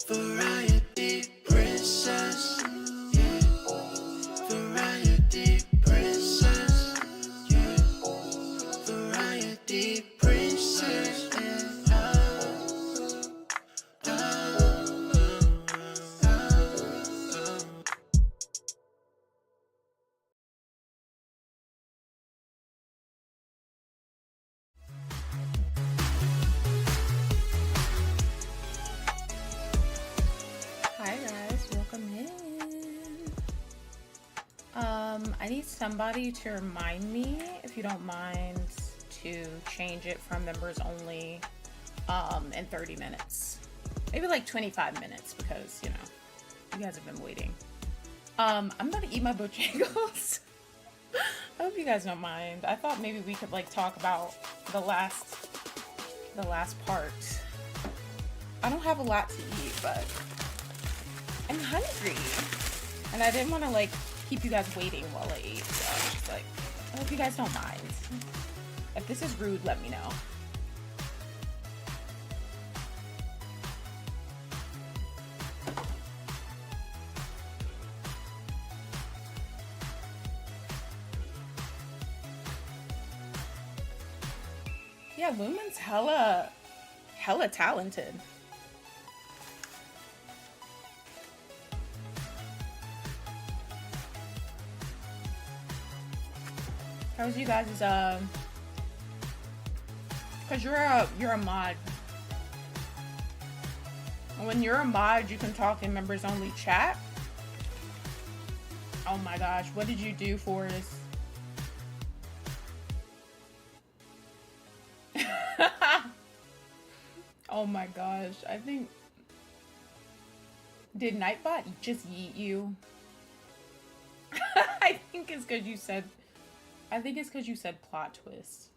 Variety princess, yeah. Variety princess, yeah. Variety princess, yeah. Hi guys, welcome in. I need somebody to remind me, if you don't mind, to change it from members only in 30 minutes. Maybe like 25 minutes because, you guys have been waiting. I'm gonna eat my bojangles. I hope you guys don't mind. I thought maybe we could like talk about the last part. I don't have a lot to eat, but I'm hungry. And I didn't want to like keep you guys waiting while I ate. So I was just like, I hope you guys don't mind. If this is rude, let me know. Yeah, Lumen's hella talented. How's you guys' cause you're a mod. When you're a mod, you can talk in members only chat. Oh my gosh, what did you do for us? Oh my gosh, I think did Nightbot just yeet you? I think it's because you said plot twist.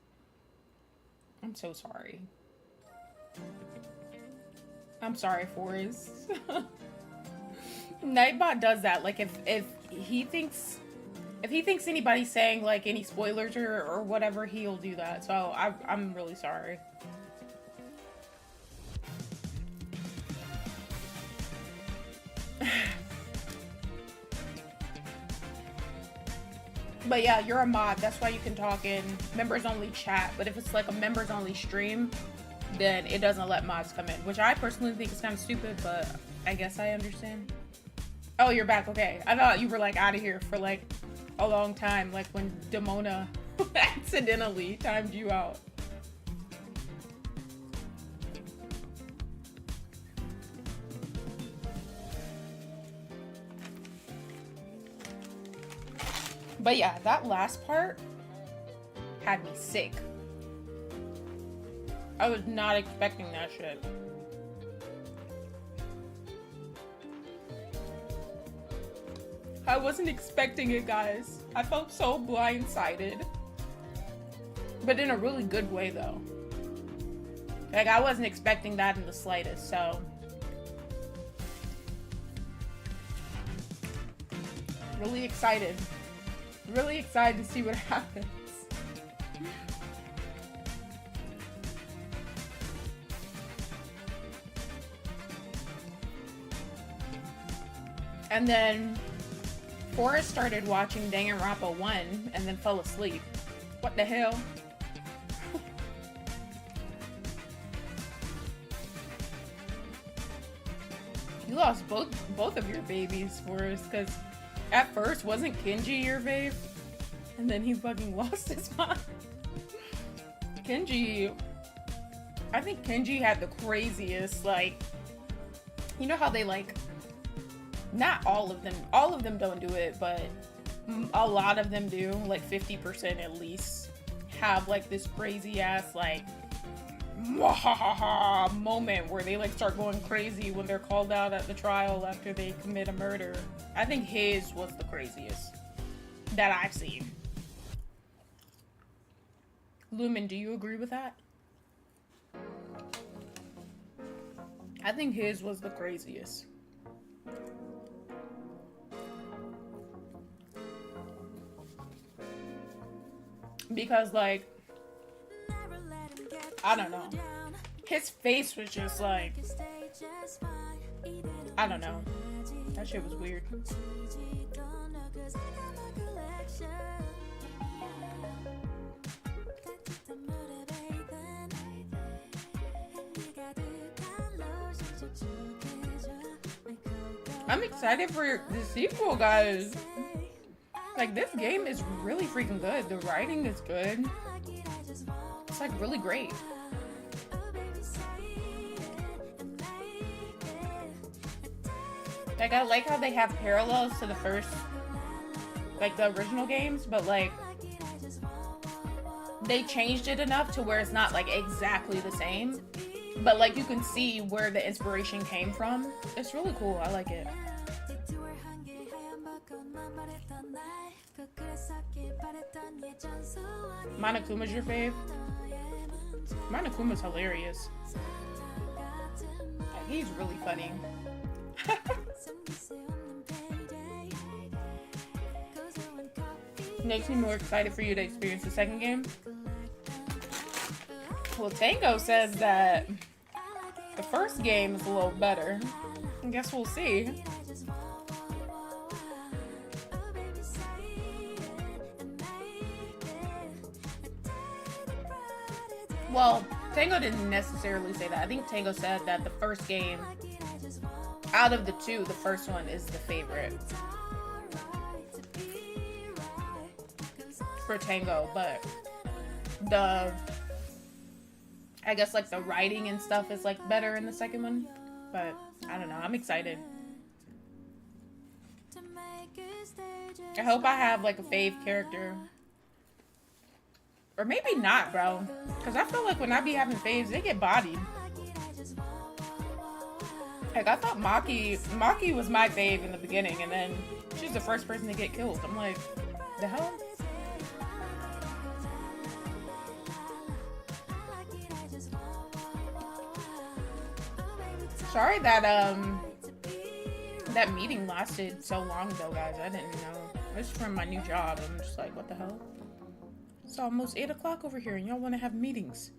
I'm so sorry. I'm sorry, Forrest. Nightbot does that. Like if he thinks anybody's saying like any spoilers or whatever, he'll do that. So I'm really sorry. But yeah, you're a mod. That's why you can talk in members only chat. But if it's like a members only stream, then it doesn't let mods come in, which I personally think is kind of stupid, but I guess I understand. Oh, you're back. Okay. I thought you were like out of here for like a long time, like when Demona accidentally timed you out. But yeah, that last part had me sick. I was not expecting that shit. I wasn't expecting it, guys. I felt so blindsided. But in a really good way, though. Like, I wasn't expecting that in the slightest, so. Really excited. Really excited to see what happens. And then Forrest started watching Danganronpa 1 and then fell asleep. What the hell? You lost both of your babies, Forrest, because at first wasn't Kenji your babe? And then he fucking lost his mind. Kenji, I think Kenji had the craziest, like, you know how they like, not all of them don't do it, but a lot of them do, like 50% at least, have like this crazy ass like moment where they like start going crazy when they're called out at the trial after they commit a murder. I think his was the craziest that I've seen. Lumen, do you agree with that? I think his was the craziest. Because like, I don't know, his face was just like, I don't know. That shit was weird. I'm excited for the sequel, guys. Like, this game is really freaking good. The writing is good. It's like really great. Like, I like how they have parallels to the first, like, the original games, but like they changed it enough to where it's not like exactly the same, but like you can see where the inspiration came from. It's really cool. I like it. Monokuma's your fave? Monokuma's hilarious. Like, he's really funny. Makes me more excited for you to experience the second game. Well, Tango says that the first game is a little better. I guess we'll see. Well, Tango didn't necessarily say that. I think Tango said that the first game, out of the two, the first one is the favorite for Tango, but I guess like the writing and stuff is like better in the second one, but I don't know. I'm excited. I hope I have like a fave character. Or maybe not, bro. Because I feel like when I be having faves, they get bodied. Like, I thought Maki was my fave in the beginning, and then she's the first person to get killed. I'm like, the hell? Sorry that, that meeting lasted so long though, guys. I didn't know. It's from my new job. I'm just like, what the hell? It's almost 8 o'clock over here and y'all want to have meetings.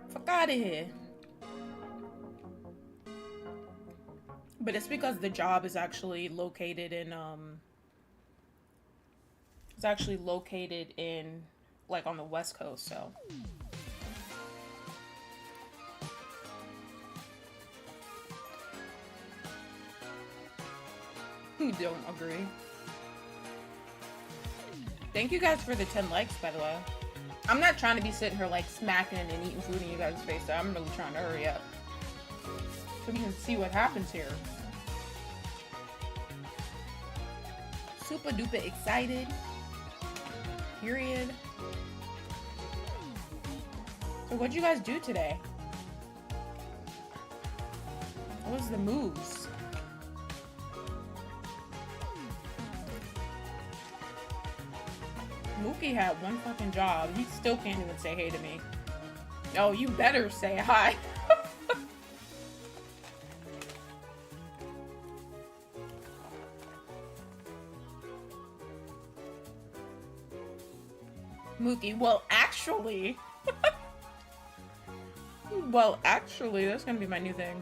Fuck out of here. But it's because the job is actually located in, like, on the West Coast, so. You don't agree. Thank you guys for the 10 likes, by the way. I'm not trying to be sitting here like smacking and eating food in you guys' face, so I'm really trying to hurry up so we can see what happens here. Super duper excited. Period. So what'd you guys do today? What was the moves? Mookie had one fucking job. He still can't even say hey to me. Oh, you better say hi. Mookie, well, actually, that's gonna be my new thing.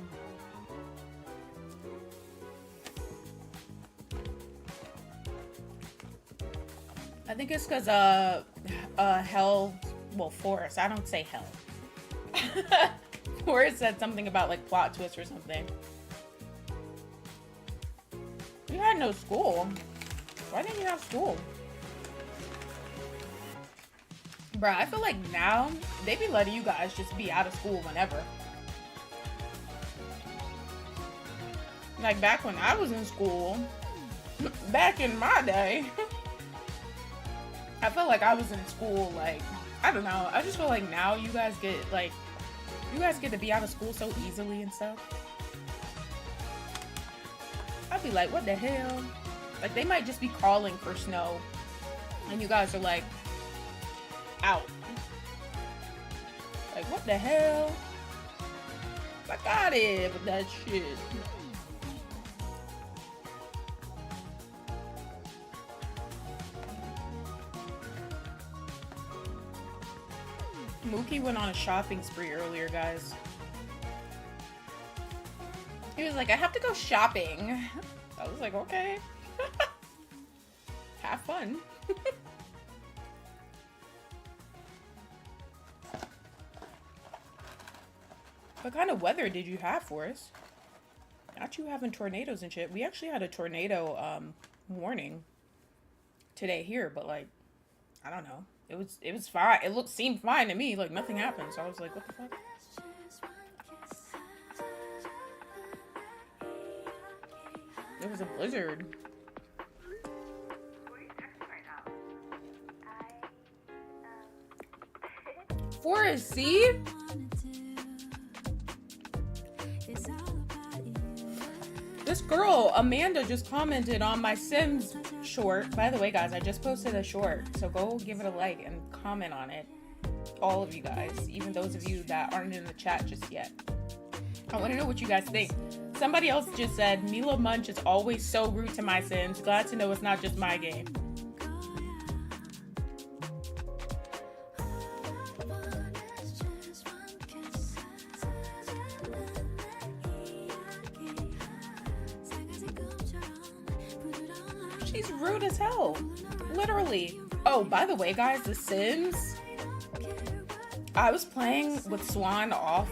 I think it's because, Forrest, I don't say hell. Forrest said something about, like, plot twist or something. You had no school. Why didn't you have school? Bruh, I feel like now, they be letting you guys just be out of school whenever. Like, back when I was in school, back in my day, I felt like I was in school, like, I don't know. I just feel like now you guys get to be out of school so easily and stuff. I'd be like, what the hell? Like, they might just be calling for snow, and you guys are like, out. Like, what the hell? Fuck out of here with that shit. Mookie went on a shopping spree earlier, guys. He was like, I have to go shopping. I was like, okay. Have fun. What kind of weather did you have for us? Not you having tornadoes and shit. We actually had a tornado warning today here, but like, I don't know. It was fine. It seemed fine to me. Like nothing happened. So I was like, what the fuck? It was a blizzard. Forest, see? This girl, Amanda, just commented on my Sims short. By the way, guys, I just posted a short, so go give it a like and comment on it. All of you guys, even those of you that aren't in the chat just yet. I want to know what you guys think. Somebody else just said, Mila Munch is always so rude to my Sims. Glad to know it's not just my game. She's rude as hell. Literally. Oh, by the way, guys, The Sims. I was playing with Swan off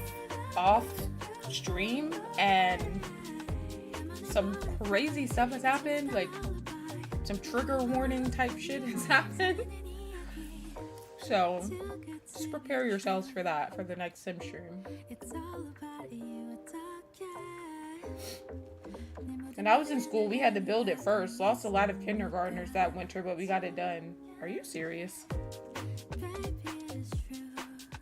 stream and some crazy stuff has happened. Like some trigger warning type shit has happened. So just prepare yourselves for that for the next Sim stream. And I was in school. We had to build it first. Lost a lot of kindergartners that winter, but we got it done. Are you serious?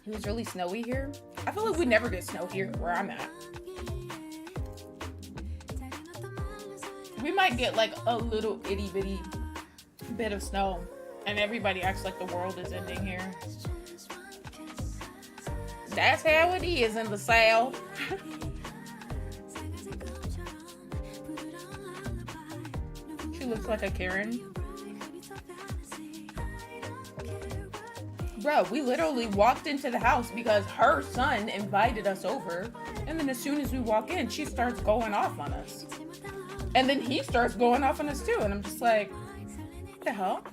It was really snowy here. I feel like we never get snow here where I'm at. We might get like a little itty bitty bit of snow and everybody acts like the world is ending here. That's how it is in the South. She looks like a Karen. Bro, we literally walked into the house because her son invited us over. And then as soon as we walk in, she starts going off on us. And then he starts going off on us too. And I'm just like, what the hell?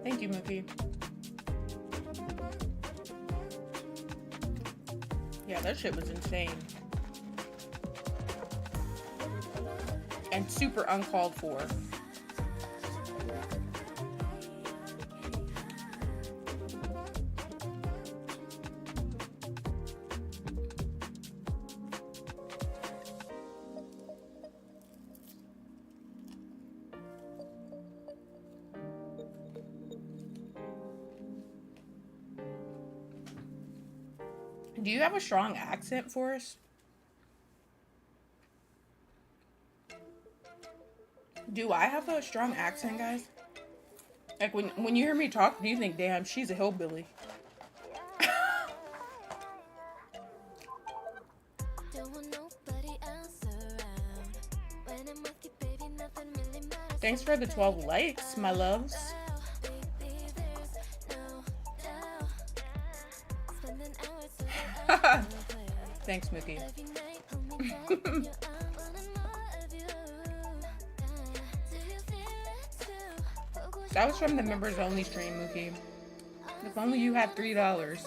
Thank you, Mookie. Yeah, that shit was insane. And super uncalled for. Do you have a strong accent for us? Do I have a strong accent, guys? Like when you hear me talk, do you think, damn, she's a hillbilly? Thanks for the 12 likes, my loves. Thanks, Mookie. That was from the members only stream, Mookie. If only you had $3.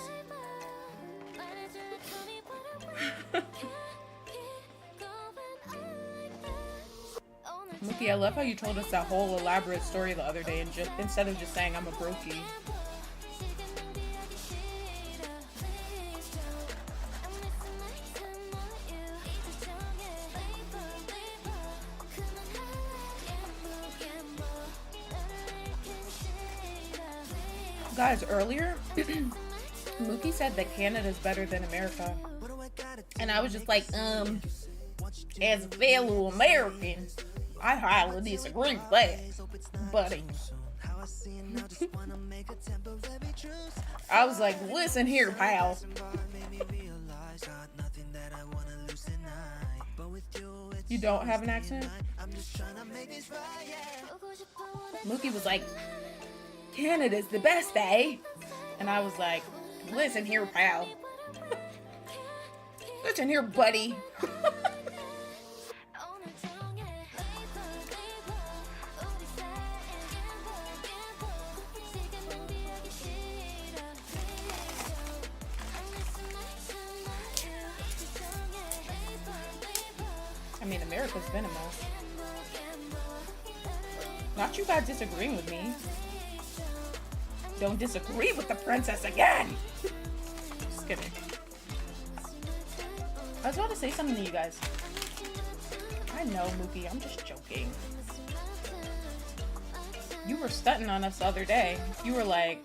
Mookie, I love how you told us that whole elaborate story the other day and just instead of just saying I'm a brokey. Guys, earlier, Mookie said that Canada's better than America. And I was just like, as a fellow American, I highly disagree with that, buddy. I was like, listen here, pal. You don't have an accent? Mookie was like, Canada's the best, eh? And I was like, Listen here, pal. Listen here, buddy. I mean, America's venomous. Not you guys disagreeing with me. Don't disagree with the princess again. Just kidding. I was about to say something to you guys. I know, Mookie. I'm just joking. You were stunting on us the other day. You were like,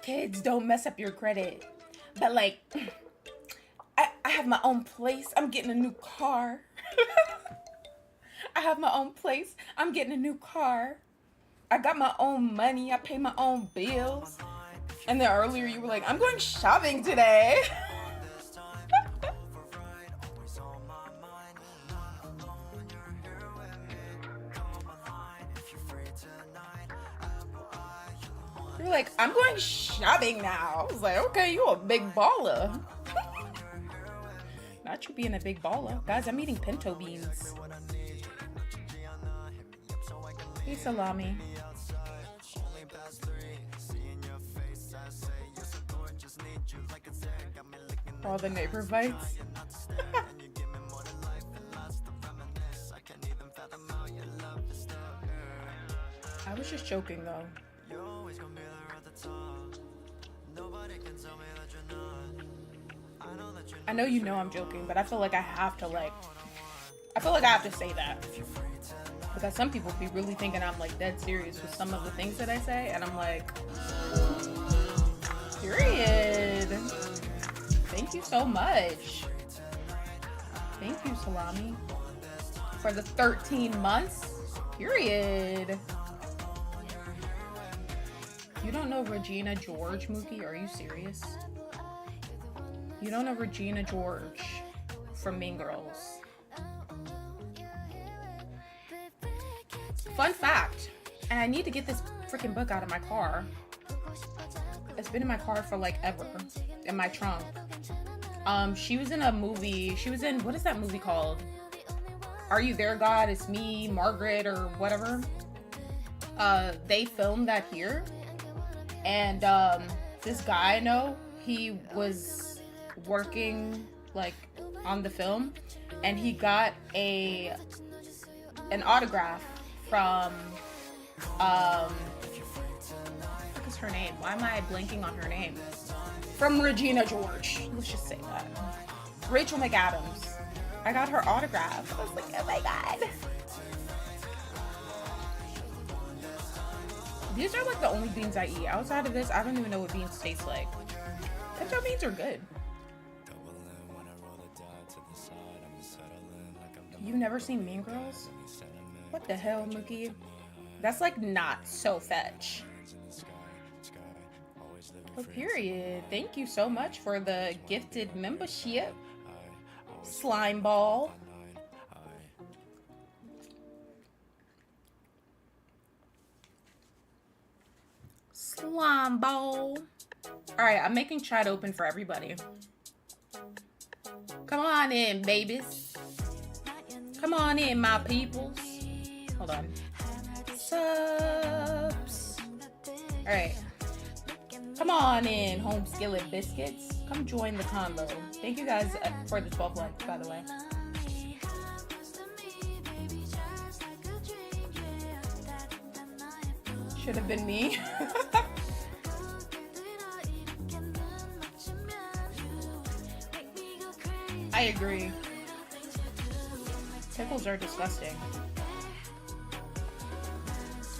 kids, don't mess up your credit. But like, I have my own place. I'm getting a new car. I have my own place. I'm getting a new car. I got my own money. I pay my own bills. And then earlier you were like, I'm going shopping today. You're like, I'm going shopping now. I was like, okay, you a big baller. Not you being a big baller. Guys, I'm eating pinto beans. Hey, salami. All the neighbor bites. I was just joking though. I know you know I'm joking, but I feel like I have to say that. Because some people be really thinking I'm like dead serious with some of the things that I say, and I'm like, period. Thank you so much. Thank you, Salami. For the 13 months, period. You don't know Regina George, Mookie? Are you serious? You don't know Regina George from Mean Girls. Fun fact, and I need to get this freaking book out of my car. It's been in my car for like ever, in my trunk. She was in a movie. She was in, what is that movie called? Are You There, God? It's Me, Margaret, or whatever. They filmed that here. And this guy I know, he was working like on the film, and he got an autograph from what is her name? Why am I blanking on her name? From Regina George. Let's just say that. Rachel McAdams. I got her autograph. I was like, oh my god. These are like the only beans I eat. Outside of this, I don't even know what beans taste like. Pinto beans are good. You've never seen Mean Girls? What the hell, Mookie? That's like not so fetch. Oh, period. Thank you so much for the gifted membership. Slime ball. Slime ball. Alright, I'm making chat open for everybody. Come on in, babies. Come on in, my peoples. Hold on. Subs. Alright. Come on in, home skillet biscuits. Come join the convo. Thank you guys for the 12 likes, by the way. Should have been me. I agree. Pickles are disgusting.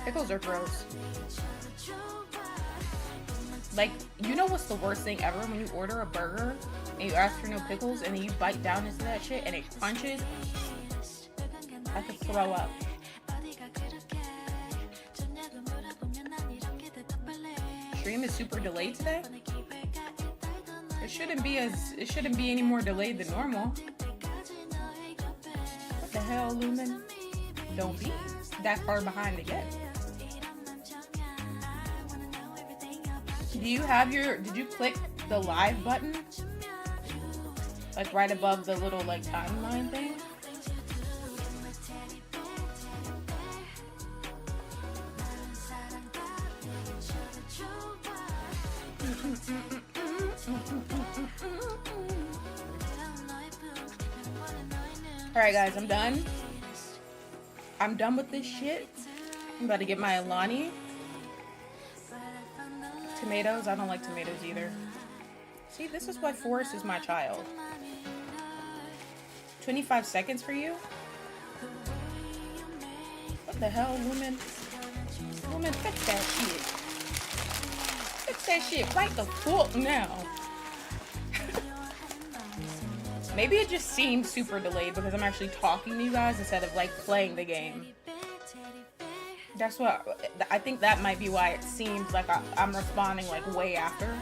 Pickles are gross. Like, you know what's the worst thing ever? When you order a burger and you ask for no pickles and then you bite down into that shit and it crunches. I could throw up. Stream is super delayed today. It shouldn't be any more delayed than normal. What the hell, Lumen? Don't be that far behind again. Do you have your, did you click the live button? Like right above the little like timeline thing? Alright guys, I'm done. I'm done with this shit. I'm about to get my Alani. Tomatoes, I don't like tomatoes either. See, this is why Forrest is my child. 25 seconds for you? What the hell, woman? Woman, fix that shit. Fix that shit right the fuck now. Maybe it just seems super delayed because I'm actually talking to you guys instead of like playing the game. That's what, I think that might be why it seems like I'm responding like way after.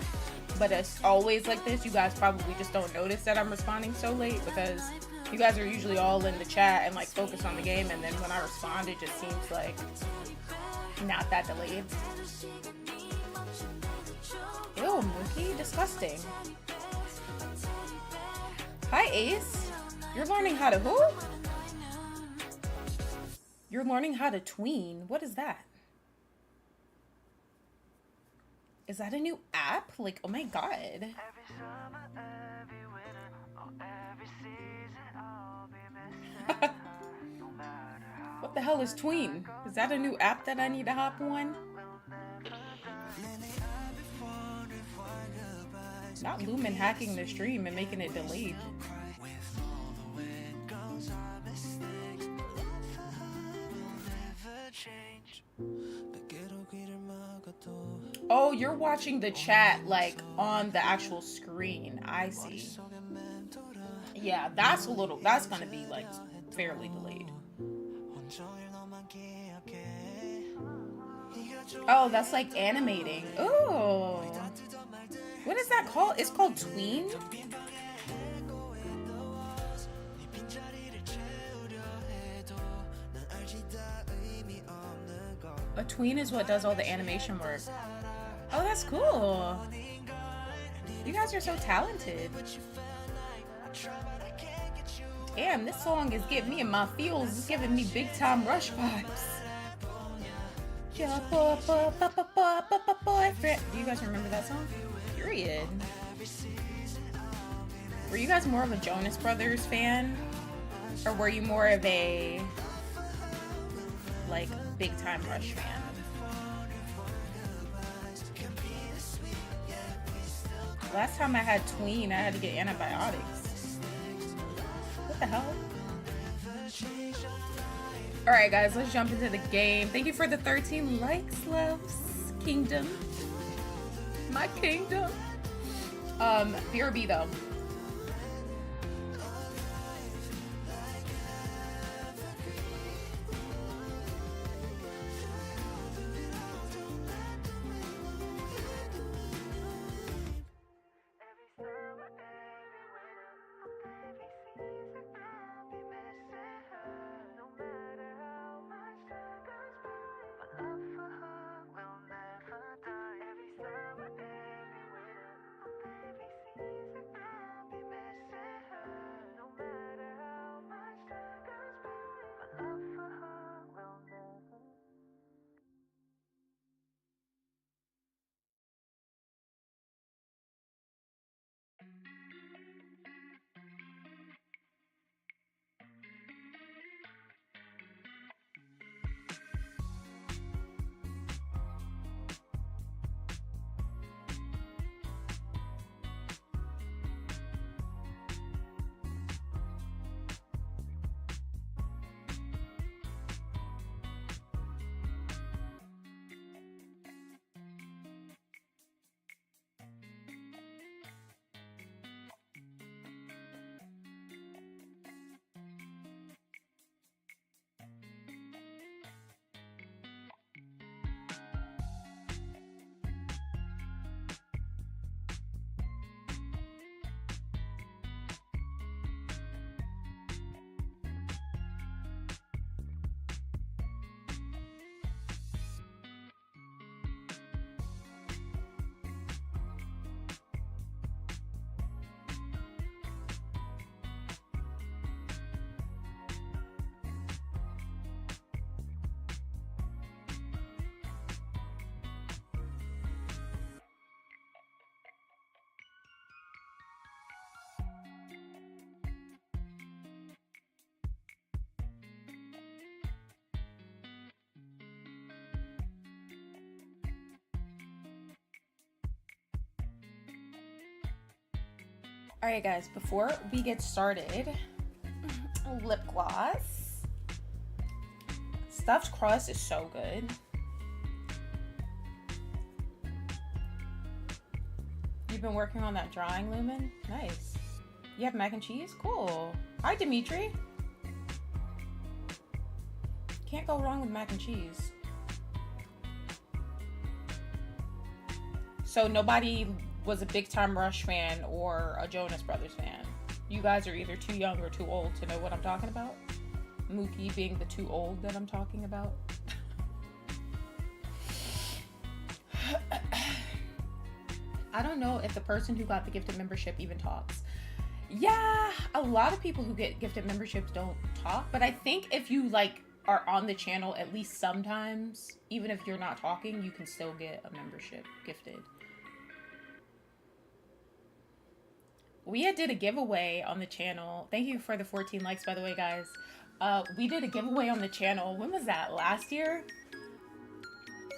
But it's always like this. You guys probably just don't notice that I'm responding so late because you guys are usually all in the chat and like focused on the game. And then when I respond, it just seems like not that delayed. Ew, Mookie, disgusting. Hi, Ace. You're learning how to who? You're learning how to tween. What is that? Is that a new app? Like, oh my god. What the hell is tween? Is that a new app that I need to hop on? Not Lumen hacking the stream and making it delayed. Oh, you're watching the chat like on the actual screen. I see. Yeah, that's gonna be like fairly delayed. Oh, that's like animating. Oh. What is that called? It's called tween? A tween is what does all the animation work. Oh, that's cool. You guys are so talented. Damn, this song is getting me in my feels. It's giving me big time Rush vibes. Boyfriend. Do you guys remember that song? Period. Were you guys more of a Jonas Brothers fan? Or were you more of a like big time Rush fan? Last time I had tween, I had to get antibiotics. What the hell? Alright guys, let's jump into the game. Thank you for the 13 likes, loves. Kingdom. My kingdom. BRB though. Alright guys, before we get started, lip gloss. Stuffed crust is so good. You've been working on that drawing, Lumen? Nice. You have mac and cheese? Cool. Hi, Dimitri. Can't go wrong with mac and cheese. So nobody was a Big Time Rush fan or a Jonas Brothers fan. You guys are either too young or too old to know what I'm talking about. Mookie being the too old that I'm talking about. I don't know if the person who got the gifted membership even talks. Yeah, a lot of people who get gifted memberships don't talk, but I think if you like are on the channel at least sometimes, even if you're not talking, you can still get a membership gifted. We did a giveaway on the channel. Thank you for the 14 likes, by the way, guys. We did a giveaway on the channel. When was that? Last year?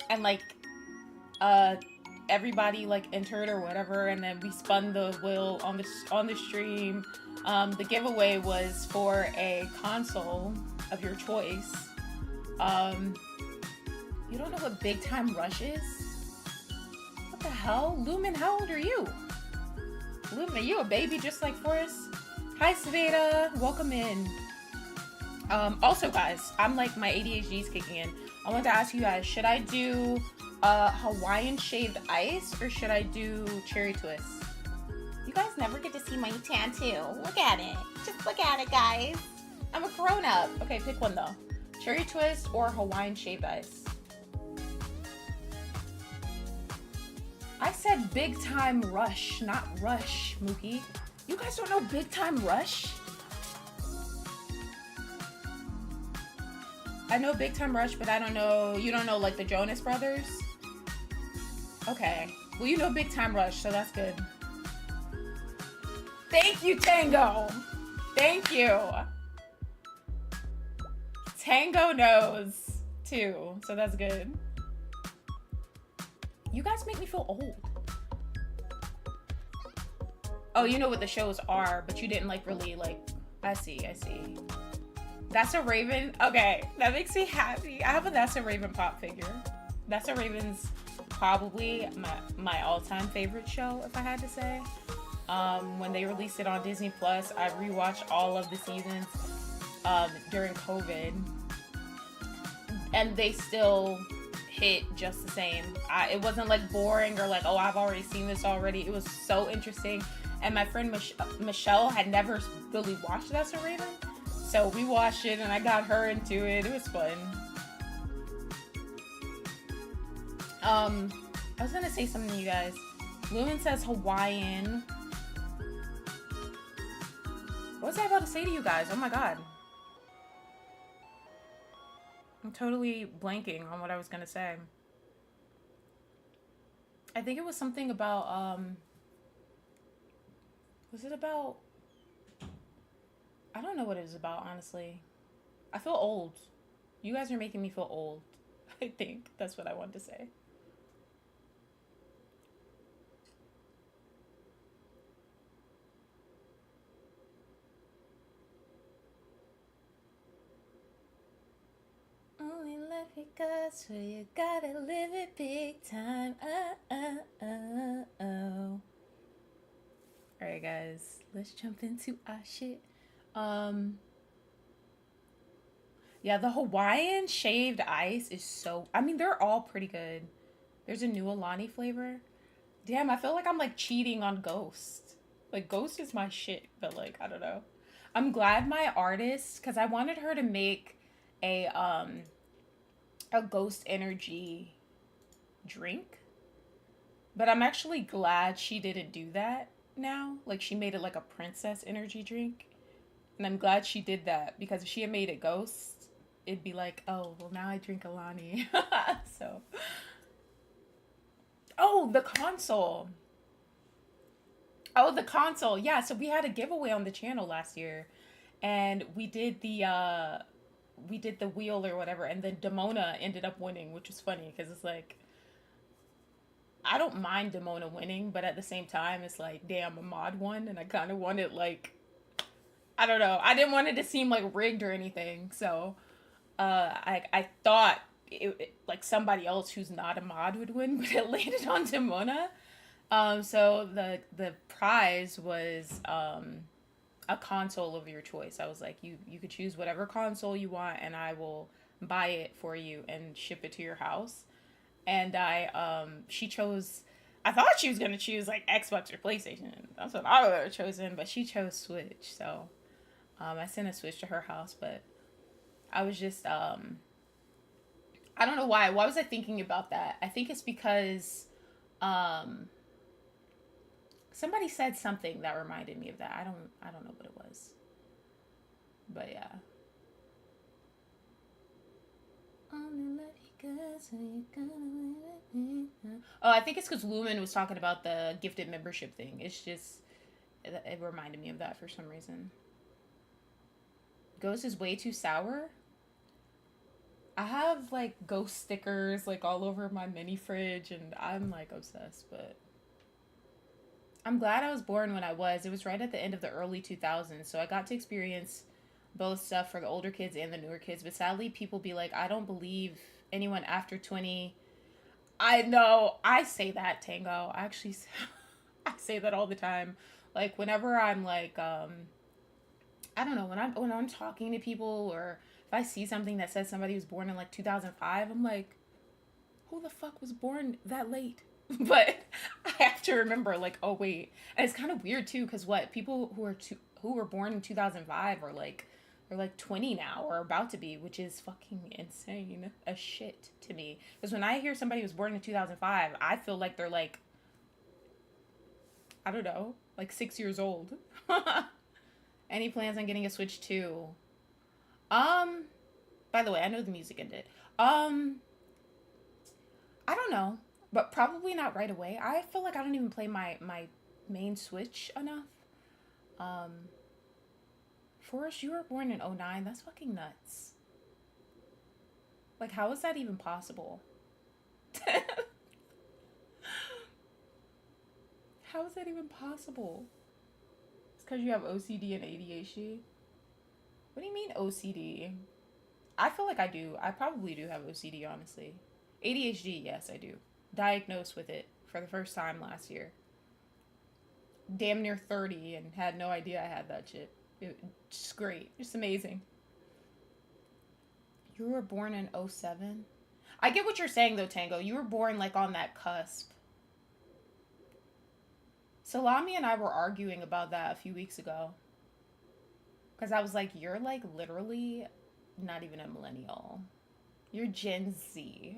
And like, everybody like entered or whatever, and then we spun the wheel on the stream. The giveaway was for a console of your choice. You don't know what Big Time Rush is? What the hell? Lumen, how old are you? Lumen, are you a baby just like Forrest? Hi, Saveda. Welcome in. Also, guys, I'm like, my ADHD is kicking in. I want to ask you guys, should I do Hawaiian shaved ice or should I do cherry twist? You guys never get to see my tattoo. Look at it. Just look at it, guys. I'm a grown-up. Okay, pick one though. Cherry twist or Hawaiian shaved ice? I said Big Time Rush, not Rush, Mookie. You guys don't know Big Time Rush? I know Big Time Rush, but I don't know, you don't know like the Jonas Brothers? Okay. Well, you know Big Time Rush, so that's good. Thank you, Tango. Thank you. Tango knows too, so that's good. You guys make me feel old. Oh, you know what the shows are, but you didn't like really like, I see. That's a Raven. Okay, that makes me happy. I have a That's a Raven pop figure. That's a Raven's probably my all-time favorite show, if I had to say. When they released it on Disney Plus, I rewatched all of the seasons during COVID, and they still hit just the same. It wasn't like boring or like, oh, I've already seen this already. It was so interesting, and my friend Michelle had never really watched That's a Raven, so we watched it and I got her into it. It was fun. I was gonna say something to you guys. Lumen says Hawaiian. What was I about to say to you guys? Oh my god. I'm totally blanking on what I was gonna say. I think it was something about, was it about, I don't know what it was about, honestly. I feel old. You guys are making me feel old. I think that's what I wanted to say. Only love because so you gotta live it big time. Oh. Alright guys, let's jump into our shit. Yeah, the Hawaiian shaved ice is so, I mean, they're all pretty good. There's a new Alani flavor. Damn, I feel like I'm like cheating on Ghost. Like Ghost is my shit, but like, I don't know. I'm glad my artist, because I wanted her to make a Ghost energy drink, but I'm actually glad she didn't do that now. Like, she made it like a princess energy drink, and I'm glad she did that, because if she had made it Ghost, it'd be like, oh, well, now I drink Alani. So, oh, the console. Oh, the console. Yeah, so we had a giveaway on the channel last year, and we did the wheel or whatever, and then Demona ended up winning, which was funny because it's like, I don't mind Demona winning, but at the same time, it's like, damn, Ahmad won, and I kind of wanted, like, I don't know. I didn't want it to seem like rigged or anything, so I thought like somebody else who's not Ahmad would win, but it landed on Demona. So the prize was a console of your choice. I was like, you could choose whatever console you want, and I will buy it for you and ship it to your house. And she chose. I thought she was gonna choose like Xbox or PlayStation. That's what I would have chosen, but she chose Switch. So I sent a Switch to her house, but I was just I don't know why. Why was I thinking about that? I think it's because um somebody said something that reminded me of that. I don't know what it was. But yeah. Oh, I think it's because Lumen was talking about the gifted membership thing. It's just it reminded me of that for some reason. Ghost is way too sour. I have like ghost stickers like all over my mini fridge, and I'm like obsessed. But I'm glad I was born when I was. It was right at the end of the early 2000s, so I got to experience both stuff for the older kids and the newer kids. But sadly, people be like, I don't believe anyone after 20. I know I say that, Tango. I actually I say that all the time. Like whenever I'm like I don't know, when I'm talking to people, or if I see something that says somebody was born in like 2005, I'm like, who the fuck was born that late? But I have to remember, like, oh wait, and it's kind of weird too, because what people who were born in 2005 are like, they're like 20 now or about to be, which is fucking insane as shit to me. Because when I hear somebody was born in 2005, I feel like they're like, I don't know, like 6 years old. Any plans on getting a Switch 2? Um, by the way, I know the music ended. Um, I don't know, but probably not right away. I feel like I don't even play my main Switch enough. Um, Forrest, you were born in '09. That's fucking nuts. Like, how is that even possible? How is that even possible? It's because you have OCD and ADHD. What do you mean OCD? I feel like I do. I probably do have OCD, honestly. ADHD, yes, I do. Diagnosed with it for the first time last year. Damn near 30 and had no idea I had that shit. It's great. Just amazing. You were born in '07. I get what you're saying though, Tango. You were born like on that cusp. Salami and I were arguing about that a few weeks ago. Because I was like, you're like literally not even a millennial. You're Gen Z.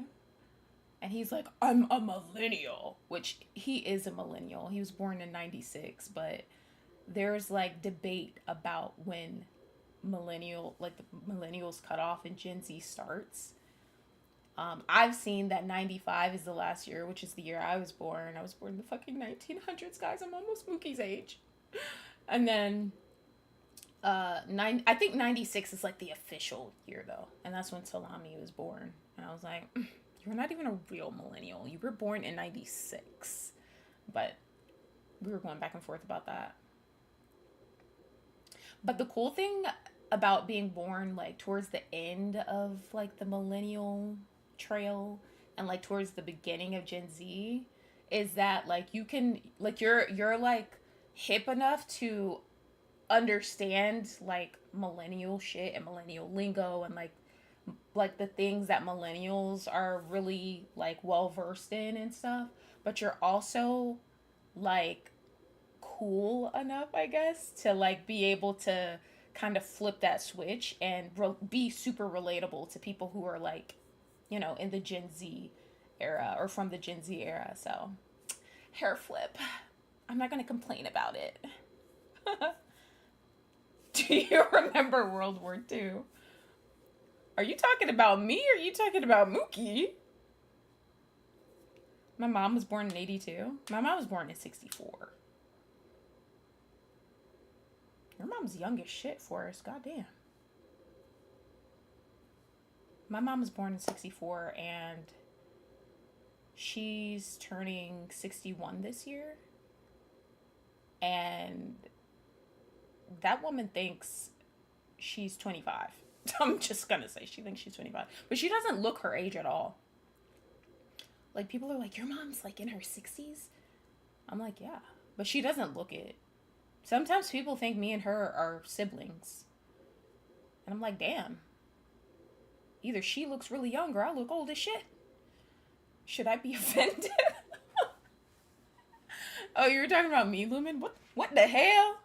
And he's like, I'm a millennial. Which he is a millennial. He was born in '96. But there's like debate about when like the millennials cut off and Gen Z starts. I've seen that '95 is the last year, which is the year I was born. I was born in the fucking 1900s, guys. I'm almost Mookie's age. And then I think '96 is like the official year though, and that's when Salami was born. And I was like, you're not even a real millennial. You were born in '96, but we were going back and forth about that. But the cool thing about being born like towards the end of like the millennial trail and like towards the beginning of Gen Z is that like you can like you're like hip enough to understand like millennial shit and millennial lingo and like the things that millennials are really like well versed in and stuff, but you're also like cool enough, I guess, to like be able to kind of flip that switch and be super relatable to people who are like, in the Gen Z era or from the Gen Z era. So, hair flip. I'm not going to complain about it. Do you remember World War II? Are you talking about me or are you talking about Mookie? My mom was born in '82. My mom was born in '64. Your mom's young as shit for us. Goddamn. My mom was born in '64 and She's turning 61 this year, and that woman thinks she's 25. I'm just gonna say she thinks she's 25, but she doesn't look her age at all. Like, people are like, your mom's like in her 60s. I'm like, yeah, but she doesn't look it. Sometimes people think me and her are siblings, and I'm like, damn, either she looks really young or I look old as shit. Should I be offended? Oh, you were talking about me, Lumen? What the hell?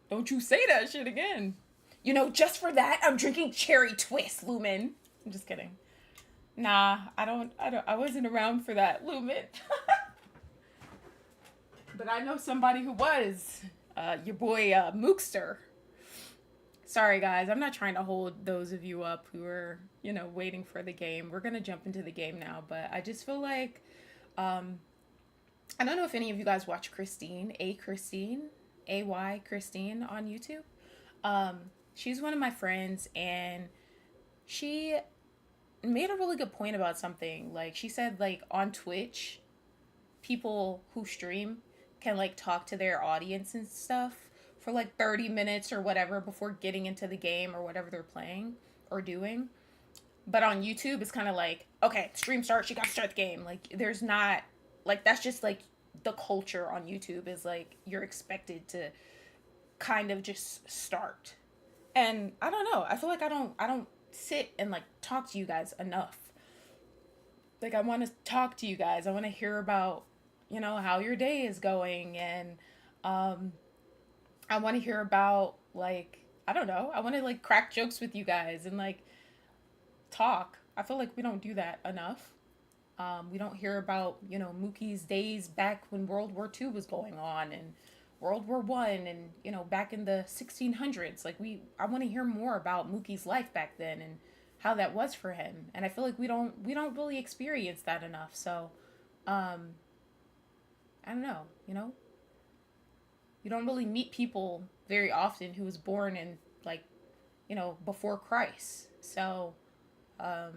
Don't you say that shit again. You know, just for that, I'm drinking cherry twist, Lumen. I'm just kidding. Nah, I wasn't around for that, Lumen. But I know somebody who was. Your boy, Mookster. Sorry, guys. I'm not trying to hold those of you up who are, waiting for the game. We're going to jump into the game now, but I just feel like, I don't know if any of you guys watch Christine, AY Christine on YouTube. She's one of my friends, and she made a really good point about something. Like, she said, like, on Twitch, people who stream can, like, talk to their audience and stuff for, like, 30 minutes or whatever before getting into the game or whatever they're playing or doing. But on YouTube, it's kind of like, okay, stream starts, you gotta start the game. Like, there's not, like, that's just, like, the culture on YouTube is, like, you're expected to kind of just start. And I don't know. I feel like I don't sit and, like, talk to you guys enough. Like, I want to talk to you guys. I want to hear about, how your day is going. And I want to hear about, like, I don't know. I want to, like, crack jokes with you guys and, like, talk. I feel like we don't do that enough. We don't hear about, Mookie's days back when World War II was going on and World War One and, back in the 1600s. Like, I want to hear more about Mookie's life back then and how that was for him. And I feel like we don't really experience that enough. So, I don't know, you don't really meet people very often who was born in, like, before Christ. So, I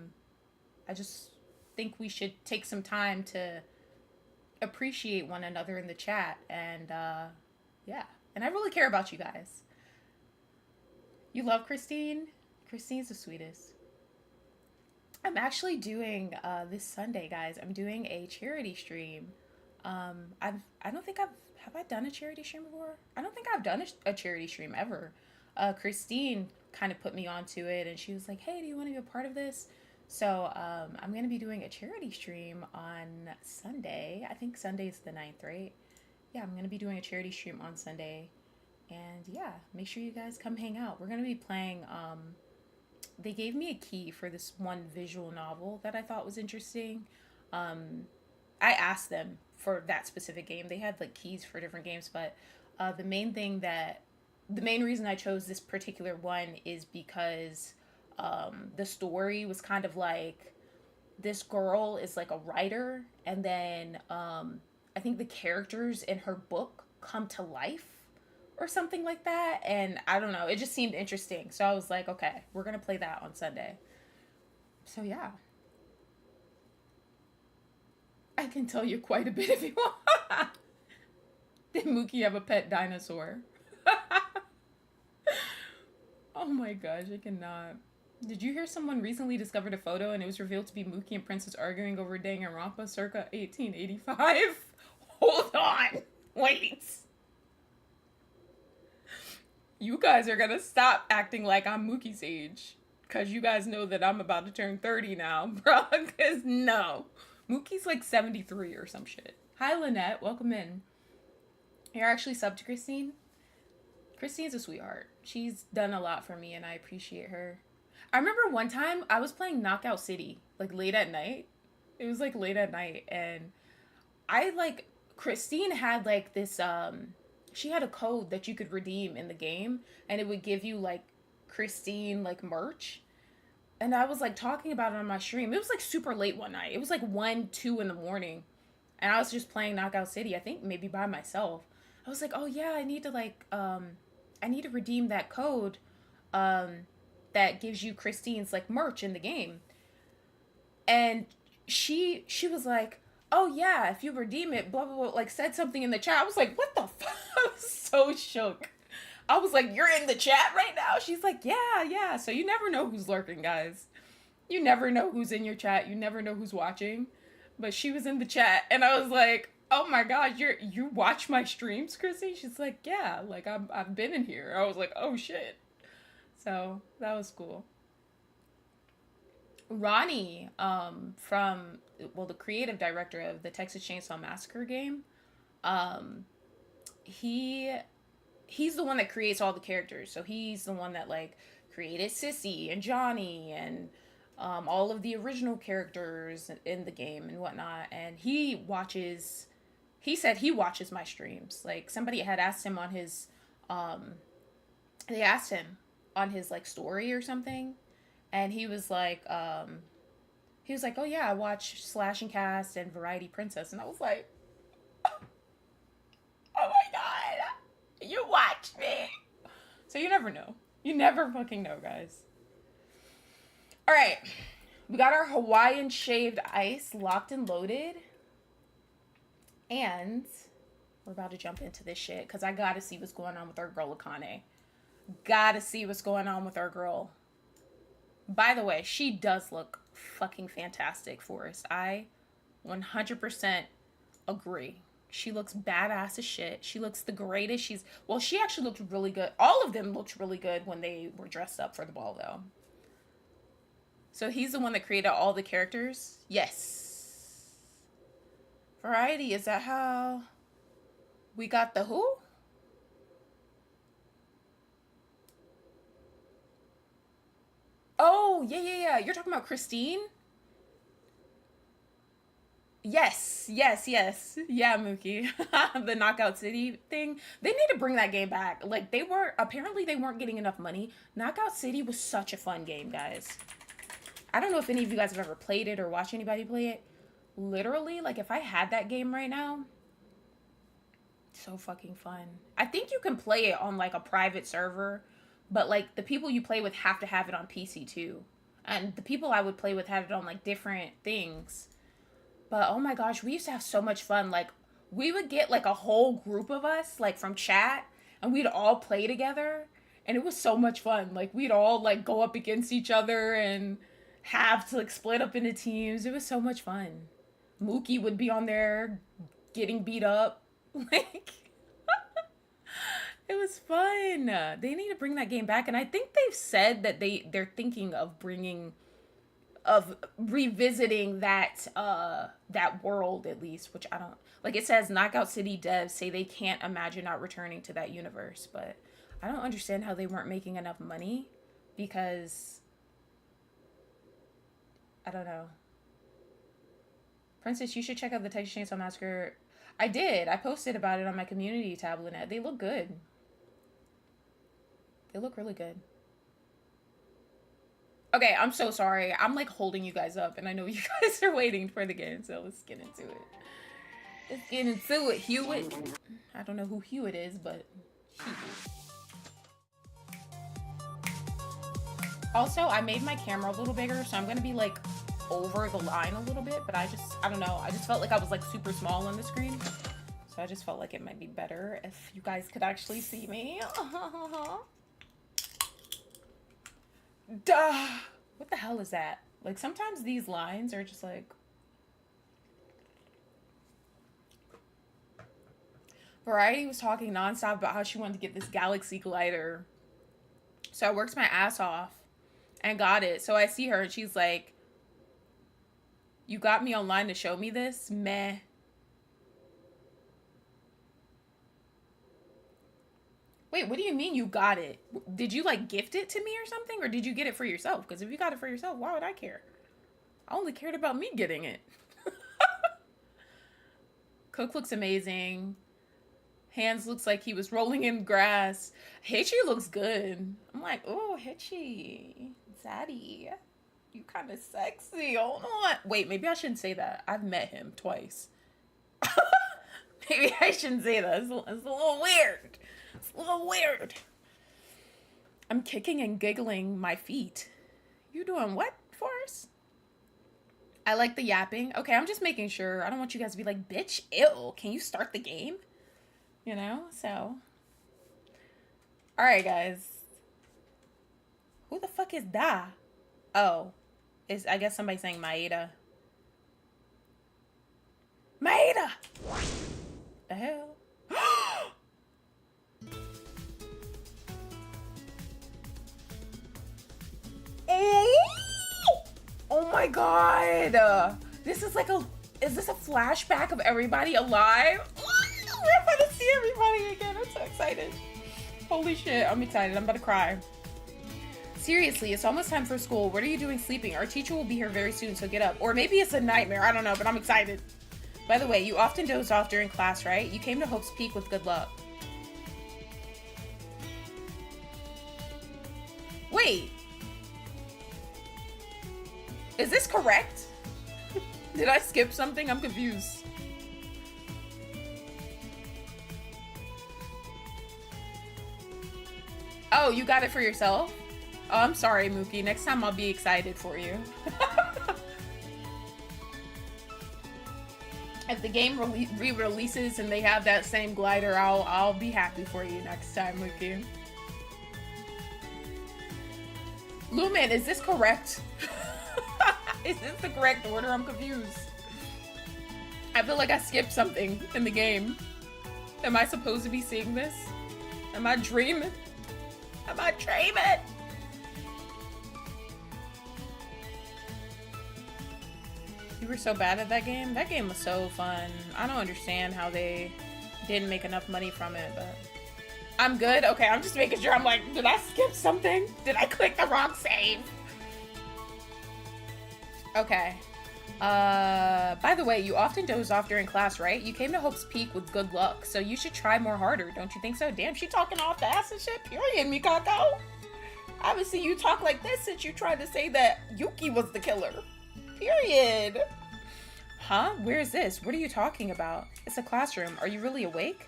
just think we should take some time to appreciate one another in the chat. And yeah, and I really care about you guys. You love Christine. Christine's the sweetest. I'm actually doing this Sunday, guys, I'm doing a charity stream. I don't think have I done a charity stream before? I don't think I've done a charity stream ever. Christine kind of put me onto it, and she was like, hey, do you want to be a part of this? So I'm going to be doing a charity stream on Sunday. I think Sunday's the 9th, right? Yeah, I'm going to be doing a charity stream on Sunday. And yeah, make sure you guys come hang out. We're going to be playing, they gave me a key for this one visual novel that I thought was interesting. I asked them for that specific game. They had like keys for different games, but the main reason I chose this particular one is because the story was kind of like this girl is like a writer, and then I think the characters in her book come to life or something like that. And I don't know, it just seemed interesting. So I was like, okay, we're going to play that on Sunday. So yeah. I can tell you quite a bit if you want. Did Mookie have a pet dinosaur? Oh my gosh, I cannot. Did you hear someone recently discovered a photo and it was revealed to be Mookie and Princess arguing over Danganronpa circa 1885? Hold on. Wait. You guys are gonna stop acting like I'm Mookie's age. Because you guys know that I'm about to turn 30 now, bro. Because no. Mookie's like 73 or some shit. Hi, Lynette. Welcome in. You're actually subbed to Christine? Christine's a sweetheart. She's done a lot for me and I appreciate her. I remember one time I was playing Knockout City, like late at night. It was like late at night, and Christine had like this, she had a code that you could redeem in the game, and it would give you like Christine like merch. And I was like talking about it on my stream. It was like super late one night. It was like 1, 2 in the morning. And I was just playing Knockout City, I think maybe by myself. I was like, oh yeah, I need to redeem that code that gives you Christine's like merch in the game. And she was like, oh yeah, if you redeem it, blah blah blah, like said something in the chat. I was like, what the fuck? I was so shook. I was like, you're in the chat right now? She's like, yeah, yeah. So you never know who's lurking, guys. You never know who's in your chat. You never know who's watching. But she was in the chat, and I was like, oh my god, you watch my streams, Chrissy? She's like, yeah, like I've been in here. I was like, oh shit. So that was cool. Ronnie, from well, the creative director of the Texas Chainsaw Massacre game, um, he he's the one that creates all the characters. So he's the one that like created Sissy and Johnny and all of the original characters in the game and whatnot. And he watches. He said he watches my streams. Like somebody had asked him on his, um, they asked him on his like story or something, and he was like, oh yeah, I watch Slash and Cast and Variety Princess, and I was like, oh my god, you watch me. So you never know. You never fucking know, guys. All right, we got our Hawaiian shaved ice locked and loaded, and we're about to jump into this shit because I gotta see what's going on with our girl Akane. Gotta see what's going on with our girl. By the way, she does look fucking fantastic, Forrest. I 100% agree. She looks badass as shit. She looks the greatest. She actually looked really good. All of them looked really good when they were dressed up for the ball, though. So he's the one that created all the characters? Yes. Variety, is that how we got the who? Oh, yeah, yeah, yeah. You're talking about Christine? Yes, yes, yes. Yeah, Mookie. The Knockout City thing. They need to bring that game back. Like apparently they weren't getting enough money. Knockout City was such a fun game, guys. I don't know if any of you guys have ever played it or watched anybody play it. Literally, like if I had that game right now, so fucking fun. I think you can play it on like a private server, but like the people you play with have to have it on PC too. And the people I would play with had it on like different things. But oh my gosh, we used to have so much fun. Like we would get like a whole group of us like from chat and we'd all play together and it was so much fun. Like we'd all like go up against each other and have to like split up into teams. It was so much fun. Mookie would be on there getting beat up. Like it was fun. They need to bring that game back and I think they've said that they're thinking of revisiting that world at least, which I don't like. It says Knockout City devs say they can't imagine not returning to that universe, but I don't understand how they weren't making enough money because I don't know. Princess, you should check out the Texas Chainsaw Massacre. I did. I posted about it on my community tab, Lynette. They look good. They look really good. Okay, I'm so sorry. I'm like holding you guys up, and I know you guys are waiting for the game, so let's get into it. Let's get into it, Hewitt. I don't know who Hewitt is, but Hewitt. Also, I made my camera a little bigger, so I'm gonna be like over the line a little bit, but I don't know. I just felt like I was like super small on the screen. So I just felt like it might be better if you guys could actually see me. Duh. What the hell is that? Like sometimes these lines are just like. Variety was talking nonstop about how she wanted to get this Galaxy glider. So I worked my ass off and got it. So I see her and she's like, you got me online to show me this? Meh. Wait, what do you mean you got it? Did you like gift it to me or something? Or did you get it for yourself? Because if you got it for yourself, why would I care? I only cared about me getting it. Cook looks amazing. Hands looks like he was rolling in grass. Hitchy looks good. I'm like, oh, Hitchy. Zaddy. You kind of sexy. Hold on. Wait, maybe I shouldn't say that. I've met him twice. Maybe I shouldn't say that. It's a little weird. It's a little weird. I'm kicking and giggling my feet. You doing what, Forrest? I like the yapping. Okay, I'm just making sure. I don't want you guys to be like, bitch, ew, can you start the game? You know? So. Alright, guys. Who the fuck is Da? Oh. I guess somebody saying Maeda. Maeda! The hell? Oh my god! This is like a. Is this a flashback of everybody alive? We're about to see everybody again. I'm so excited. Holy shit, I'm excited. I'm about to cry. Seriously, it's almost time for school. What are you doing sleeping? Our teacher will be here very soon, so get up. Or maybe it's a nightmare. I don't know, but I'm excited. By the way, you often doze off during class, right? You came to Hope's Peak with good luck. Wait. Is this correct? Did I skip something? I'm confused. Oh, you got it for yourself? Oh, I'm sorry, Mookie. Next time I'll be excited for you. If the game re-releases and they have that same glider, I'll be happy for you next time, Mookie. Lumen, is this correct? Is this the correct order? I'm confused. I feel like I skipped something in the game. Am I supposed to be seeing this? Am I dreaming? Am I dreaming? You were so bad at that game? That game was so fun. I don't understand how they didn't make enough money from it, but... I'm good? Okay, I'm just making sure. I'm like, did I skip something? Did I click the wrong save? Okay. By the way, you often doze off during class, right? You came to Hope's Peak with good luck, so you should try more harder. Don't you think so? Damn, she talking off the ass and shit. Period, Mikako. I haven't seen you talk like this since you tried to say that Yuki was the killer. Period. Huh? Where is this? What are you talking about? It's a classroom. Are you really awake?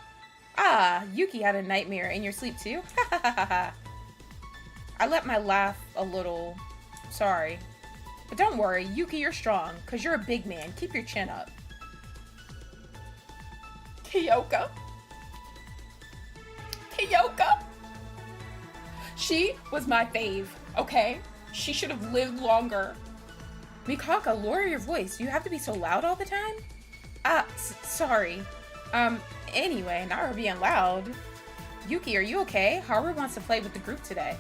Ah, Yuki had a nightmare in your sleep too? I let my laugh a little. Sorry. But don't worry, Yuki, you're strong, because you're a big man. Keep your chin up. Kyoka. Kyoka. She was my fave, okay? She should have lived longer. Mikaka, lower your voice. You have to be so loud all the time? Sorry. Anyway, now we're being loud. Yuki, are you okay? Haru wants to play with the group today.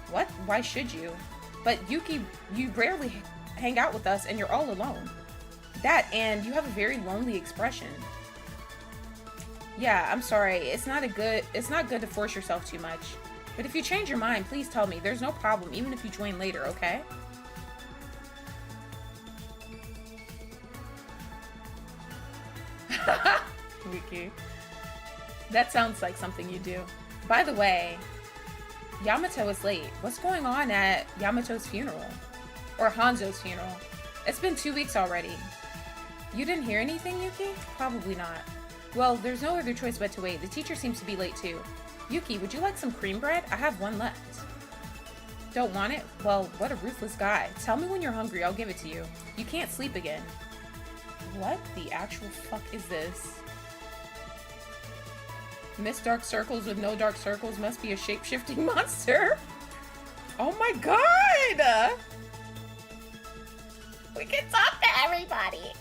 What? Why should you? But Yuki, you rarely hang out with us and you're all alone. That, and you have a very lonely expression. Yeah, I'm sorry. It's not good to force yourself too much. But if you change your mind, please tell me. There's no problem, even if you join later, okay? Wiki. That sounds like something you do. By the way, Yamato is late. What's going on at Yamato's funeral? Or Hanzo's funeral? It's been 2 weeks already. You didn't hear anything, Yuki? Probably not. Well, there's no other choice but to wait. The teacher seems to be late too. Yuki, would you like some cream bread? I have one left. Don't want it? Well, what a ruthless guy. Tell me when you're hungry, I'll give it to you. You can't sleep again. What the actual fuck is this? Miss Dark Circles with no dark circles must be a shape-shifting monster. Oh my god! We can talk to everybody.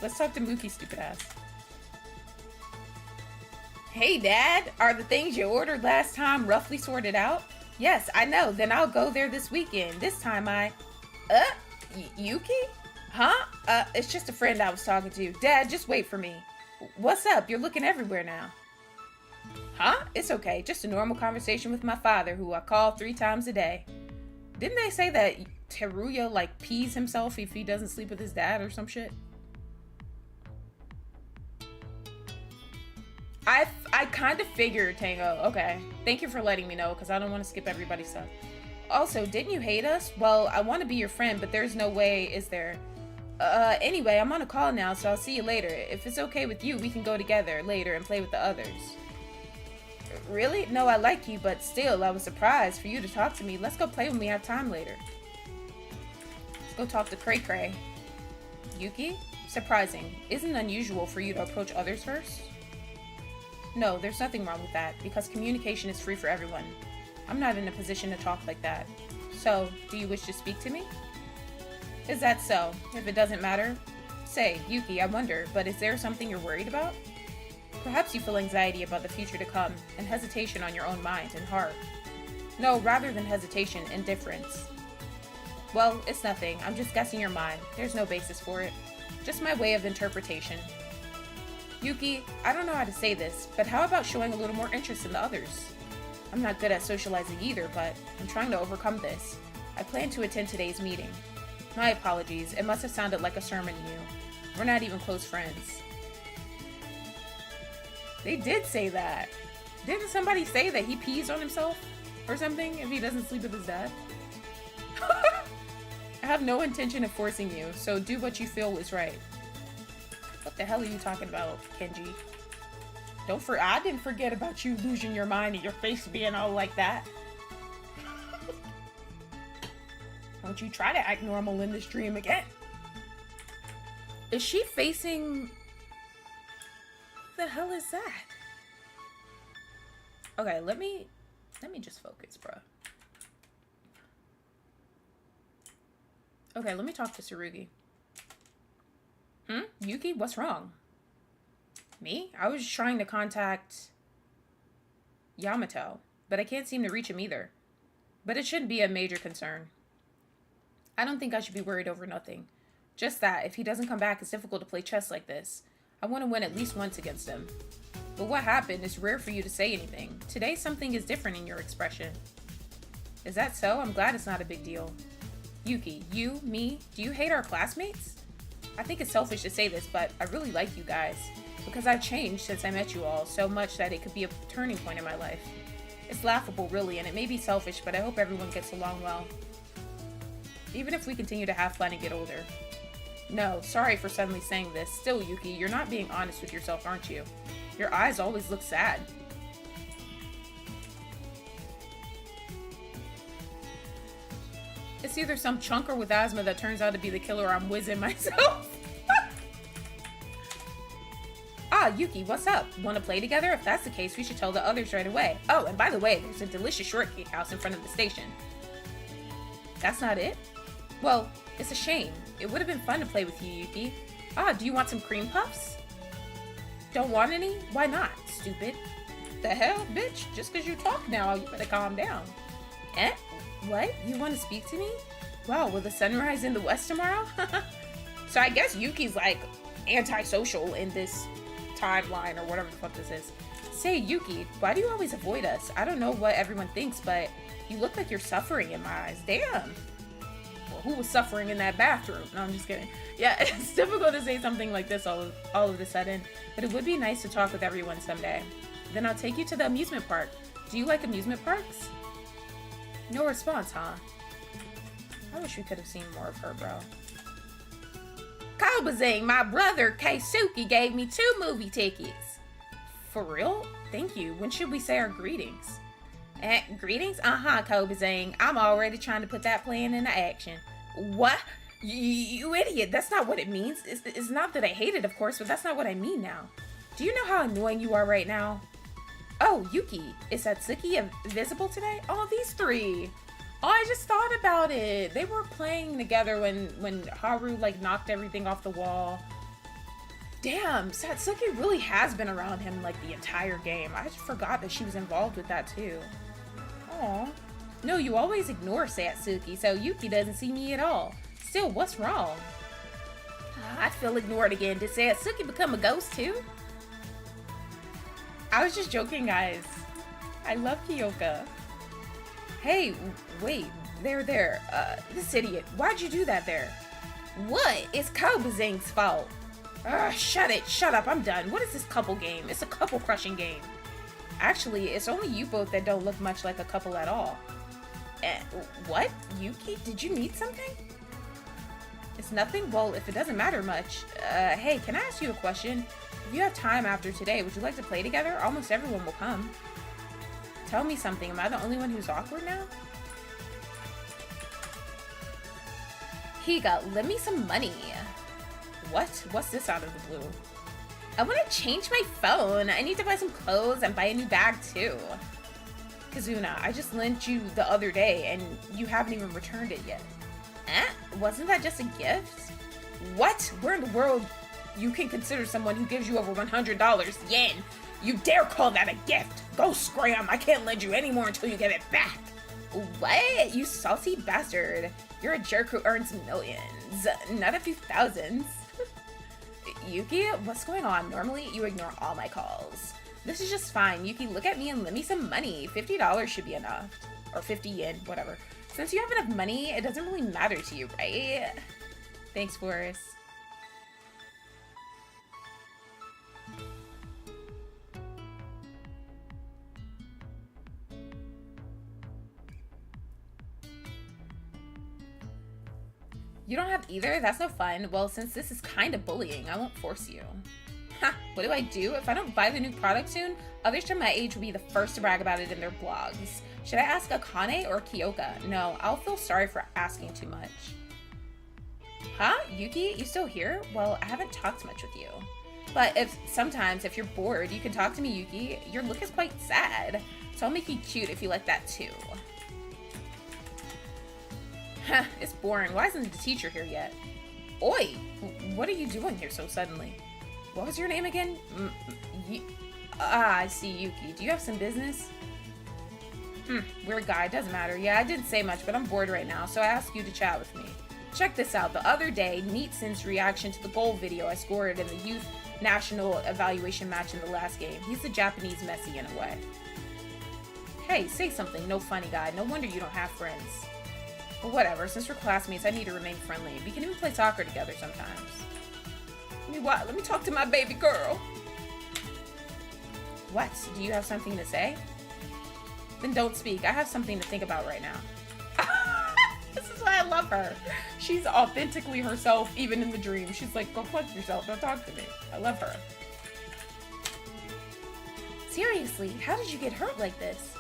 Let's talk to Mookie, stupid ass. Hey, Dad. Are the things you ordered last time roughly sorted out? Yes, I know. Then I'll go there this weekend. This time Yuki? Huh? It's just a friend I was talking to. Dad, just wait for me. What's up? You're looking everywhere now. Huh? It's okay. Just a normal conversation with my father, who I call 3 times a day. Didn't they say that Teruya, like, pees himself if he doesn't sleep with his dad or some shit? I kind of figured, Tango. Okay. Thank you for letting me know, because I don't want to skip everybody's stuff. Also, didn't you hate us? Well, I want to be your friend, but there's no way, is there? Anyway, I'm on a call now, so I'll see you later. If it's okay with you, we can go together later and play with the others. Really? No, I like you, but still, I was surprised for you to talk to me. Let's go play when we have time later. Go talk to Cray Cray. Yuki? Surprising. Isn't it unusual for you to approach others first? No, there's nothing wrong with that, because communication is free for everyone. I'm not in a position to talk like that. So, do you wish to speak to me? Is that so? If it doesn't matter? Say, Yuki, I wonder, but is there something you're worried about? Perhaps you feel anxiety about the future to come, and hesitation on your own mind and heart. No, rather than hesitation, indifference. Well, it's nothing. I'm just guessing your mind. There's no basis for it. Just my way of interpretation. Yuki, I don't know how to say this, but how about showing a little more interest in the others? I'm not good at socializing either, but I'm trying to overcome this. I plan to attend today's meeting. My apologies. It must have sounded like a sermon to you. We're not even close friends. They did say that. Didn't somebody say that he pees on himself or something if he doesn't sleep with his dad? I have no intention of forcing you, so do what you feel is right. What the hell are you talking about, Kenji? I didn't forget about you losing your mind and your face being all like that. Don't you try to act normal in this dream again. Is she facing... What the hell is that? Okay, let me just focus, bruh. Okay, let me talk to Tsurugi. Yuki, what's wrong? Me? I was trying to contact Yamato, but I can't seem to reach him either. But it shouldn't be a major concern. I don't think I should be worried over nothing. Just that, if he doesn't come back, it's difficult to play chess like this. I want to win at least once against him. But what happened? It's rare for you to say anything. Today, something is different in your expression. Is that so? I'm glad it's not a big deal. Yuki, you, me, do you hate our classmates? I think it's selfish to say this, but I really like you guys. Because I've changed since I met you all so much that it could be a turning point in my life. It's laughable, really, and it may be selfish, but I hope everyone gets along well. Even if we continue to have fun and get older. No, sorry for suddenly saying this. Still, Yuki, you're not being honest with yourself, aren't you? Your eyes always look sad. It's either some chunker with asthma that turns out to be the killer or I'm whizzing myself. Ah, Yuki, what's up? Want to play together? If that's the case, we should tell the others right away. Oh, and by the way, there's a delicious shortcake house in front of the station. That's not it? Well, it's a shame. It would have been fun to play with you, Yuki. Ah, do you want some cream puffs? Don't want any? Why not, stupid? The hell, bitch? Just because you talk now, you better calm down. Eh? What? You want to speak to me? Wow, will the sun rise in the west tomorrow? So I guess Yuki's like antisocial in this timeline or whatever the fuck this is. Say, Yuki, why do you always avoid us? I don't know what everyone thinks, but you look like you're suffering in my eyes. Damn. Well, who was suffering in that bathroom? No, I'm just kidding. Yeah, it's difficult to say something like this all of a sudden, but it would be nice to talk with everyone someday. Then I'll take you to the amusement park. Do you like amusement parks? No response, huh? I wish we could have seen more of her, bro. Kobazing, my brother Keisuke gave me 2 movie tickets. For real? Thank you. When should we say our greetings? Greetings? Uh-huh, Kobazing. I'm already trying to put that plan into action. What? You idiot. That's not what it means. It's not that I hate it, of course, but that's not what I mean now. Do you know how annoying you are right now? Oh, Yuki, is Satsuki visible today? Oh, these 3. Oh, I just thought about it. They were playing together when Haru like knocked everything off the wall. Damn, Satsuki really has been around him like the entire game. I just forgot that she was involved with that too. Aw. No, you always ignore Satsuki, so Yuki doesn't see me at all. Still, what's wrong? I feel ignored again. Did Satsuki become a ghost too? I was just joking, guys. I love Kyoka. Hey, wait, there. This idiot. Why'd you do that there? What? It's Kobazing's fault. Shut up, I'm done. What is this couple game? It's a couple crushing game. Actually, it's only you both that don't look much like a couple at all. What? Yuki, did you need something? It's nothing? Well, if it doesn't matter much. Hey, can I ask you a question? If you have time after today, would you like to play together? Almost everyone will come. Tell me something. Am I the only one who's awkward now? Higa, lend me some money. What? What's this out of the blue? I want to change my phone. I need to buy some clothes and buy a new bag too. Kazuna, I just lent you the other day and you haven't even returned it yet. Wasn't that just a gift? What? Where in the world you can consider someone who gives you over $100 yen? You dare call that a gift? Go scram. I can't lend you any more until you get it back. What? You salty bastard. You're a jerk who earns millions, not a few thousands. Yuki, what's going on? Normally, you ignore all my calls. This is just fine. Yuki, look at me and lend me some money. $50 should be enough. Or 50 yen, whatever. Since you have enough money, it doesn't really matter to you, right? Thanks, Forrest. You don't have either? That's no fun. Well, since this is kind of bullying, I won't force you. Ha! What do I do? If I don't buy the new product soon, others from my age will be the first to brag about it in their blogs. Should I ask Akane or Kyoka? No, I'll feel sorry for asking too much. Huh? Yuki, you still here? Well, I haven't talked much with you. But sometimes if you're bored, you can talk to me, Yuki. Your look is quite sad, so I'll make you cute if you like that too. Huh, it's boring. Why isn't the teacher here yet? Oi! What are you doing here so suddenly? What was your name again? I see, Yuki. Do you have some business? Weird guy. Doesn't matter. Yeah, I didn't say much, but I'm bored right now, so I asked you to chat with me. Check this out. The other day, Neatsin's reaction to the goal video I scored in the youth national evaluation match in the last game. He's the Japanese Messi in a way. Hey, say something. No funny guy. No wonder you don't have friends. But whatever, since we're classmates, I need to remain friendly. We can even play soccer together sometimes. Let me talk to my baby girl. What? Do you have something to say? Then don't speak. I have something to think about right now. This is why I love her. She's authentically herself, even in the dream. She's like, go punch yourself. Don't talk to me. I love her. Seriously, how did you get hurt like this?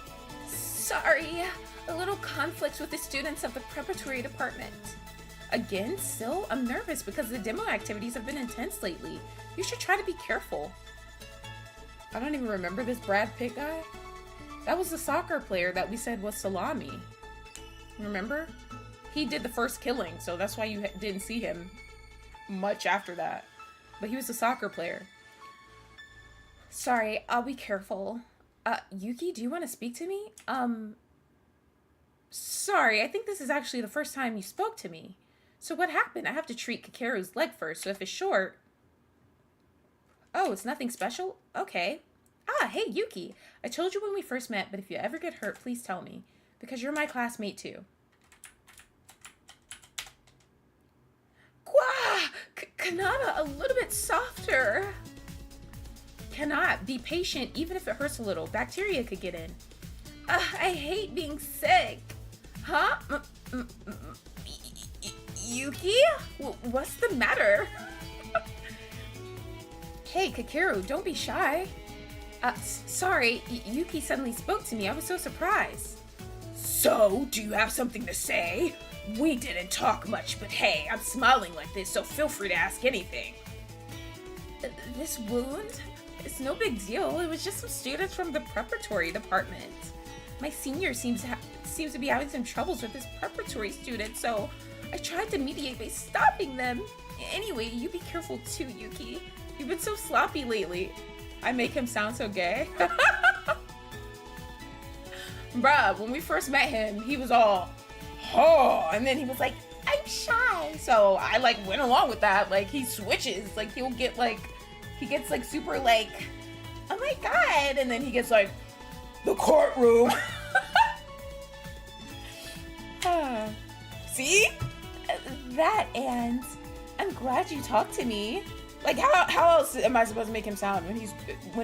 Sorry. A little conflict with the students of the preparatory department. Again, still, I'm nervous because the demo activities have been intense lately. You should try to be careful. I don't even remember this Brad Pitt guy. That was the soccer player that we said was Salami. Remember? He did the first killing, so that's why you didn't see him much after that. But he was the soccer player. Sorry, I'll be careful. Yuki, do you want to speak to me? Sorry, I think this is actually the first time you spoke to me. So what happened? I have to treat Kakeru's leg first, so if it's short... Oh, it's nothing special? Okay. Hey, Yuki. I told you when we first met, but if you ever get hurt, please tell me. Because you're my classmate, too. Gwa! Kanata, a little bit softer. Cannot. Be patient, even if it hurts a little. Bacteria could get in. I hate being sick. Huh? Yuki? What's the matter? Hey, Kakeru, don't be shy. Sorry, Yuki suddenly spoke to me. I was so surprised. So, do you have something to say? We didn't talk much, but hey, I'm smiling like this, so feel free to ask anything. This wound? It's no big deal. It was just some students from the preparatory department. My senior seems to be having some troubles with his preparatory students, so I tried to mediate by stopping them. Anyway, you be careful too, Yuki. You've been so sloppy lately. I make him sound so gay. Bruh, when we first met him, he was all, oh, and then he was like, I'm shy. So I like went along with that. Like he switches, like he gets like super like, oh my God. And then he gets like, the courtroom. See? That, and I'm glad you talked to me. Like how else am I supposed to make him sound when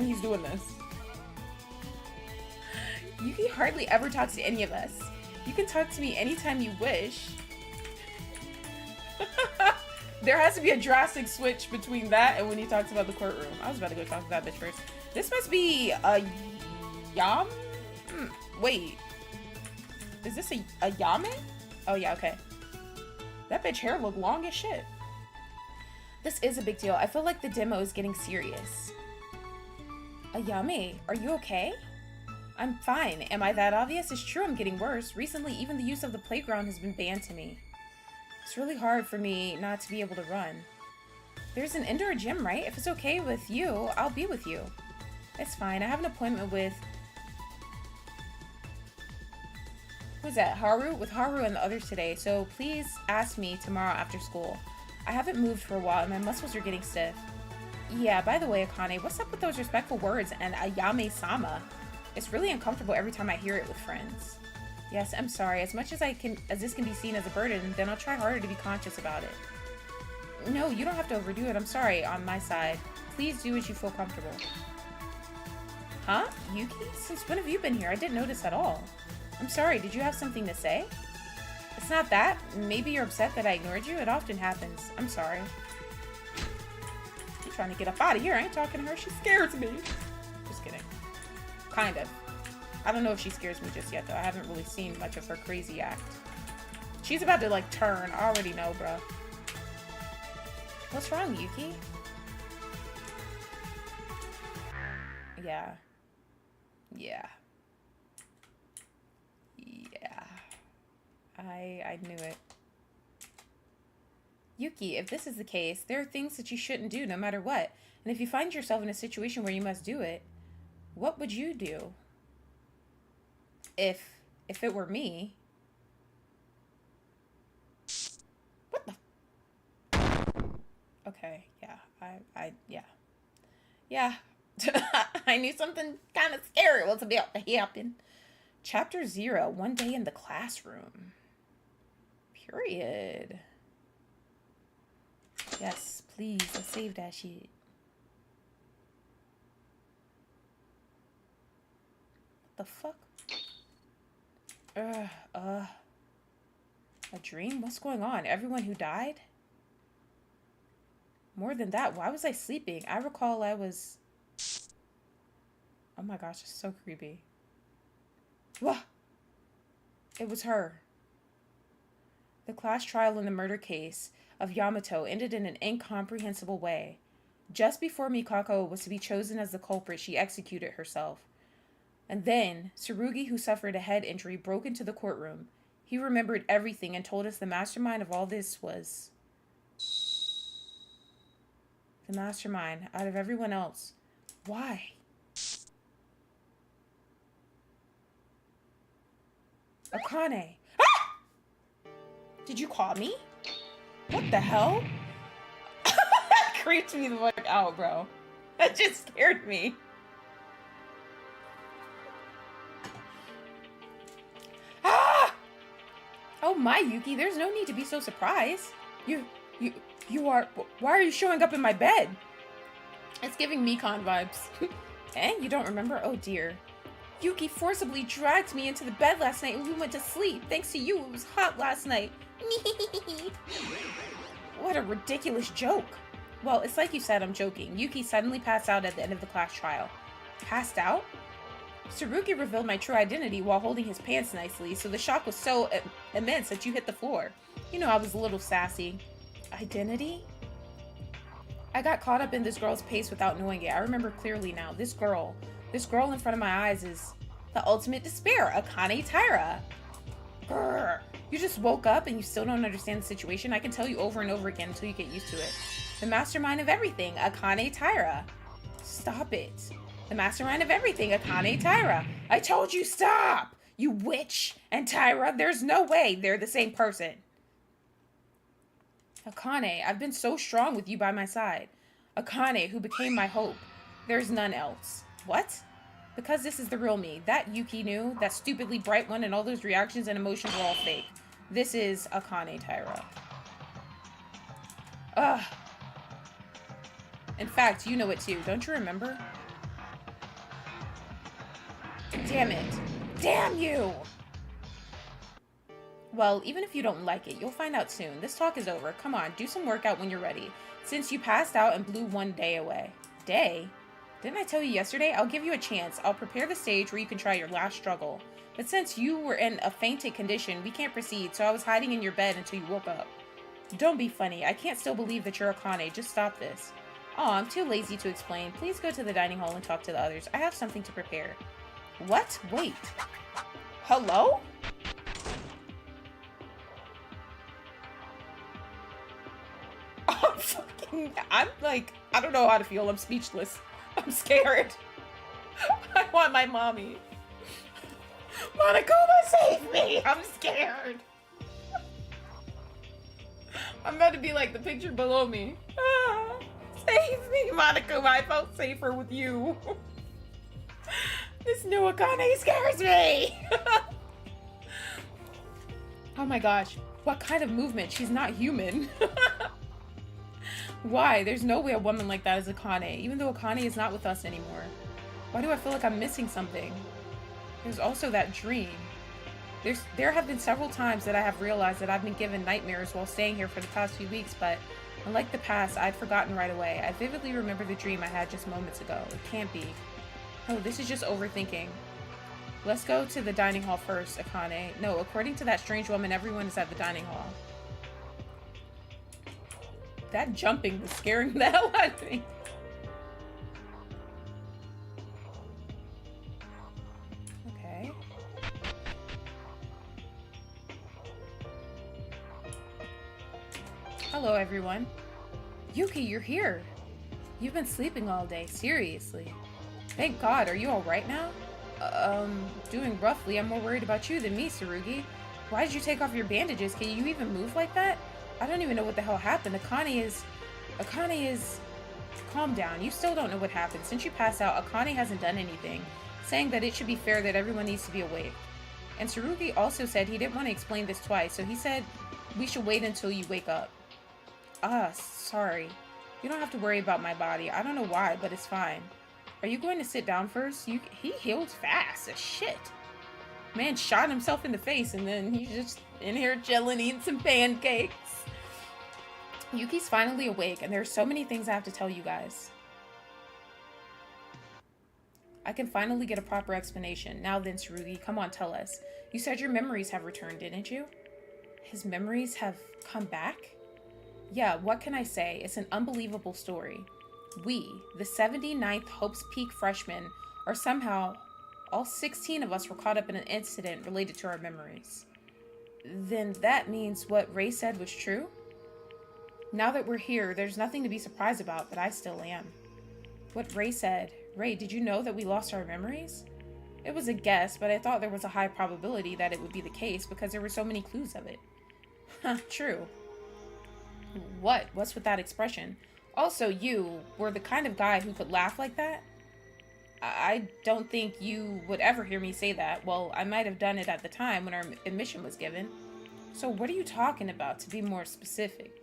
he's doing this? Yuki hardly ever talks to any of us. You can talk to me anytime you wish. There has to be a drastic switch between that and when he talks about the courtroom. I was about to go talk to that bitch first. This must be a yam? Wait. Is this a yamen? Oh yeah, okay. That bitch hair look long as shit. This is a big deal. I feel like the demo is getting serious. Ayame, are you okay? I'm fine. Am I that obvious? It's true I'm getting worse. Recently, even the use of the playground has been banned to me. It's really hard for me not to be able to run. There's an indoor gym, right? If it's okay with you, I'll be with you. It's fine. I have an appointment with... Who's that? Haru? With Haru and the others today, so please ask me tomorrow after school. I haven't moved for a while and my muscles are getting stiff. Yeah, by the way, Akane, what's up with those respectful words and Ayame-sama? It's really uncomfortable every time I hear it with friends. Yes, I'm sorry. As much as this can be seen as a burden, then I'll try harder to be conscious about it. No, you don't have to overdo it. I'm sorry on my side. Please do as you feel comfortable. Huh? Yuki? Since when have you been here? I didn't notice at all. I'm sorry, did you have something to say? It's not that. Maybe you're upset that I ignored you. It often happens. I'm sorry. I'm trying to get up out of here. I ain't talking to her. She scares me. Just kidding. Kind of. I don't know if she scares me just yet, though. I haven't really seen much of her crazy act. She's about to, like, turn. I already know, bro. What's wrong, Yuki? Yeah. Yeah. Yeah. I knew it. Yuki, if this is the case, there are things that you shouldn't do no matter what. And if you find yourself in a situation where you must do it, what would you do? If it were me. What the? Okay, yeah. Yeah. Yeah. I knew something kind of scary was about to happen. Chapter 0, One Day in the Classroom. Period. Yes, please, let's save that shit. What the fuck? A dream? What's going on? Everyone who died? More than that, why was I sleeping? I recall I was... Oh my gosh, it's so creepy. Wah! It was her. The class trial in the murder case of Yamato ended in an incomprehensible way. Just before Mikako was to be chosen as the culprit, she executed herself. And then, Tsurugi, who suffered a head injury, broke into the courtroom. He remembered everything and told us the mastermind of all this was... The mastermind, out of everyone else. Why? Akane. Ah! Did you call me? What the hell? That creeped me the fuck out, bro. That just scared me. Ah! Oh my, Yuki, there's no need to be so surprised. You are... Why are you showing up in my bed? It's giving Mikon vibes. And you don't remember? Oh dear. Yuki forcibly dragged me into the bed last night and we went to sleep. Thanks to you, it was hot last night. What a ridiculous joke. Well, it's like you said, I'm joking. Yuki suddenly passed out at the end of the class trial. Passed out? Tsurugi revealed my true identity while holding his pants nicely, so the shock was so immense that you hit the floor. You know, I was a little sassy. Identity? I got caught up in this girl's pace without knowing it. I remember clearly now. This girl in front of my eyes is the ultimate despair, Akane Taira. Grr. You just woke up and you still don't understand the situation. I can tell you over and over again until you get used to it. The mastermind of everything, Akane Taira. Stop it. The mastermind of everything, Akane Taira. I told you stop! You witch and Taira, there's no way they're the same person. Akane, I've been so strong with you by my side. Akane, who became my hope. There's none else. What? Because this is the real me. That Yuki knew, that stupidly bright one, and all those reactions and emotions were all fake. This is Akane Taira. Ugh. In fact, you know it too. Don't you remember? Damn it. Damn you! Well, even if you don't like it, you'll find out soon. This talk is over. Come on, do some workout when you're ready. Since you passed out and blew one day away. Day? Didn't I tell you yesterday? I'll give you a chance. I'll prepare the stage where you can try your last struggle. But since you were in a fainted condition, we can't proceed, so I was hiding in your bed until you woke up. Don't be funny. I can't still believe that you're Akane. Just stop this. Oh, I'm too lazy to explain. Please go to the dining hall and talk to the others. I have something to prepare. What? Wait. Hello? I'm like, I don't know how to feel. I'm speechless. I'm scared. I want my mommy. Monokuma, save me! I'm scared. I'm about to be like the picture below me. Ah, save me, Monokuma. I felt safer with you. This new Akane scares me. Oh my gosh. What kind of movement? She's not human. Why? There's no way a woman like that is Akane, even though Akane is not with us anymore. Why do I feel like I'm missing something? There's also that dream. There have been several times that I have realized that I've been given nightmares while staying here for the past few weeks, but unlike the past, I'd forgotten right away. I vividly remember the dream I had just moments ago. It can't be. Oh, this is just overthinking. Let's go to the dining hall first, Akane. No, according to that strange woman, everyone is at the dining hall. That jumping was scaring the hell out of me. Okay. Hello, everyone. Yuki, you're here. You've been sleeping all day, seriously. Thank God, are you alright now? Doing roughly. I'm more worried about you than me, Tsurugi. Why did you take off your bandages? Can you even move like that? I don't even know what the hell happened. Akane is... Calm down. You still don't know what happened. Since you passed out, Akane hasn't done anything, saying that it should be fair that everyone needs to be awake. And Tsurugi also said he didn't want to explain this twice, so he said we should wait until you wake up. Ah, sorry. You don't have to worry about my body. I don't know why, but it's fine. Are you going to sit down first? He healed fast as shit. Man shot himself in the face and then he's just in here chilling, eating some pancakes. Yuki's finally awake and there are so many things I have to tell you guys. I can finally get a proper explanation. Now then, Tsurugi, come on, tell us. You said your memories have returned, didn't you? His memories have come back? Yeah, what can I say? It's an unbelievable story. We, the 79th Hope's Peak freshmen, are somehow... All 16 of us were caught up in an incident related to our memories. Then that means what Ray said was true? Now that we're here, there's nothing to be surprised about, but I still am. What Ray said. Ray, did you know that we lost our memories? It was a guess, but I thought there was a high probability that it would be the case because there were so many clues of it. Huh, true. What? What's with that expression? Also, you were the kind of guy who could laugh like that? I don't think you would ever hear me say that. Well, I might have done it at the time when our admission was given. So what are you talking about, to be more specific?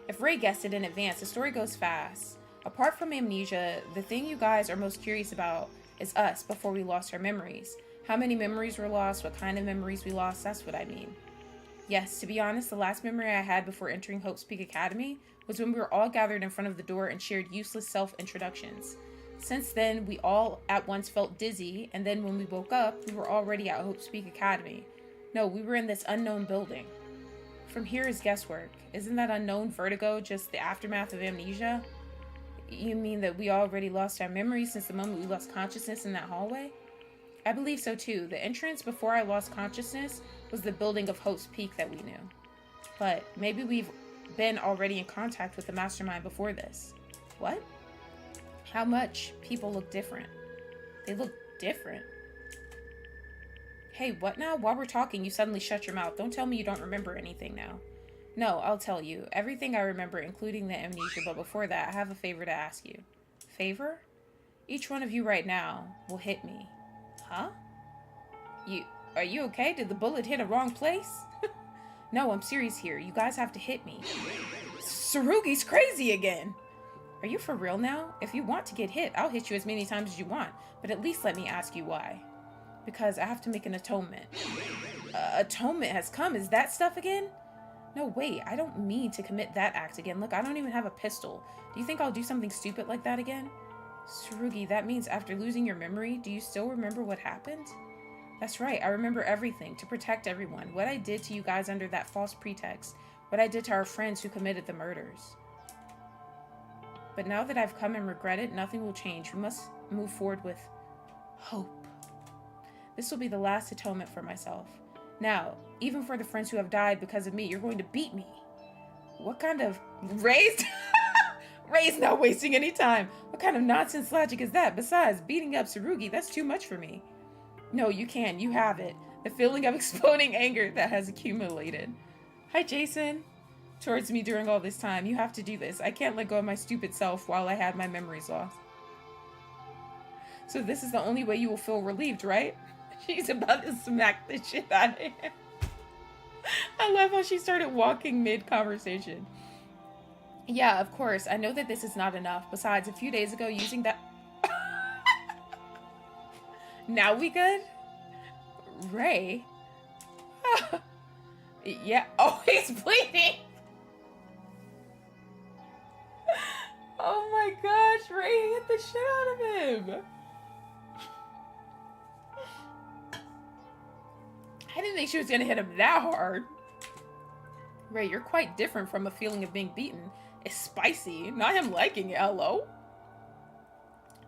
If Ray guessed it in advance, the story goes fast. Apart from amnesia, the thing you guys are most curious about is us before we lost our memories. How many memories were lost, what kind of memories we lost, that's what I mean. Yes, to be honest, the last memory I had before entering Hope's Peak Academy was when we were all gathered in front of the door and shared useless self-introductions. Since then, we all at once felt dizzy, and then when we woke up, we were already at Hope's Peak Academy. No, we were in this unknown building. From here is guesswork. Isn't that unknown vertigo just the aftermath of amnesia? You mean that we already lost our memories since the moment we lost consciousness in that hallway? I believe so too. The entrance before I lost consciousness was the building of Hope's Peak that we knew. But maybe we've been already in contact with the mastermind before this. What? How much people look different? They look different. Hey, what now? While we're talking, you suddenly shut your mouth. Don't tell me you don't remember anything now. No, I'll tell you. Everything I remember, including the amnesia, but before that, I have a favor to ask you. Favor? Each one of you right now will hit me. Huh? Are you okay? Did the bullet hit a wrong place? No, I'm serious here. You guys have to hit me. Tsurugi's crazy again. Are you for real now? If you want to get hit, I'll hit you as many times as you want. But at least let me ask you why. Because I have to make an atonement. Atonement has come. Is that stuff again? No, wait. I don't mean to commit that act again. Look, I don't even have a pistol. Do you think I'll do something stupid like that again? Tsurugi, that means after losing your memory, do you still remember what happened? That's right. I remember everything. To protect everyone. What I did to you guys under that false pretext. what I did to our friends who committed the murders. But now that I've come and regret it, nothing will change. We must move forward with hope. This will be the last atonement for myself. Now, even for the friends who have died because of me, you're going to beat me. What kind of... Ray's not wasting any time. What kind of nonsense logic is that? Besides, beating up Tsurugi, that's too much for me. No, you can. You have it. The feeling of exploding anger that has accumulated. Hi, Jason. Towards me during all this time. You have to do this. I can't let go of my stupid self while I had my memories lost. So this is the only way you will feel relieved, right? She's about to smack the shit out of him. I love how she started walking mid-conversation. Yeah, of course. I know that this is not enough. Besides, a few days ago, using that... Now we good? Ray? Yeah. Oh, he's bleeding! Oh my gosh, Ray hit the shit out of him! I didn't think she was gonna hit him that hard. Ray, you're quite different from a feeling of being beaten. It's spicy, not him liking it, hello?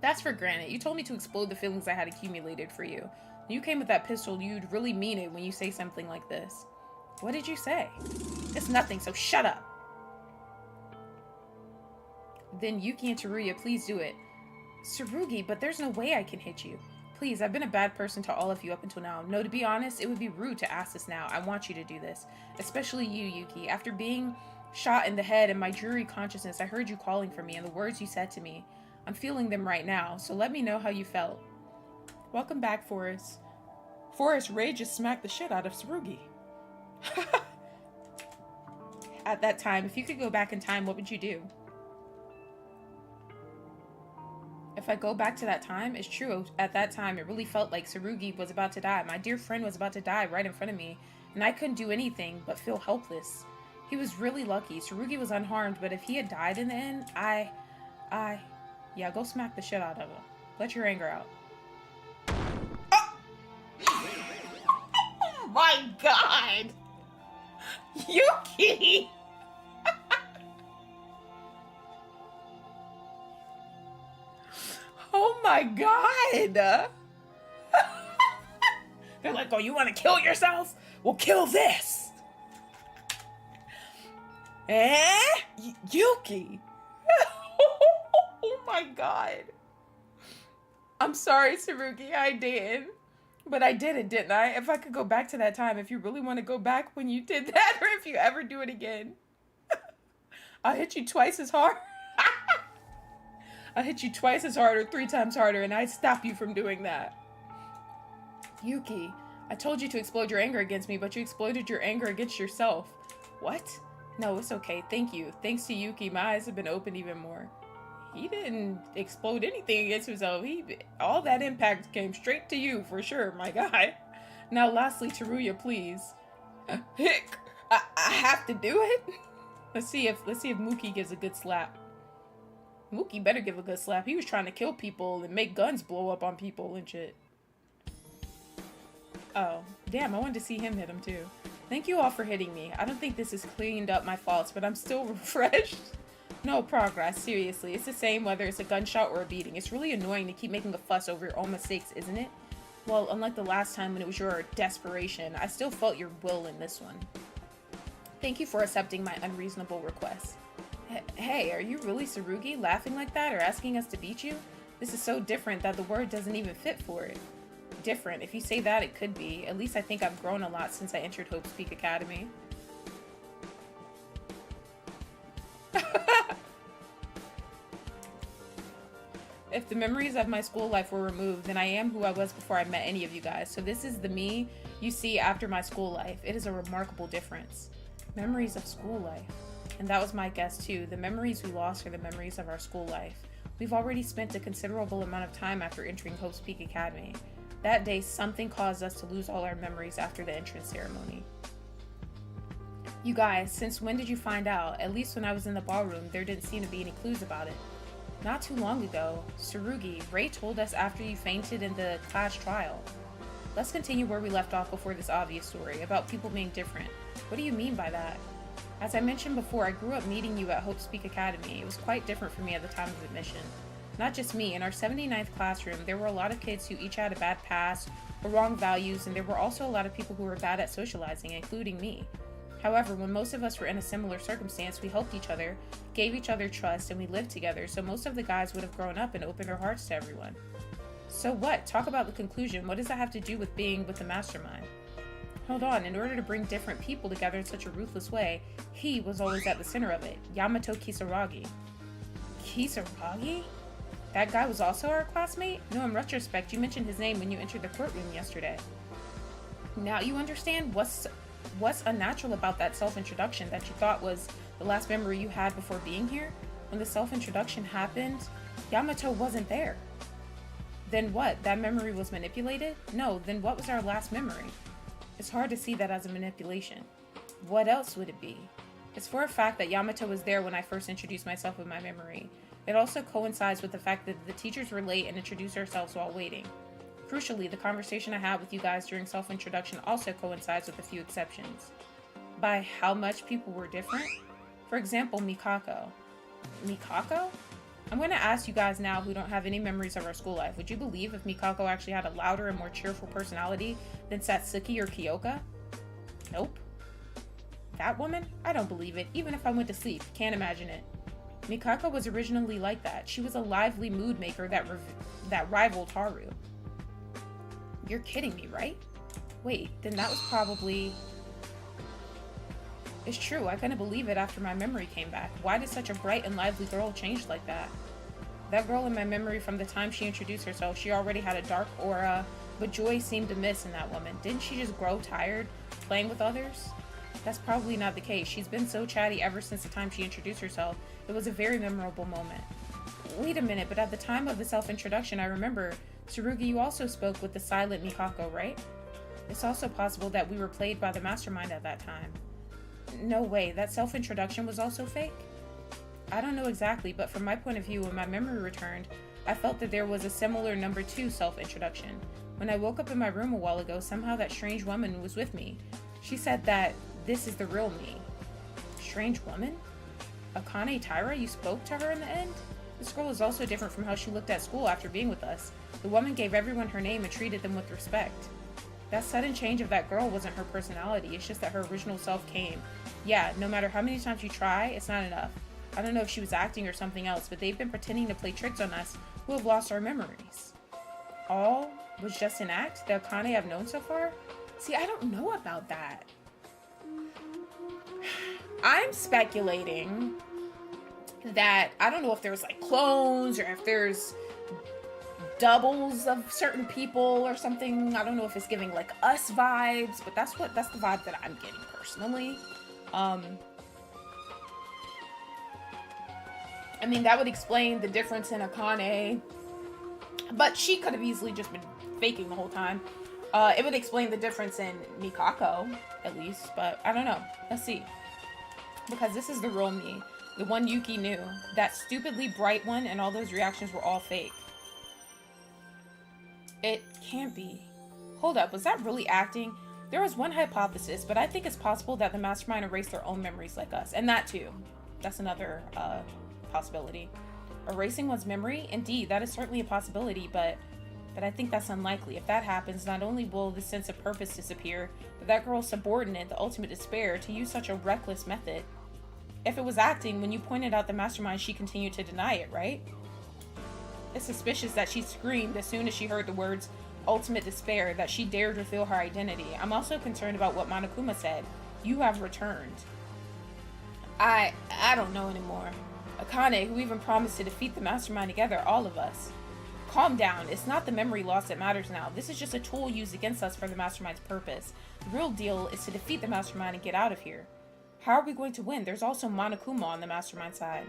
That's for granted. You told me to explode the feelings I had accumulated for you. When you came with that pistol, you'd really mean it when you say something like this. What did you say? It's nothing, so shut up. Then Yuki and Teruya, please do it. Tsurugi, but there's no way I can hit you. Please, I've been a bad person to all of you up until now. No, to be honest, it would be rude to ask this now. I want you to do this. Especially you, Yuki. After being shot in the head and my dreary consciousness, I heard you calling for me and the words you said to me. I'm feeling them right now, so let me know how you felt. Welcome back, Forrest. Forrest, Ray just smacked the shit out of Tsurugi. At that time, if you could go back in time, what would you do? If I go back to that time, it's true. At that time, it really felt like Tsurugi was about to die. My dear friend was about to die right in front of me, and I couldn't do anything but feel helpless. He was really lucky. Tsurugi was unharmed, but if he had died in the end, yeah, go smack the shit out of him. Let your anger out. Oh my god! Yuki! Oh my god! They're like, oh, you want to kill yourself? Well, kill this! Eh? Yuki! Oh my god. I'm sorry, Tsurugi, I didn't. But I did it, didn't I? If I could go back to that time, if you really want to go back when you did that, or if you ever do it again, I'll hit you twice as hard. I'll hit you twice as hard or 3 times harder, and I'd stop you from doing that. Yuki, I told you to explode your anger against me, but you exploded your anger against yourself. What? No, it's okay. Thank you. Thanks to Yuki, my eyes have been opened even more. He didn't explode anything against himself. All that impact came straight to you, for sure, my guy. Now, lastly, Teruya, please. Hick! I have to do it? Let's see if Mookie gives a good slap. Mookie better give a good slap. He was trying to kill people and make guns blow up on people and shit. Oh, damn, I wanted to see him hit him too. Thank you all for hitting me. I don't think this has cleaned up my faults, but I'm still refreshed. No progress, seriously. It's the same whether it's a gunshot or a beating. It's really annoying to keep making a fuss over your own mistakes, isn't it? Well, unlike the last time when it was your desperation, I still felt your will in this one. Thank you for accepting my unreasonable request. Hey, are you really Tsurugi, laughing like that or asking us to beat you? This is so different that the word doesn't even fit for it. Different. If you say that, it could be. At least I think I've grown a lot since I entered Hope's Peak Academy. If the memories of my school life were removed, then I am who I was before I met any of you guys. So this is the me you see after my school life. It is a remarkable difference. Memories of school life. And that was my guess too. The memories we lost are the memories of our school life. We've already spent a considerable amount of time after entering Hope's Peak Academy. That day, something caused us to lose all our memories after the entrance ceremony. You guys, since when did you find out? At least when I was in the ballroom, there didn't seem to be any clues about it. Not too long ago, Tsurugi, Ray told us after you fainted in the class trial. Let's continue where we left off before this obvious story, about people being different. What do you mean by that? As I mentioned before, I grew up meeting you at Hope Speak Academy. It was quite different for me at the time of admission. Not just me, in our 79th classroom, there were a lot of kids who each had a bad past or wrong values, and there were also a lot of people who were bad at socializing, including me. However, when most of us were in a similar circumstance, we helped each other, gave each other trust, and we lived together, so most of the guys would have grown up and opened their hearts to everyone. So what? Talk about the conclusion. What does that have to do with being with the mastermind? Hold on, in order to bring different people together in such a ruthless way, he was always at the center of it. Yamato Kisaragi. Kisaragi? That guy was also our classmate? No, in retrospect, you mentioned his name when you entered the courtroom yesterday. Now you understand what's unnatural about that self-introduction that you thought was the last memory you had before being here? When the self-introduction happened, Yamato wasn't there. Then what? That memory was manipulated? No, then what was our last memory? It's hard to see that as a manipulation. What else would it be? It's for a fact that Yamato was there when I first introduced myself with my memory. It also coincides with the fact that the teachers were late and introduced ourselves while waiting. Crucially, the conversation I had with you guys during self-introduction also coincides with a few exceptions. By how much people were different? For example, Mikako. Mikako? I'm going to ask you guys now who don't have any memories of our school life. Would you believe if Mikako actually had a louder and more cheerful personality than Satsuki or Kyoka? Nope. That woman? I don't believe it, even if I went to sleep. Can't imagine it. Mikako was originally like that. She was a lively mood maker that rivaled Haru. You're kidding me, right? Wait, then that was probably... It's true, I couldn't believe it after my memory came back. Why did such a bright and lively girl change like that? That girl in my memory, from the time she introduced herself, she already had a dark aura, but joy seemed to miss in that woman. Didn't she just grow tired playing with others? That's probably not the case. She's been so chatty ever since the time she introduced herself. It was a very memorable moment. Wait a minute, but at the time of the self-introduction, I remember, Tsurugi, you also spoke with the silent Mikako, right? It's also possible that we were played by the mastermind at that time. No way, that self-introduction was also fake? I don't know exactly, but from my point of view, when my memory returned, I felt that there was a similar number 2 self-introduction. When I woke up in my room a while ago, somehow that strange woman was with me. She said that this is the real me. Strange woman? Akane Taira, you spoke to her in the end? This girl is also different from how she looked at school after being with us. The woman gave everyone her name and treated them with respect. That sudden change of that girl wasn't her personality, it's just that her original self came. Yeah, no matter how many times you try, it's not enough. I don't know if she was acting or something else, but they've been pretending to play tricks on us who have lost our memories. All was just an act that Akane I've known so far? See, I don't know about that. I'm speculating that, I don't know if there's like clones or if there's doubles of certain people or something. I don't know if it's giving like us vibes, but that's the vibe that I'm getting personally. I mean, that would explain the difference in Akane, but she could have easily just been faking the whole time. It would explain the difference in Mikako, at least, but I don't know. Let's see. Because this is the real me. The one Yuki knew. That stupidly bright one, and all those reactions were all fake. It can't be. Hold up, was that really acting? There was one hypothesis, but I think it's possible that the mastermind erased their own memories like us. And that too. That's another possibility. Erasing one's memory? Indeed, that is certainly a possibility, but I think that's unlikely. If that happens, not only will the sense of purpose disappear, but that girl's subordinate, the ultimate despair, to use such a reckless method. If it was acting, when you pointed out the mastermind, she continued to deny it, right? It's suspicious that she screamed as soon as she heard the words ultimate despair, that she dared reveal her identity. I'm also concerned about what Monokuma said. You have returned. I don't know anymore. Akane, who even promised to defeat the mastermind together, all of us. Calm down. It's not the memory loss that matters now. This is just a tool used against us for the mastermind's purpose. The real deal is to defeat the mastermind and get out of here. How are we going to win? There's also Monokuma on the mastermind side.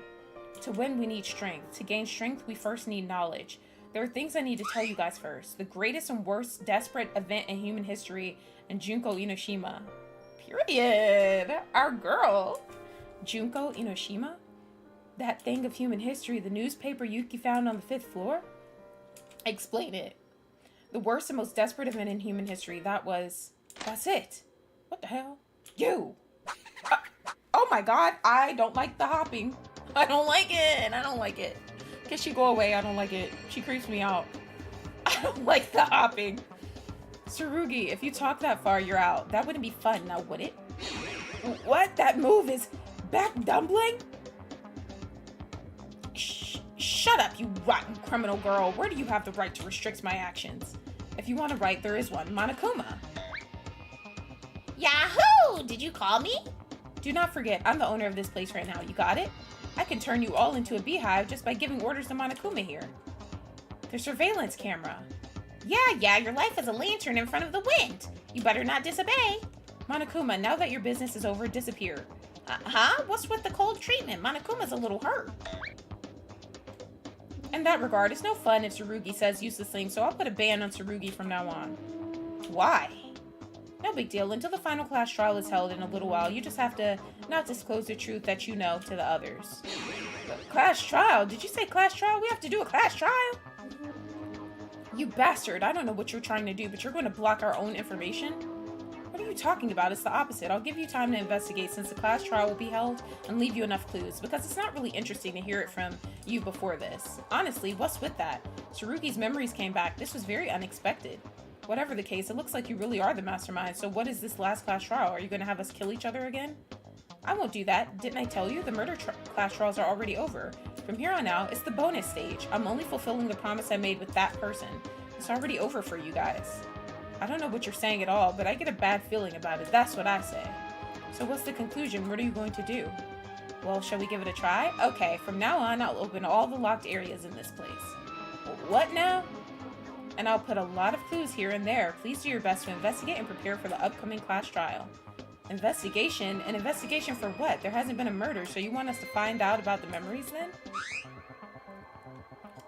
To win, we need strength. To gain strength, we first need knowledge. There are things I need to tell you guys first. The greatest and worst desperate event in human history in Junko Inoshima. Period. Our girl. Junko Inoshima? That thing of human history, the newspaper Yuki found on the 5th floor? Explain it. The worst and most desperate event in human history, that's it. What the hell? You! Oh Oh my god, I don't like the hopping. I don't like it. I don't like it. Can she go away? I don't like it. She creeps me out. I don't like the hopping. Tsurugi, if you talk that far, you're out. That wouldn't be fun, now would it? What? That move is back dumpling? Shut up, you rotten criminal girl. Where do you have the right to restrict my actions? If you want a right, there is one. Monokuma. Yahoo! Did you call me? Do not forget, I'm the owner of this place right now. You got it? I can turn you all into a beehive just by giving orders to Monokuma here. The surveillance camera. Yeah, your life is a lantern in front of the wind. You better not disobey. Monokuma, now that your business is over, disappear. Huh? What's with the cold treatment? Monokuma's a little hurt. In that regard, it's no fun if Tsurugi says useless things, so I'll put a ban on Tsurugi from now on. Why? No big deal. Until the final class trial is held in a little while, you just have to not disclose the truth that you know to the others. Class trial? Did you say class trial? We have to do a class trial? You bastard. I don't know what you're trying to do, but you're going to block our own information? What are you talking about? It's the opposite. I'll give you time to investigate since the class trial will be held and leave you enough clues, because it's not really interesting to hear it from you before this. Honestly, what's with that? Tsurugi's memories came back. This was very unexpected. Whatever the case, it looks like you really are the mastermind, so what is this last class trial? Are you going to have us kill each other again? I won't do that. Didn't I tell you? The murder class trials are already over. From here on out, it's the bonus stage. I'm only fulfilling the promise I made with that person. It's already over for you guys. I don't know what you're saying at all, but I get a bad feeling about it. That's what I say. So what's the conclusion? What are you going to do? Well, shall we give it a try? Okay, from now on, I'll open all the locked areas in this place. What now? And I'll put a lot of clues here and there. Please do your best to investigate and prepare for the upcoming class trial. Investigation? An investigation for what? There hasn't been a murder, so you want us to find out about the memories then?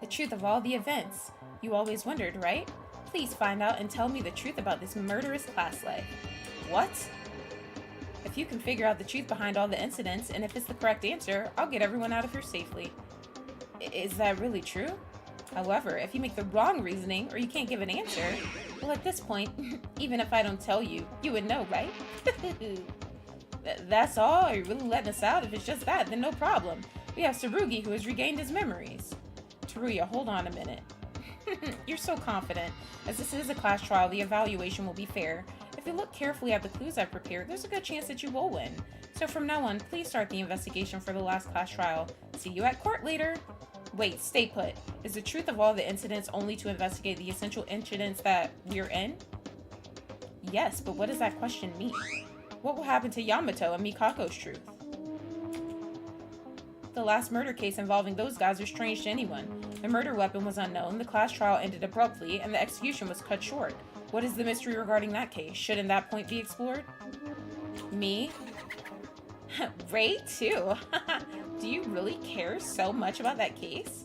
The truth of all the events. You always wondered, right? Please find out and tell me the truth about this murderous class life. What? If you can figure out the truth behind all the incidents, and if it's the correct answer, I'll get everyone out of here safely. Is that really true? However, if you make the wrong reasoning, or you can't give an answer, well, at this point, even if I don't tell you, you would know, right? That's all? Are you really letting us out? If it's just that, then no problem. We have Tsurugi, who has regained his memories. Teruya, hold on a minute. You're so confident. As this is a class trial, the evaluation will be fair. If you look carefully at the clues I've prepared, there's a good chance that you will win. So from now on, please start the investigation for the last class trial. See you at court later. Wait, stay put. Is the truth of all the incidents only to investigate the essential incidents that we're in? Yes, but what does that question mean? What will happen to Yamato and Mikako's truth? The last murder case involving those guys was strange to anyone. The murder weapon was unknown, the class trial ended abruptly, and the execution was cut short. What is the mystery regarding that case? Shouldn't that point be explored? Me? Ray, too. Do you really care so much about that case?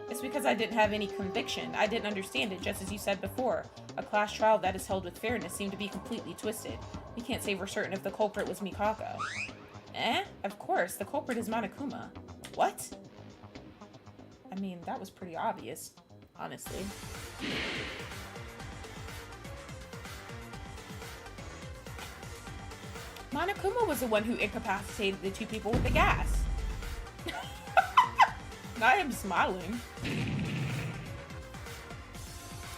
It's because I didn't have any conviction. I didn't understand it, just as you said before. A class trial that is held with fairness seemed to be completely twisted. We can't say for certain if the culprit was Mikako. Of course, the culprit is Monokuma. What? I mean, that was pretty obvious, honestly. Monokuma was the one who incapacitated the two people with the gas. Not him smiling.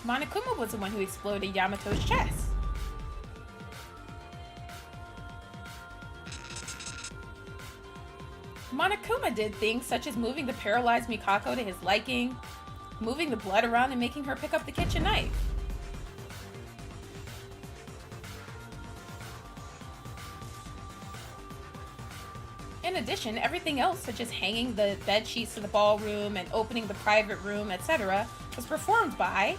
Monokuma was the one who exploded Yamato's chest. Monokuma did things such as moving the paralyzed Mikako to his liking, moving the blood around and making her pick up the kitchen knife. In addition, everything else, such as hanging the bed sheets to the ballroom and opening the private room, etc., was performed by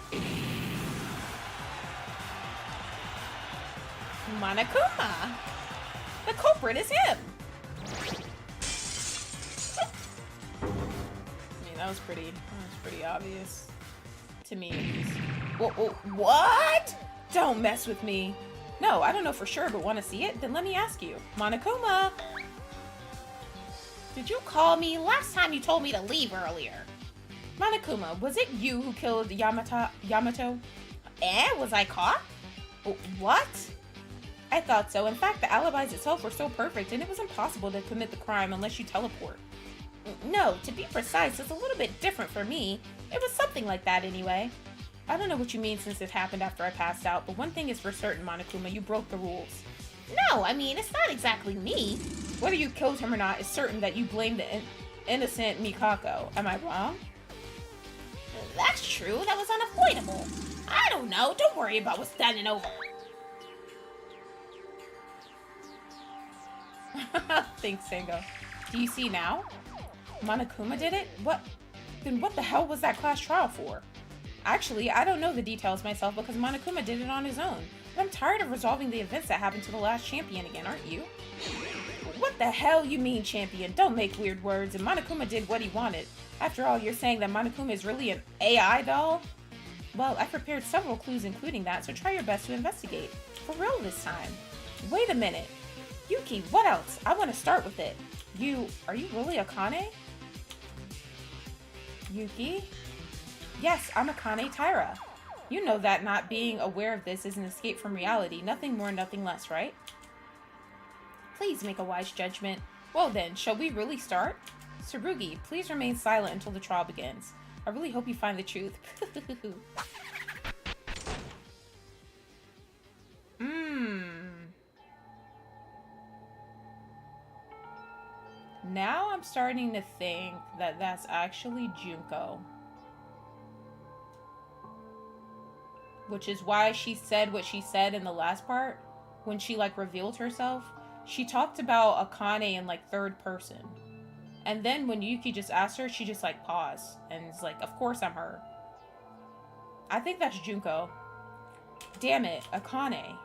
Monokuma. The culprit is him. I mean, that was pretty obvious to me. What? Don't mess with me. No, I don't know for sure, but want to see it? Then let me ask you, Monokuma. Did you call me? Last time you told me to leave earlier. Monokuma, was it you who killed Yamato? Was I caught? What? I thought so. In fact, the alibis itself were so perfect, and it was impossible to commit the crime unless you teleport. No, to be precise, it's a little bit different for me. It was something like that anyway. I don't know what you mean since it happened after I passed out, but one thing is for certain, Monokuma, you broke the rules. No, I mean, it's not exactly me. Whether you killed him or not, it's certain that you blamed the innocent Mikako. Am I wrong? That's true. That was unavoidable. I don't know. Don't worry about what's done and over. Thanks, Sango. Do you see now? Monokuma did it? Then what the hell was that class trial for? Actually, I don't know the details myself because Monokuma did it on his own. But I'm tired of resolving the events that happened to the last champion again, aren't you? What the hell you mean, champion? Don't make weird words, and Monokuma did what he wanted. After all, you're saying that Monokuma is really an AI doll? Well, I prepared several clues including that, so try your best to investigate. For real this time. Wait a minute. Yuki, what else? I want to start with it. Are you really Akane? Yuki? Yes, I'm Akane Taira. You know that not being aware of this is an escape from reality. Nothing more, nothing less, right? Please make a wise judgment. Well then, shall we really start? Tsurugi, please remain silent until the trial begins. I really hope you find the truth. Now I'm starting to think that that's actually Junko. Which is why she said what she said in the last part. When she, like, revealed herself. She talked about Akane in, like, third person. And then when Yuki just asked her, she just, like, paused. And it's like, of course I'm her. I think that's Junko. Damn it, Akane.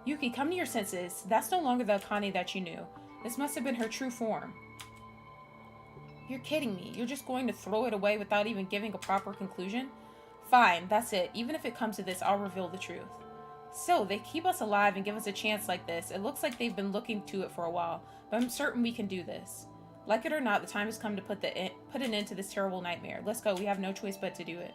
Yuki, come to your senses. That's no longer the Akane that you knew. This must have been her true form. You're kidding me. You're just going to throw it away without even giving a proper conclusion? Fine, that's it. Even if it comes to this, I'll reveal the truth. Still, they keep us alive and give us a chance like this. It looks like they've been looking to it for a while, but I'm certain we can do this. Like it or not, the time has come to put an end to this terrible nightmare. Let's go. We have no choice but to do it.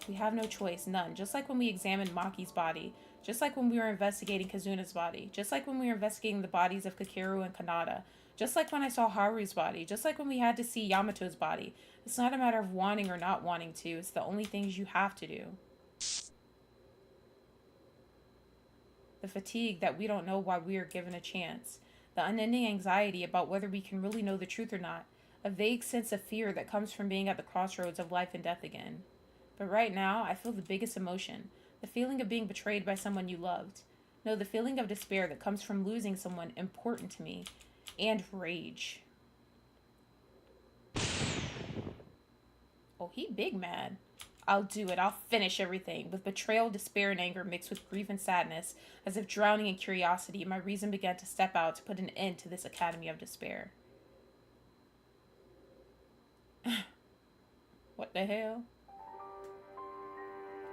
We have no choice. None. Just like when we examined Maki's body. Just like when we were investigating Kazuna's body. Just like when we were investigating the bodies of Kakeru and Kanata. Just like when I saw Haru's body. Just like when we had to see Yamato's body. It's not a matter of wanting or not wanting to. It's the only things you have to do. The fatigue that we don't know why we are given a chance. The unending anxiety about whether we can really know the truth or not. A vague sense of fear that comes from being at the crossroads of life and death again. But right now, I feel the biggest emotion. The feeling of being betrayed by someone you loved. No, the feeling of despair that comes from losing someone important to me. And rage. Oh, he big mad. I'll do it. I'll finish everything. With betrayal, despair, and anger mixed with grief and sadness, as if drowning in curiosity, my reason began to step out to put an end to this academy of despair. What the hell?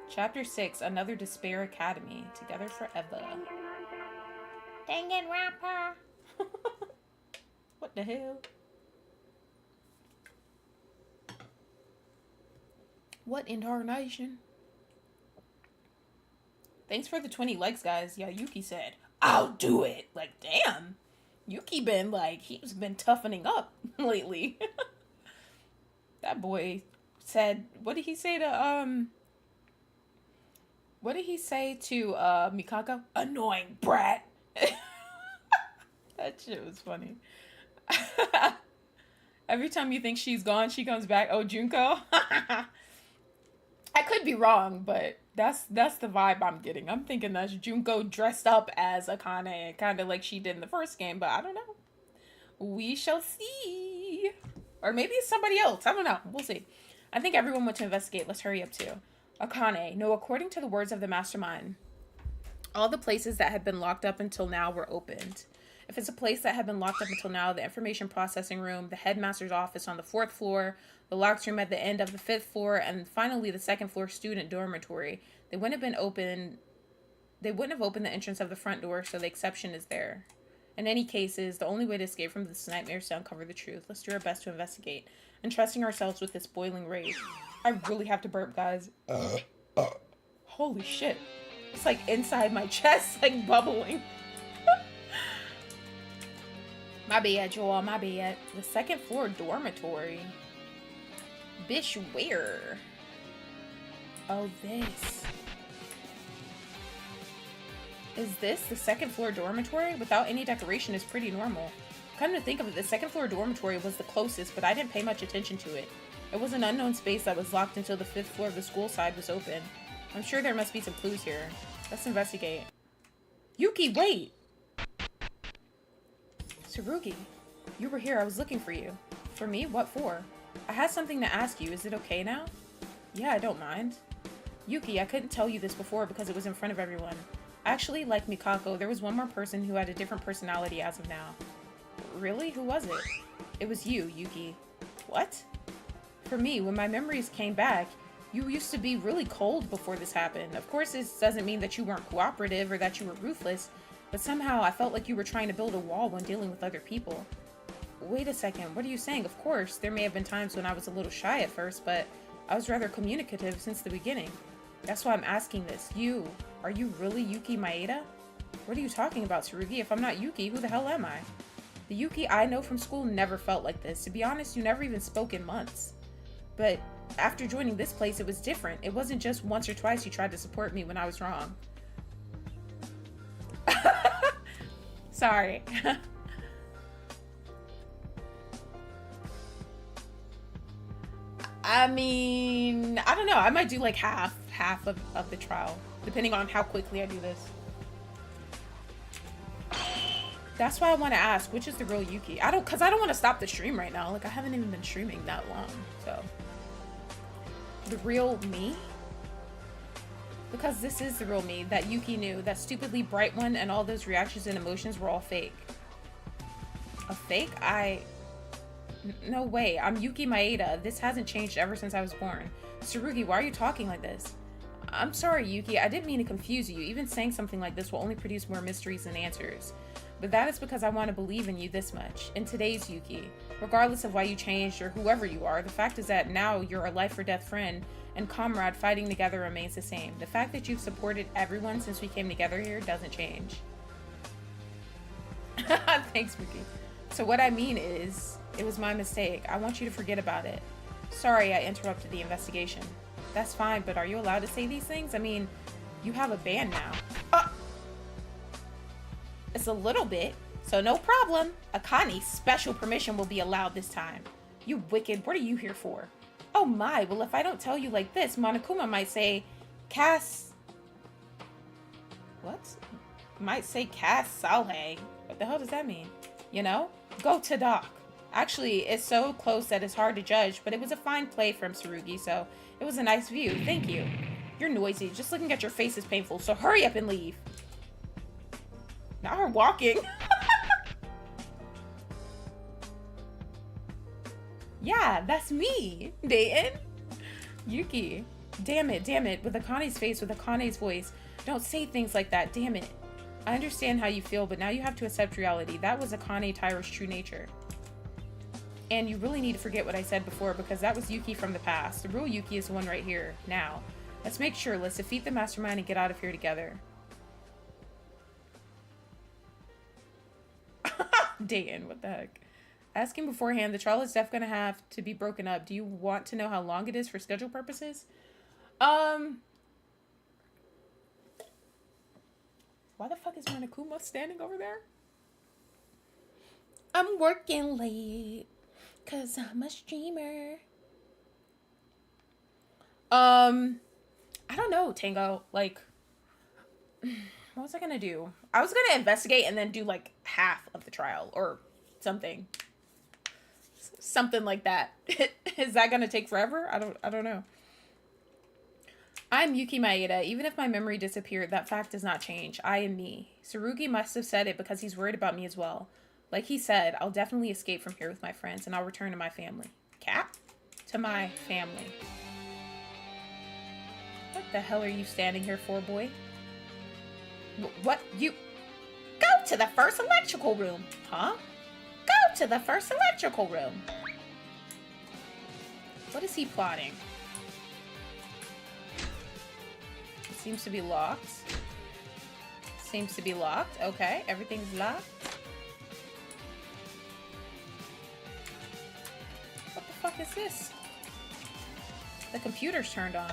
Chapter 6, Another Despair Academy. Together forever. Danganronpa. What the hell? What incarnation? Thanks for the 20 likes, guys. Yeah, Yuki said, I'll do it. Like, damn. Yuki been, like, he's been toughening up lately. That boy said, what did he say to Mikako? Annoying brat. That shit was funny. Every time you think she's gone, she comes back. Oh, Junko? I could be wrong, but that's the vibe I'm getting. I'm thinking that's Junko dressed up as Akane, kind of like she did in the first game, but I don't know. We shall see. Or maybe it's somebody else. I don't know. We'll see. I think everyone went to investigate. Let's hurry up too. Akane. No, according to the words of the mastermind, all the places that had been locked up until now were opened. If it's a place that had been locked up until now, the information processing room, the headmaster's office on the 4th floor, the locked room at the end of the 5th floor, and finally the 2nd floor student dormitory, they wouldn't have opened the entrance of the front door, so the exception is there. In any cases, the only way to escape from this nightmare is to uncover the truth. Let's do our best to investigate, entrusting ourselves with this boiling rage. I really have to burp, guys. Holy shit. It's like inside my chest, like bubbling. My bad, Joel, my bad. The second floor dormitory. Bish, where? Oh, this. Is this the second floor dormitory? Without any decoration is pretty normal. Come to think of it, the second floor dormitory was the closest, but I didn't pay much attention to it. It was an unknown space that was locked until the 5th floor of the school side was open. I'm sure there must be some clues here. Let's investigate. Yuki, wait! Tsurugi, you were here. I was looking for you. For me? What for? I had something to ask you. Is it okay now? Yeah, I don't mind. Yuki, I couldn't tell you this before because it was in front of everyone. Actually, like Mikako, there was one more person who had a different personality as of now. Really? Who was it? It was you, Yuki. What? For me, when my memories came back, you used to be really cold before this happened. Of course, this doesn't mean that you weren't cooperative or that you were ruthless, but somehow I felt like you were trying to build a wall when dealing with other people. Wait a second, what are you saying? Of course, there may have been times when I was a little shy at first, but I was rather communicative since the beginning. That's why I'm asking this. Are you really Yuki Maeda? What are you talking about, Tsurugi? If I'm not Yuki, who the hell am I? The Yuki I know from school never felt like this. To be honest, you never even spoke in months. But after joining this place, it was different. It wasn't just once or twice you tried to support me when I was wrong. Sorry. I mean, I don't know. I might do like half of the trial, depending on how quickly I do this. That's why I want to ask, which is the real Yuki? Because I don't want to stop the stream right now. Like, I haven't even been streaming that long, so. The real me? Because this is the real me that Yuki knew. That stupidly bright one and all those reactions and emotions were all fake. A fake? No way. I'm Yuki Maeda. This hasn't changed ever since I was born. Tsurugi, why are you talking like this? I'm sorry, Yuki. I didn't mean to confuse you. Even saying something like this will only produce more mysteries than answers. But that is because I want to believe in you this much. In today's Yuki. Regardless of why you changed or whoever you are, the fact is that now you're a life or death friend and comrade fighting together remains the same. The fact that you've supported everyone since we came together here doesn't change. Thanks, Yuki. So what I mean is, it was my mistake. I want you to forget about it. Sorry I interrupted the investigation. That's fine, but are you allowed to say these things? I mean, you have a band now. It's a little bit, so no problem. Akani's special permission will be allowed this time. You wicked, what are you here for? Oh my, well if I don't tell you like this, Monokuma might say, Might say Cass Salhe. What the hell does that mean? You know? Go to dock. Actually, it's so close that it's hard to judge, but it was a fine play from Tsurugi, so it was a nice view. Thank you. You're noisy. Just looking at your face is painful, so hurry up and leave. Now we're walking. Yeah, that's me, Dayton. Yuki. Damn it, with Akane's face, with Akane's voice. Don't say things like that, damn it. I understand how you feel, but now you have to accept reality. That was Akane Tyra's true nature. And you really need to forget what I said before, because that was Yuki from the past. The real Yuki is the one right here, now. Let's make sure, let's defeat the mastermind and get out of here together. Dayton, what the heck? Asking beforehand, the trial is definitely gonna have to be broken up. Do you want to know how long it is for schedule purposes? Why the fuck is Monokuma standing over there? I'm working late, cause I'm a streamer. I don't know, Tango. Like, what was I gonna do? I was gonna investigate and then do like half of the trial or something. Something like that. Is that gonna take forever? I don't know. I'm Yuki Maeda. Even if my memory disappeared, that fact does not change. I am me. Tsurugi must have said it because he's worried about me as well. Like he said, I'll definitely escape from here with my friends and I'll return to my family. Cap? To my family. What the hell are you standing here for, boy? What? You... Go to the first electrical room. Huh? Go to the first electrical room. What is he plotting? It seems to be locked. Seems to be locked. Okay, everything's locked. What the fuck is this? The computer's turned on.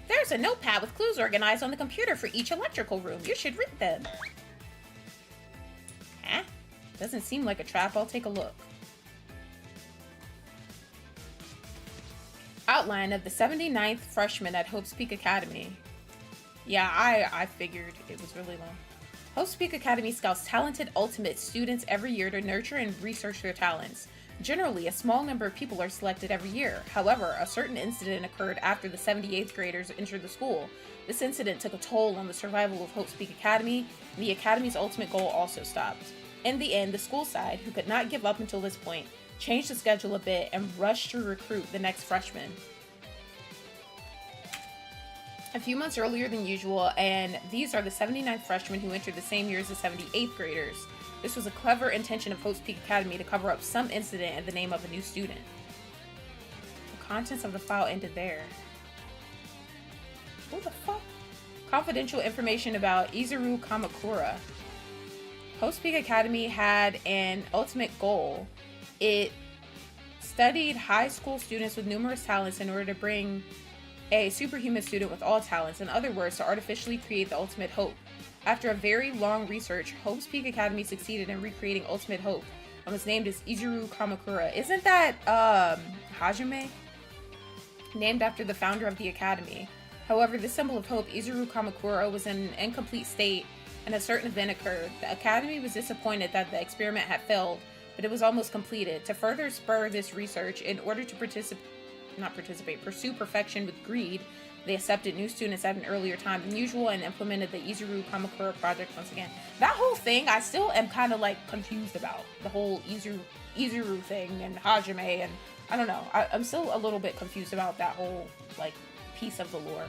There's a notepad with clues organized on the computer for each electrical room. You should read them. Huh? Doesn't seem like a trap. I'll take a look. Outline of the 79th freshman at Hope's Peak Academy. Yeah, I figured it was really long. Hope's Peak Academy scouts talented ultimate students every year to nurture and research their talents. Generally, a small number of people are selected every year. However, a certain incident occurred after the 78th graders entered the school. This incident took a toll on the survival of Hope's Peak Academy, and the Academy's ultimate goal also stopped. In the end, the school side, who could not give up until this point, changed the schedule a bit and rushed to recruit the next freshman. A few months earlier than usual, and these are the 79th freshmen who entered the same year as the 78th graders. This was a clever intention of Hope's Peak Academy to cover up some incident in the name of a new student. The contents of the file ended there. What the fuck? Confidential information about Izuru Kamakura. Hope's Peak Academy had an ultimate goal. It studied high school students with numerous talents in order to bring a superhuman student with all talents. In other words, to artificially create the ultimate Hope. After a very long research, Hope's Peak Academy succeeded in recreating Ultimate Hope and was named as Izuru Kamakura. Isn't that, Hajime? Named after the founder of the academy. However, the symbol of hope, Izuru Kamakura, was in an incomplete state and a certain event occurred. The academy was disappointed that the experiment had failed, but it was almost completed. To further spur this research, in order to pursue perfection with greed, they accepted new students at an earlier time than usual and implemented the Izuru Kamakura project once again. That whole thing, I still am kind of like confused about. The whole Izuru thing and Hajime, and I don't know. I'm still a little bit confused about that whole like piece of the lore.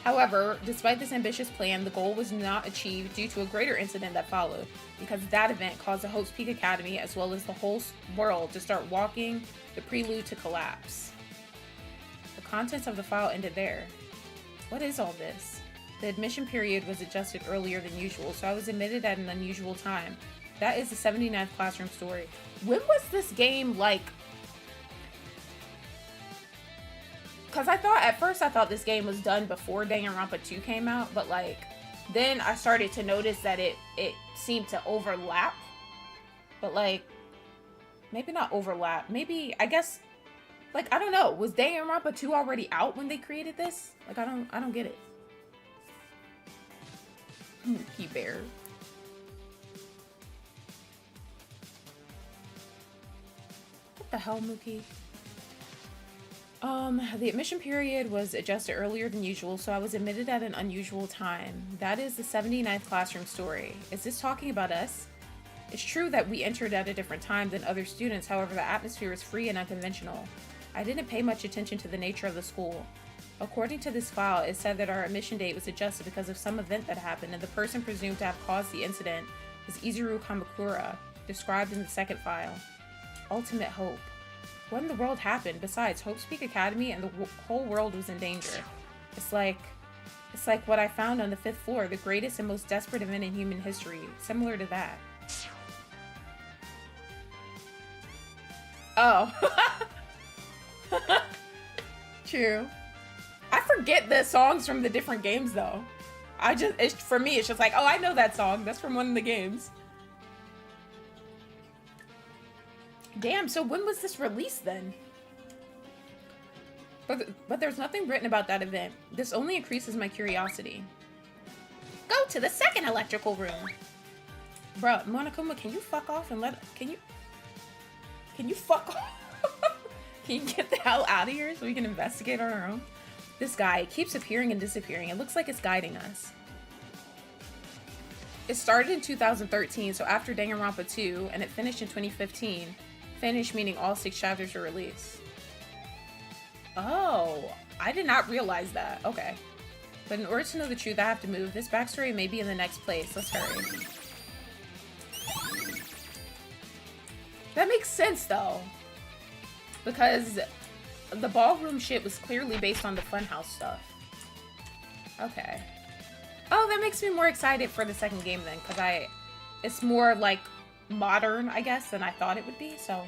However, despite this ambitious plan, the goal was not achieved due to a greater incident that followed, because that event caused the Hope's Peak Academy as well as the whole world to start walking the prelude to collapse. The contents of the file ended there. What is all this? The admission period was adjusted earlier than usual, so I was admitted at an unusual time. That is the 79th classroom story. When was this game like? Because at first I thought this game was done before Danganronpa 2 came out, but like, then I started to notice that it seemed to overlap. But like, maybe not overlap. Maybe, I guess, like, I don't know. Was Danganronpa 2 already out when they created this? Like, I don't get it. Mookie Bear. What the hell, Mookie? The admission period was adjusted earlier than usual, so I was admitted at an unusual time. That is the 79th classroom story. Is this talking about us? It's true that we entered at a different time than other students, however, the atmosphere is free and unconventional. I didn't pay much attention to the nature of the school. According to this file, it said that our admission date was adjusted because of some event that happened, and the person presumed to have caused the incident is Izuru Kamakura, described in the second file. Ultimate Hope. What in the world happened? Besides, Hope's Peak Academy and the whole world was in danger. It's like what I found on the 5th floor, the greatest and most desperate event in human history. Similar to that. Oh. True. I forget the songs from the different games though. For me, it's just like, oh, I know that song. That's from one of the games. Damn, so when was this released then? But there's nothing written about that event. This only increases my curiosity. Go to the second electrical room. Bruh, Monokuma, can you fuck off and can you fuck off? Can you get the hell out of here so we can investigate on our own? This guy keeps appearing and disappearing. It looks like it's guiding us. It started in 2013, so after Danganronpa 2, and it finished in 2015. Finished meaning all 6 chapters were released. Oh, I did not realize that. Okay. But in order to know the truth, I have to move. This backstory may be in the next place. Let's hurry. That makes sense, though. Because the ballroom shit was clearly based on the Funhouse stuff. Okay. Oh, that makes me more excited for the second game then, because it's more like modern, I guess, than I thought it would be. So,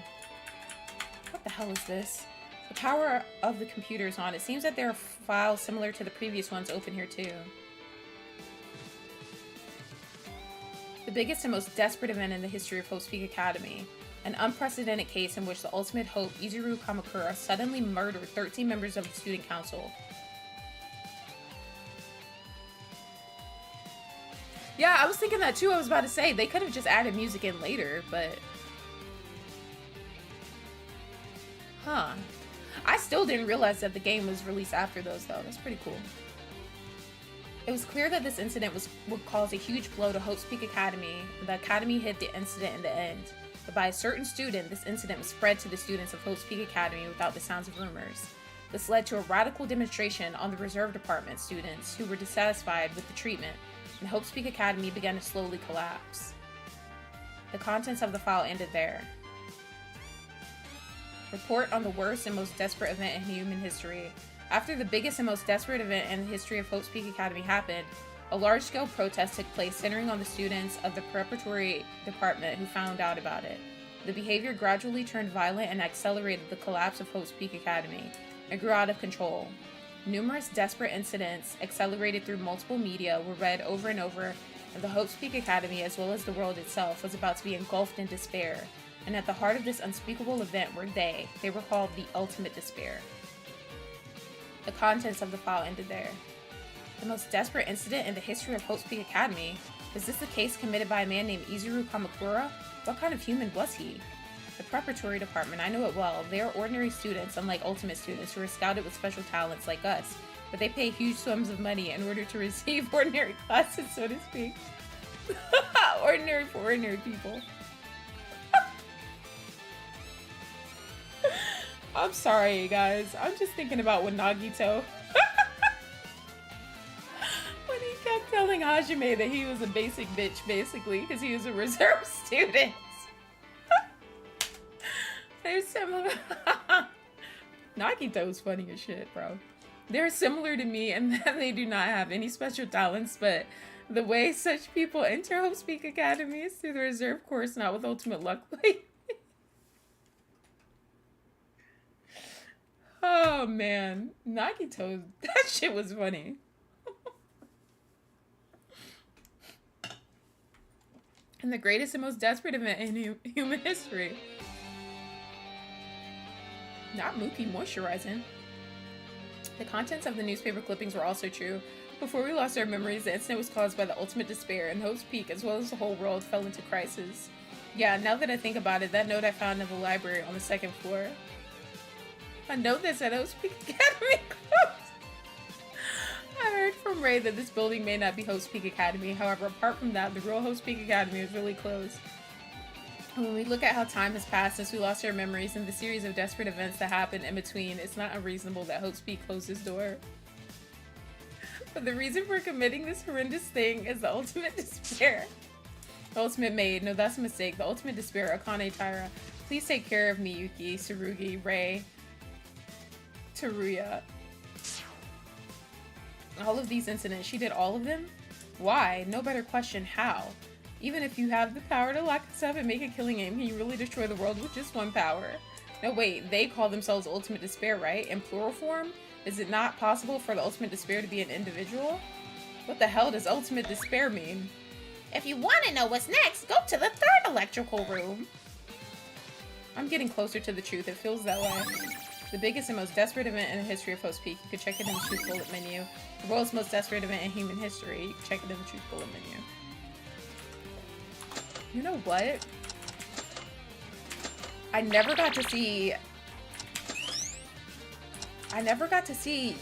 what the hell is this? The power of the computer is on. It seems that there are files similar to the previous ones open here too. The biggest and most desperate event in the history of Hope's Peak Academy. An unprecedented case in which the ultimate hope, Izuru Kamakura, suddenly murdered 13 members of the student council. Yeah, I was thinking that too. I was about to say, they could have just added music in later, but... Huh. I still didn't realize that the game was released after those, though. That's pretty cool. It was clear that this incident would cause a huge blow to Hope's Peak Academy. The academy hid the incident in the end. But by a certain student, this incident was spread to the students of Hope's Peak Academy without the sounds of rumors. This led to a radical demonstration on the reserve department students who were dissatisfied with the treatment, and Hope's Peak Academy began to slowly collapse. The contents of the file ended there. Report on the worst and most desperate event in human history. After the biggest and most desperate event in the history of Hope's Peak Academy happened, a large-scale protest took place centering on the students of the preparatory department who found out about it. The behavior gradually turned violent and accelerated the collapse of Hope's Peak Academy. It grew out of control. Numerous desperate incidents, accelerated through multiple media, were read over and over, and the Hope's Peak Academy, as well as the world itself, was about to be engulfed in despair. And at the heart of this unspeakable event were they were called the Ultimate Despair. The contents of the file ended there. The most desperate incident in the history of Hope's Peak Academy? Is this a case committed by a man named Izuru Kamakura? What kind of human was he? The preparatory department, I know it well. They are ordinary students, unlike ultimate students, who are scouted with special talents like us. But they pay huge sums of money in order to receive ordinary classes, so to speak. Ordinary for ordinary people. I'm sorry, guys. I'm just thinking about when Nagito... when he kept telling Hajime that he was a basic bitch, basically, because he was a reserve student. They're similar. Nagito's funny as shit, bro. They're similar to me in that they do not have any special talents, but the way such people enter Hope's Peak Academy is through the reserve course, not with ultimate luck. Oh man, Nagito, that shit was funny. And the greatest and most desperate event in human history. Not Mookie moisturizing. The contents of the newspaper clippings were also true. Before we lost our memories, the incident was caused by the ultimate despair, and Hope's Peak, as well as the whole world, fell into crisis. Yeah, now that I think about it, that note I found in the library on the second floor. A note that said Hope's Peak Academy closed. I heard from Ray that this building may not be Hope's Peak Academy. However, apart from that, the real Hope's Peak Academy is really closed. When we look at how time has passed since we lost our memories and the series of desperate events that happened in between, it's not unreasonable that Hope's Peak closed its door. But the reason for committing this horrendous thing is the ultimate despair. The ultimate maid. No, that's a mistake. The ultimate despair. Akane Taira. Please take care of Miyuki, Tsurugi, Ray, Teruya. All of these incidents, she did all of them? Why? No better question, how? Even if you have the power to lock us up and make a killing aim, can you really destroy the world with just one power? No, wait, they call themselves Ultimate Despair, right? In plural form? Is it not possible for the Ultimate Despair to be an individual? What the hell does Ultimate Despair mean? If you want to know what's next, go to the third electrical room. I'm getting closer to the truth. It feels that way. The biggest and most desperate event in the history of Hope's Peak. You can check it in the Truth Bullet menu. The world's most desperate event in human history. You can check it in the Truth Bullet menu. You know what? I never got to see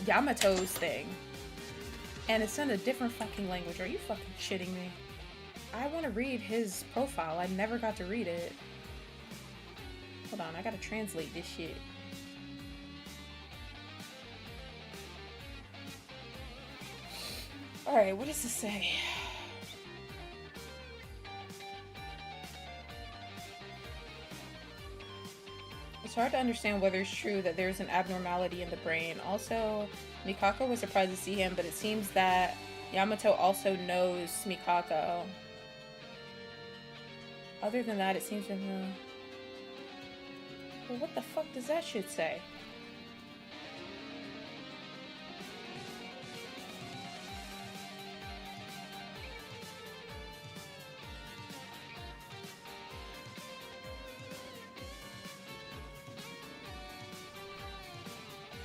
Yamato's thing. And it's in a different fucking language. Are you fucking shitting me? I want to read his profile. I never got to read it. Hold on, I gotta translate this shit. Alright, what does this say? It's hard to understand whether it's true that there's an abnormality in the brain. Also, Mikako was surprised to see him, but it seems that Yamato also knows Mikako. Other than that, it seems to know. Well, what the fuck does that shit say?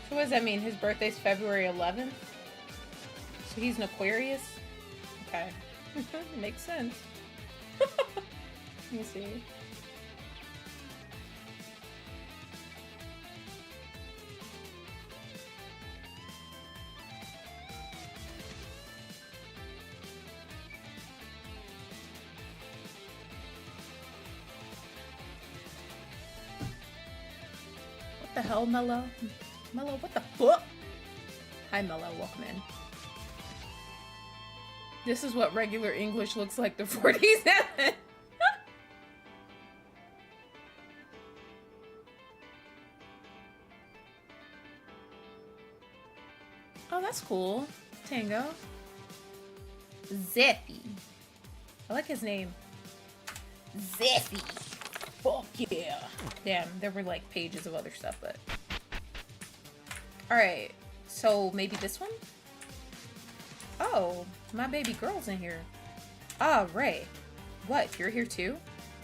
So what does that mean? His birthday's February 11th? So he's an Aquarius? Okay. Makes sense. Let me see. What the hell, Mello? Mello, what the fuck? Hi, Mello. Welcome in. This is what regular English looks like to 47. Oh, that's cool. Tango. Zeffy. I like his name. Zeffy. Fuck yeah. Damn, there were like pages of other stuff, but... Alright, so maybe this one? Oh, my baby girl's in here. Ah, Ray. What, you're here too?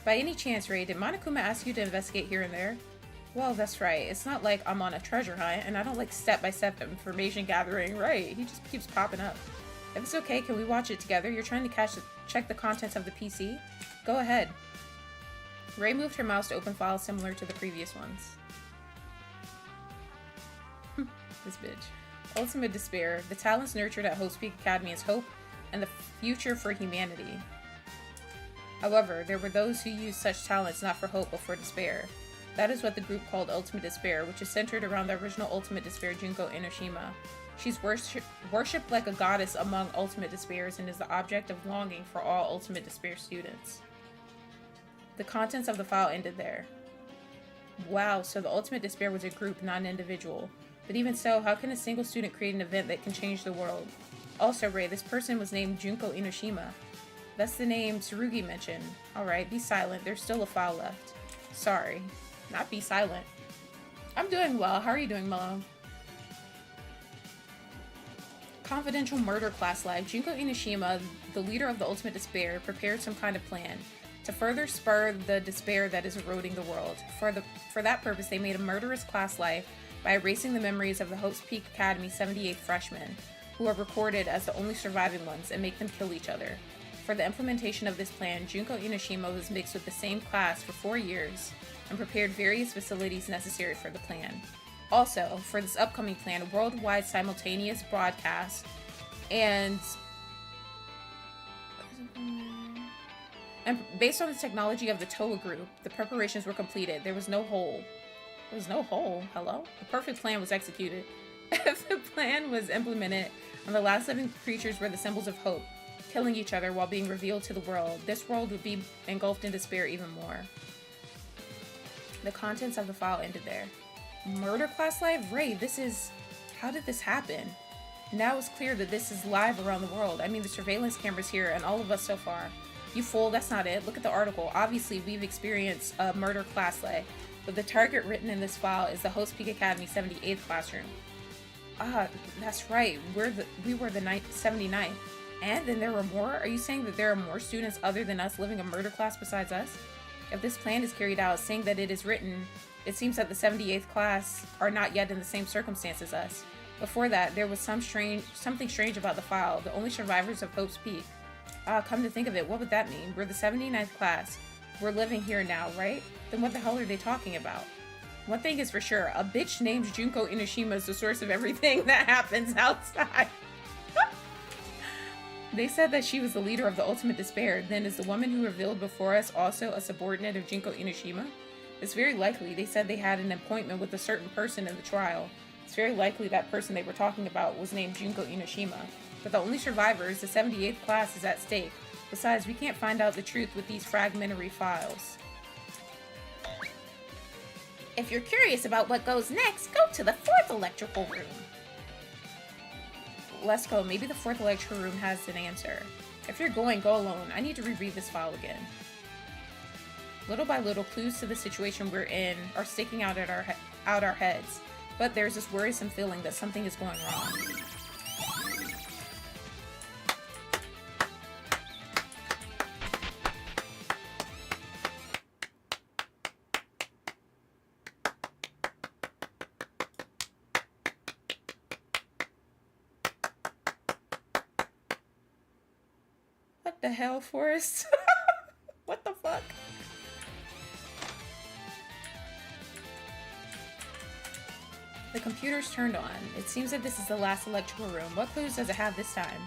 By any chance, Ray, did Monokuma ask you to investigate here and there? Well, that's right. It's not like I'm on a treasure hunt, and I don't like step-by-step information gathering. Right, he just keeps popping up. If it's okay, can we watch it together? You're trying to check the contents of the PC? Go ahead. Ray moved her mouse to open files similar to the previous ones. This bitch. Ultimate Despair. The talents nurtured at Hope's Peak Academy is hope and the future for humanity. However, there were those who used such talents not for hope but for despair. That is what the group called Ultimate Despair, which is centered around the original Ultimate Despair, Junko Enoshima. She's worshipped like a goddess among Ultimate Despairs and is the object of longing for all Ultimate Despair students. The contents of the file ended there. Wow, so the Ultimate Despair was a group, not an individual. But even so, how can a single student create an event that can change the world? Also, Ray, this person was named Junko Enoshima. That's the name Tsurugi mentioned. Alright, be silent. There's still a file left. Sorry. Not be silent. I'm doing well. How are you doing, Mello? Confidential murder class live. Junko Enoshima, the leader of the Ultimate Despair, prepared some kind of plan to further spur the despair that is eroding the world. For that purpose, they made a murderous class life by erasing the memories of the Hope's Peak Academy 78th freshmen, who are recorded as the only surviving ones, and make them kill each other. For the implementation of this plan, Junko Enoshima was mixed with the same class for 4 years and prepared various facilities necessary for the plan. Also, for this upcoming plan, a worldwide simultaneous broadcast and based on the technology of the Toa group, the preparations were completed. There was no hole. There was no hole. Hello? The perfect plan was executed. If the plan was implemented and the last living creatures were the symbols of hope, killing each other while being revealed to the world, this world would be engulfed in despair even more. The contents of the file ended there. Murder class live? Ray, this is... How did this happen? Now it's clear that this is live around the world. I mean, the surveillance cameras here and all of us so far. You fool, that's not it. Look at the article. Obviously, we've experienced a murder class live, but the target written in this file is the Hope's Peak Academy 78th classroom. Ah, that's right. We were the 79th. And then there were more? Are you saying that there are more students other than us living a murder class besides us? If this plan is carried out, saying that it is written, it seems that the 78th class are not yet in the same circumstance as us. Before that, there was something strange about the file. The only survivors of Hope's Peak. Come to think of it, what would that mean? We're the 79th class. We're living here now, right? Then what the hell are they talking about? One thing is for sure, a bitch named Junko Enoshima is the source of everything that happens outside. They said that she was the leader of the Ultimate Despair. Then is the woman who revealed before us also a subordinate of Junko Enoshima? It's very likely. They said they had an appointment with a certain person in the trial. It's very likely that person they were talking about was named Junko Enoshima. But the only survivors, the 78th class, is at stake. Besides, we can't find out the truth with these fragmentary files. If you're curious about what goes next, go to the 4th electrical room. Let's go. Maybe the fourth electrical room has an answer. If you're going, go alone. I need to reread this file again. Little by little, clues to the situation we're in are sticking out at our heads. But there's this worrisome feeling that something is going wrong. What the hell, Forrest? What the fuck? The computer's turned on. It seems that this is the last electrical room. What clues does it have this time?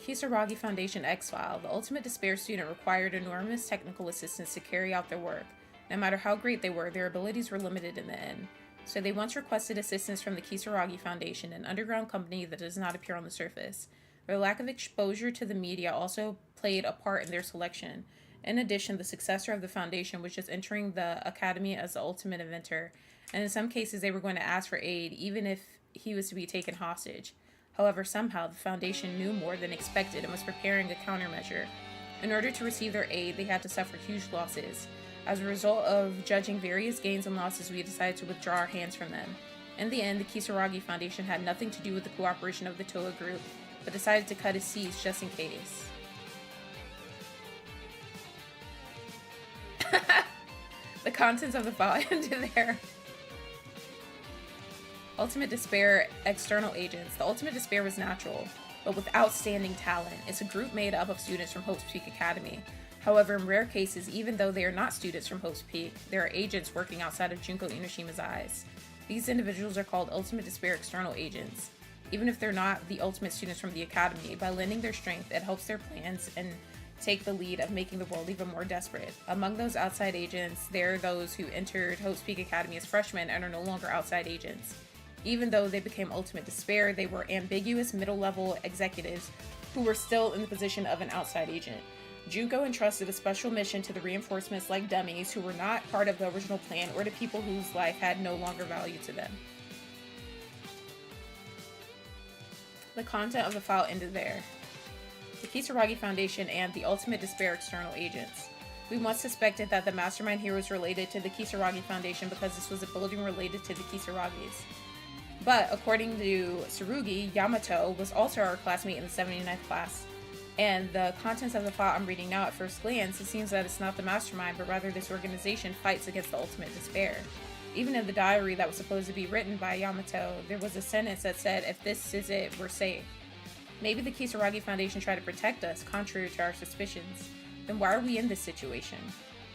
Kisaragi Foundation X-File. The ultimate despair student required enormous technical assistance to carry out their work. No matter how great they were, their abilities were limited in the end. So they once requested assistance from the Kisaragi Foundation, an underground company that does not appear on the surface. Their lack of exposure to the media also played a part in their selection. In addition, the successor of the foundation was just entering the academy as the ultimate inventor, and in some cases they were going to ask for aid even if he was to be taken hostage. However, somehow the foundation knew more than expected and was preparing a countermeasure. In order to receive their aid, they had to suffer huge losses. As a result of judging various gains and losses, we decided to withdraw our hands from them. In the end, the Kisaragi Foundation had nothing to do with the cooperation of the Toa group, but decided to cut his seats just in case. The contents of the file ended there. Ultimate Despair External Agents. The Ultimate Despair was natural, but with outstanding talent. It's a group made up of students from Hope's Peak Academy. However, in rare cases, even though they are not students from Hope's Peak, there are agents working outside of Junko Inoshima's eyes. These individuals are called Ultimate Despair External Agents. Even if they're not the ultimate students from the Academy, by lending their strength, it helps their plans and take the lead of making the world even more desperate. Among those outside agents, there are those who entered Hope's Peak Academy as freshmen and are no longer outside agents. Even though they became Ultimate Despair, they were ambiguous middle-level executives who were still in the position of an outside agent. Junko entrusted a special mission to the reinforcements like dummies who were not part of the original plan or to people whose life had no longer value to them. The content of the file ended there. The Kisaragi Foundation and the Ultimate Despair External Agents. We once suspected that the mastermind here was related to the Kisaragi Foundation because this was a building related to the Kisaragis. But according to Tsurugi, Yamato was also our classmate in the 79th class. And the contents of the file I'm reading now, at first glance, it seems that it's not the mastermind, but rather this organization fights against the Ultimate Despair. Even in the diary that was supposed to be written by Yamato, there was a sentence that said, "If this is it, we're safe." Maybe the Kisaragi Foundation tried to protect us, contrary to our suspicions. Then why are we in this situation?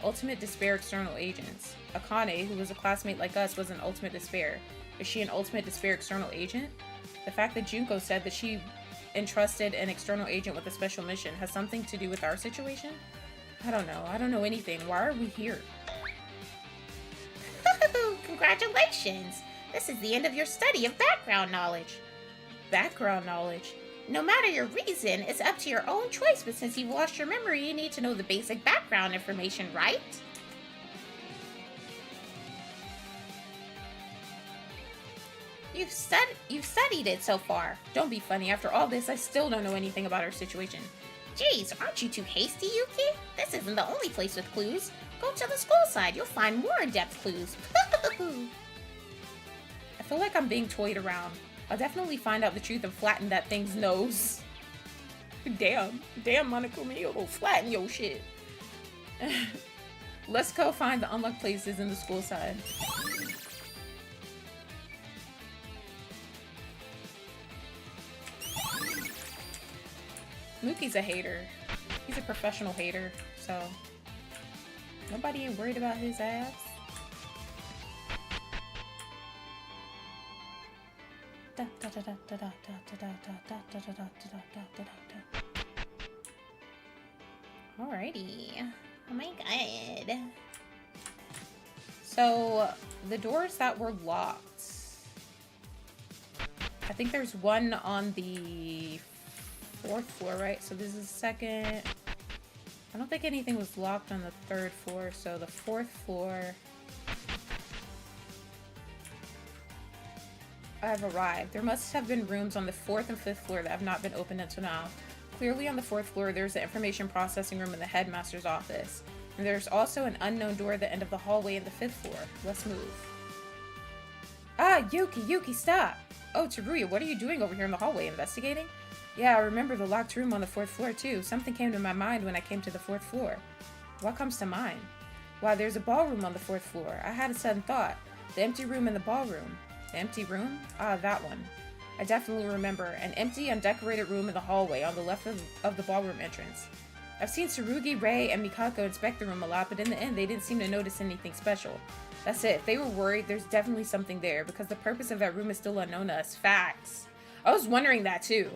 Ultimate Despair External Agents. Akane, who was a classmate like us, was an Ultimate Despair. Is she an Ultimate Despair External Agent? The fact that Junko said that she entrusted an external agent with a special mission has something to do with our situation? I don't know. I don't know anything. Why are we here? Congratulations! This is the end of your study of background knowledge. Background knowledge? No matter your reason, it's up to your own choice, but since you've lost your memory, you need to know the basic background information, right? You've studied it so far. Don't be funny. After all this, I still don't know anything about our situation. Jeez, aren't you too hasty, Yuki? This isn't the only place with clues. Go to the school side. You'll find more in-depth clues. I feel like I'm being toyed around. I'll definitely find out the truth and flatten that thing's nose. Damn, Monokuma, you go flatten your shit. Let's go find the unlocked places in the school side. Mookie's a hater. He's a professional hater, so nobody ain't worried about his ass. Alrighty. Oh my god. So, the doors that were locked. I think there's one on the 4th floor, right? So this is the 2nd. I don't think anything was locked on the 3rd floor, so the 4th floor. I have arrived. There must have been rooms on the 4th and 5th floor that have not been opened until now. Clearly on the 4th floor, there's the information processing room in the headmaster's office. And there's also an unknown door at the end of the hallway in the 5th floor. Let's move. Ah, Yuki, stop! Oh, Teruya, what are you doing over here in the hallway, investigating? Yeah, I remember the locked room on the 4th floor, too. Something came to my mind when I came to the 4th floor. What comes to mind? Why, there's a ballroom on the 4th floor. I had a sudden thought. The empty room in the ballroom. The empty room? Ah, that one. I definitely remember. An empty, undecorated room in the hallway on the left of the ballroom entrance. I've seen Tsurugi, Rei, and Mikako inspect the room a lot, but in the end, they didn't seem to notice anything special. That's it. If they were worried, there's definitely something there, because the purpose of that room is still unknown to us. Facts. I was wondering that, too.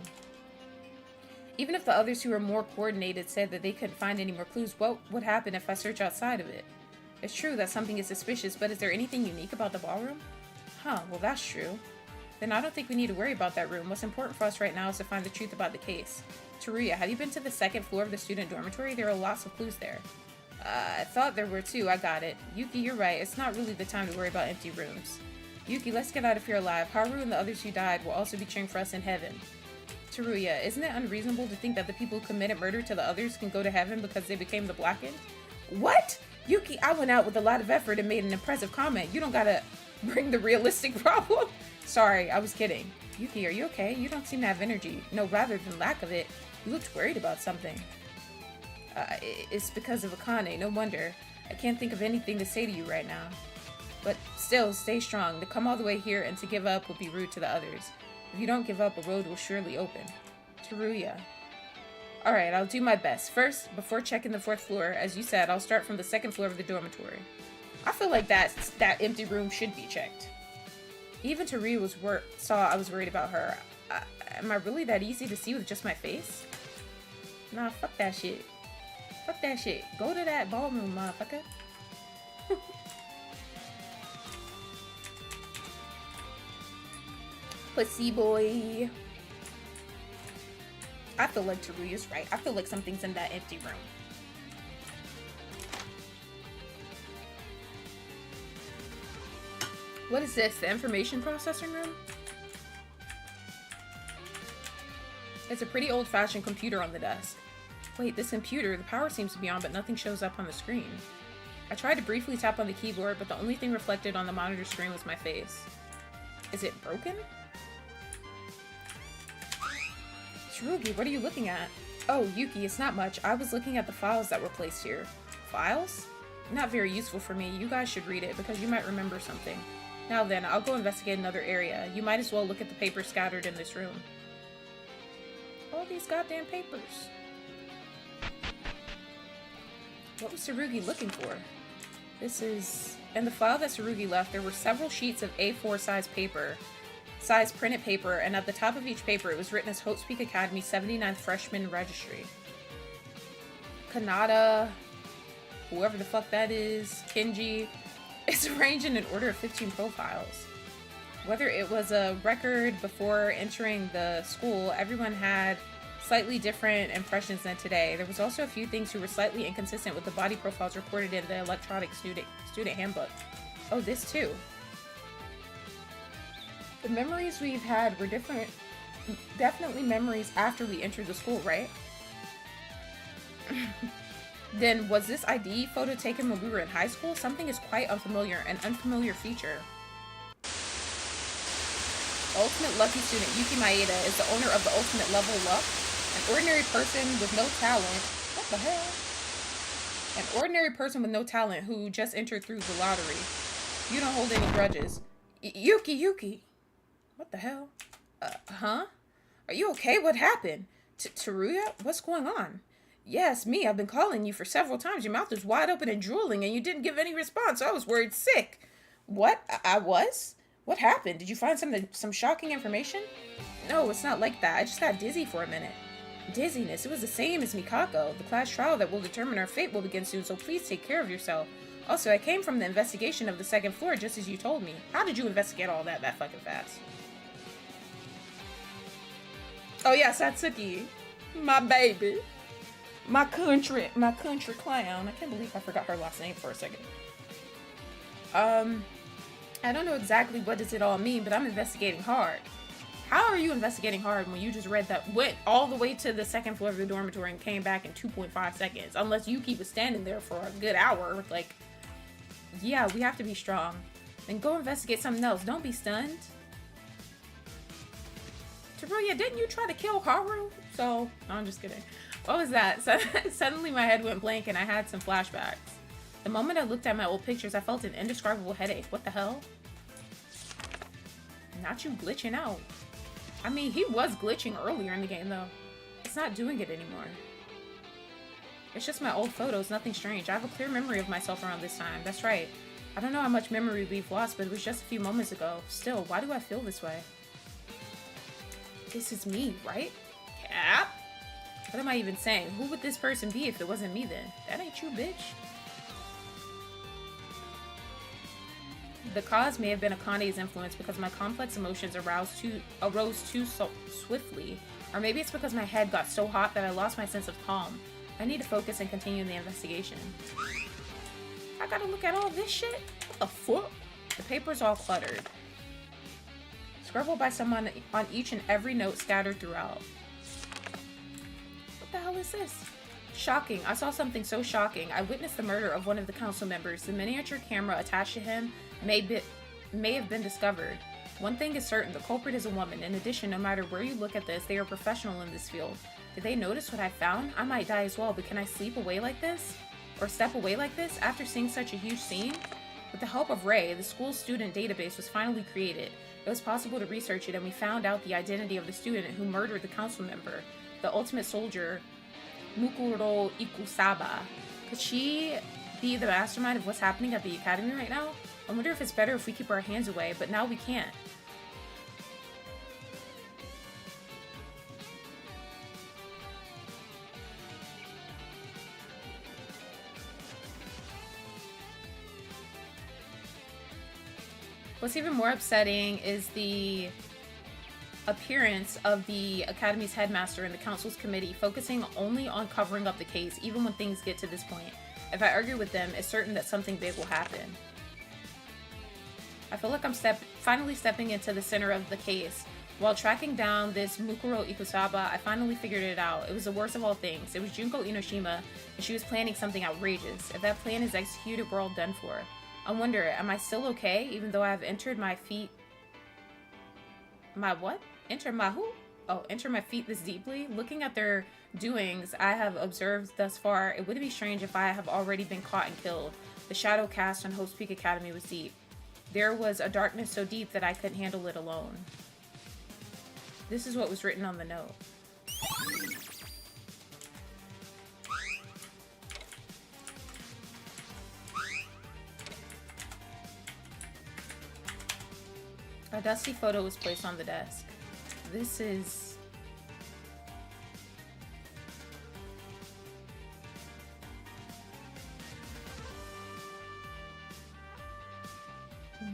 Even if the others who were more coordinated said that they couldn't find any more clues, what would happen if I search outside of it? It's true that something is suspicious, but is there anything unique about the ballroom? Huh, well that's true. Then I don't think we need to worry about that room. What's important for us right now is to find the truth about the case. Teruya, have you been to the 2nd floor of the student dormitory? There are lots of clues there. I thought there were too. I got it. Yuki, you're right. It's not really the time to worry about empty rooms. Yuki, let's get out of here alive. Haru and the others who died will also be cheering for us in heaven. Teruya, isn't it unreasonable to think that the people who committed murder to the others can go to heaven because they became the Blackened? What? Yuki, I went out with a lot of effort and made an impressive comment. You don't gotta bring the realistic problem. Sorry, I was kidding. Yuki, are you okay? You don't seem to have energy. No, rather than lack of it. You looked worried about something. It's because of Akane, no wonder. I can't think of anything to say to you right now. But still, stay strong. To come all the way here and to give up would be rude to the others. If you don't give up, a road will surely open. Teruya. Alright, I'll do my best. First, before checking the 4th floor, as you said, I'll start from the 2nd floor of the dormitory. I feel like that empty room should be checked. Even Teruya saw I was worried about her. Am I really that easy to see with just my face? Nah, fuck that shit. Fuck that shit. Go to that ballroom, motherfucker. Pussy boy. I feel like Teruya's right. I feel like something's in that empty room. What is this? The information processing room? It's a pretty old-fashioned computer on the desk. Wait, this computer, the power seems to be on, but nothing shows up on the screen. I tried to briefly tap on the keyboard, but the only thing reflected on the monitor screen was my face. Is it broken? Tsurugi, what are you looking at? Oh, Yuki, it's not much. I was looking at the files that were placed here. Files? Not very useful for me. You guys should read it, because you might remember something. Now then, I'll go investigate another area. You might as well look at the papers scattered in this room. All these goddamn papers. What was Tsurugi looking for? This is... In the file that Tsurugi left, there were several sheets of A4 size printed paper, and at the top of each paper it was written as Hope Speak Academy 79th Freshman Registry. Kanata, whoever the fuck that is, Kenji. It's arranged in an order of 15 profiles. Whether it was a record before entering the school, everyone had slightly different impressions than today. There was also a few things who were slightly inconsistent with the body profiles reported in the electronic student handbook. Oh, this too. The memories we've had were different, definitely memories after we entered the school, right? Then was this ID photo taken when we were in high school? Something is quite unfamiliar, an unfamiliar feature. Ultimate Lucky Student Yuki Maeda is the owner of the Ultimate Level Luck, an ordinary person with no talent. What the hell? An ordinary person with no talent who just entered through the lottery. You don't hold any grudges. Yuki! What the hell? Huh? Are you okay? What happened? Teruya? What's going on? Yes, me. I've been calling you for several times. Your mouth is wide open and drooling, and you didn't give any response. I was worried sick. What? I was? What happened? Did you find some shocking information? No, it's not like that. I just got dizzy for a minute. Dizziness? It was the same as Mikako. The class trial that will determine our fate will begin soon, so please take care of yourself. Also, I came from the investigation of the 2nd floor just as you told me. How did you investigate all that fucking fast? Oh yeah, Satsuki. My baby. My country clown. I can't believe I forgot her last name for a second. I don't know exactly what does it all mean, but I'm investigating hard. How are you investigating hard when you just read that, went all the way to the second floor of the dormitory and came back in 2.5 seconds? Unless you keep standing there for a good hour. Like, yeah, we have to be strong. Then go investigate something else. Don't be stunned. Teruya, didn't you try to kill Haru? So, no, I'm just kidding. What was that? Suddenly my head went blank and I had some flashbacks. The moment I looked at my old pictures, I felt an indescribable headache. What the hell? Not you glitching out. I mean, he was glitching earlier in the game, though. It's not doing it anymore. It's just my old photos, nothing strange. I have a clear memory of myself around this time. That's right. I don't know how much memory we've lost, but it was just a few moments ago. Still, why do I feel this way? This is me, right? Cap? What am I even saying? Who would this person be if it wasn't me then? That ain't you, bitch. The cause may have been Akande's influence because my complex emotions arose too swiftly. Or maybe it's because my head got so hot that I lost my sense of calm. I need to focus and continue the investigation. I gotta look at all this shit? What the fuck? The paper's all cluttered. Scribbled by someone on each and every note scattered throughout. What the hell is this? Shocking. I saw something so shocking. I witnessed the murder of one of the council members. The miniature camera attached to him may have been discovered. One thing is certain, the culprit is a woman. In addition, no matter where you look at this, they are professional in this field. Did they notice what I found? I might die as well, but can I sleep away like this? Or step away like this after seeing such a huge scene? With the help of Ray, the school's student database was finally created. It was possible to research it, and we found out the identity of the student who murdered the council member, the ultimate soldier, Mukuro Ikusaba. Could she be the mastermind of what's happening at the academy right now? I wonder if it's better if we keep our hands away, but now we can't. What's even more upsetting is the appearance of the Academy's headmaster and the council's committee focusing only on covering up the case, even when things get to this point. If I argue with them, it's certain that something big will happen. I feel like I'm finally stepping into the center of the case. While tracking down this Mukuro Ikusaba, I finally figured it out. It was the worst of all things. It was Junko Inoshima, and she was planning something outrageous. If that plan is executed, we're all done for. I wonder, am I still okay, even though I have entered my feet... My what? Enter my who? Oh, enter my feet this deeply? Looking at their doings I have observed thus far, it wouldn't be strange if I have already been caught and killed. The shadow cast on Hope's Peak Academy was deep. There was a darkness so deep that I couldn't handle it alone. This is what was written on the note. A dusty photo was placed on the desk. This is...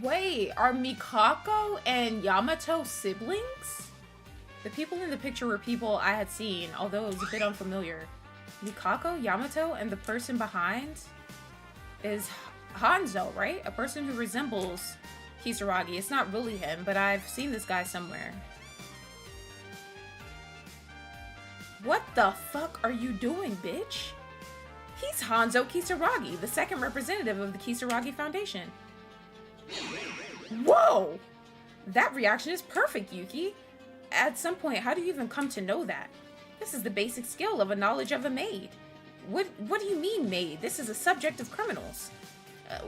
Wait, are Mikako and Yamato siblings? The people in the picture were people I had seen, although it was a bit unfamiliar. Mikako, Yamato, and the person behind is Hanzo, right? A person who resembles Kisaragi. It's not really him, but I've seen this guy somewhere. What the fuck are you doing, bitch? He's Hanzo Kisaragi, the second representative of the Kisaragi Foundation. Whoa! That reaction is perfect, Yuki. At some point, how do you even come to know that? This is the basic skill of a knowledge of a maid. What do you mean, maid? This is a subject of criminals.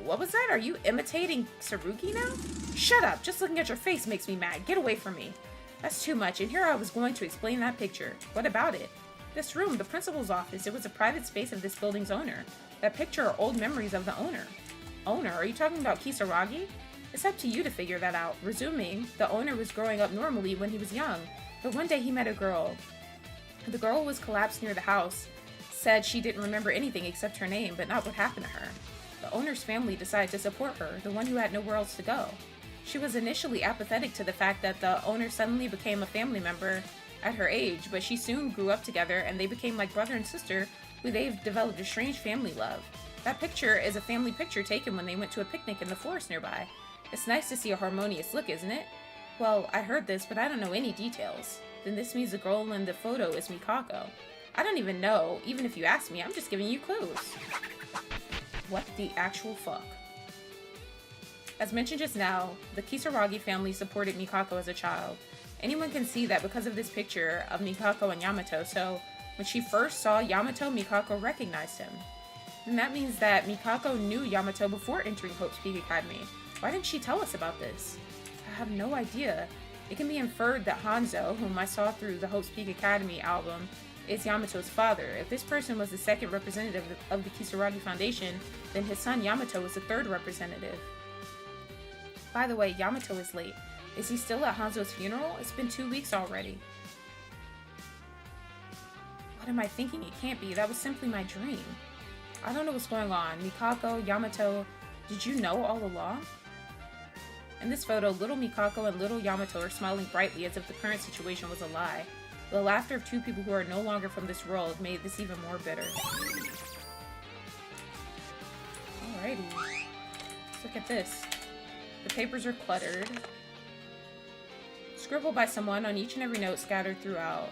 What was that? Are you imitating Tsurugi now? Shut up! Just looking at your face makes me mad. Get away from me. That's too much, and here I was going to explain that picture. What about it? This room, the principal's office, it was a private space of this building's owner. That picture are old memories of the owner. Owner? Are you talking about Kisaragi? It's up to you to figure that out. Resuming, the owner was growing up normally when he was young, but one day he met a girl. The girl was collapsed near the house, said she didn't remember anything except her name, but not what happened to her. The owner's family decided to support her, the one who had nowhere else to go. She was initially apathetic to the fact that the owner suddenly became a family member at her age, but she soon grew up together and they became like brother and sister who they've developed a strange family love. That picture is a family picture taken when they went to a picnic in the forest nearby. It's nice to see a harmonious look, isn't it? Well, I heard this, but I don't know any details. Then this means the girl in the photo is Mikako. I don't even know. Even if you ask me, I'm just giving you clues. What the actual fuck? As mentioned just now, the Kisaragi family supported Mikako as a child. Anyone can see that because of this picture of Mikako and Yamato, so when she first saw Yamato, Mikako recognized him. And that means that Mikako knew Yamato before entering Hope's Peak Academy. Why didn't she tell us about this? I have no idea. It can be inferred that Hanzo, whom I saw through the Hope's Peak Academy album, is Yamato's father. If this person was the second representative of the Kisaragi Foundation, then his son Yamato was the third representative. By the way, Yamato is late. Is he still at Hanzo's funeral? It's been 2 weeks already. What am I thinking? It can't be. That was simply my dream. I don't know what's going on. Mikako, Yamato, did you know all along? In this photo, little Mikako and little Yamato are smiling brightly as if the current situation was a lie. The laughter of two people who are no longer from this world made this even more bitter. Alrighty. Let's look at this. The papers are cluttered. Scribbled by someone on each and every note scattered throughout.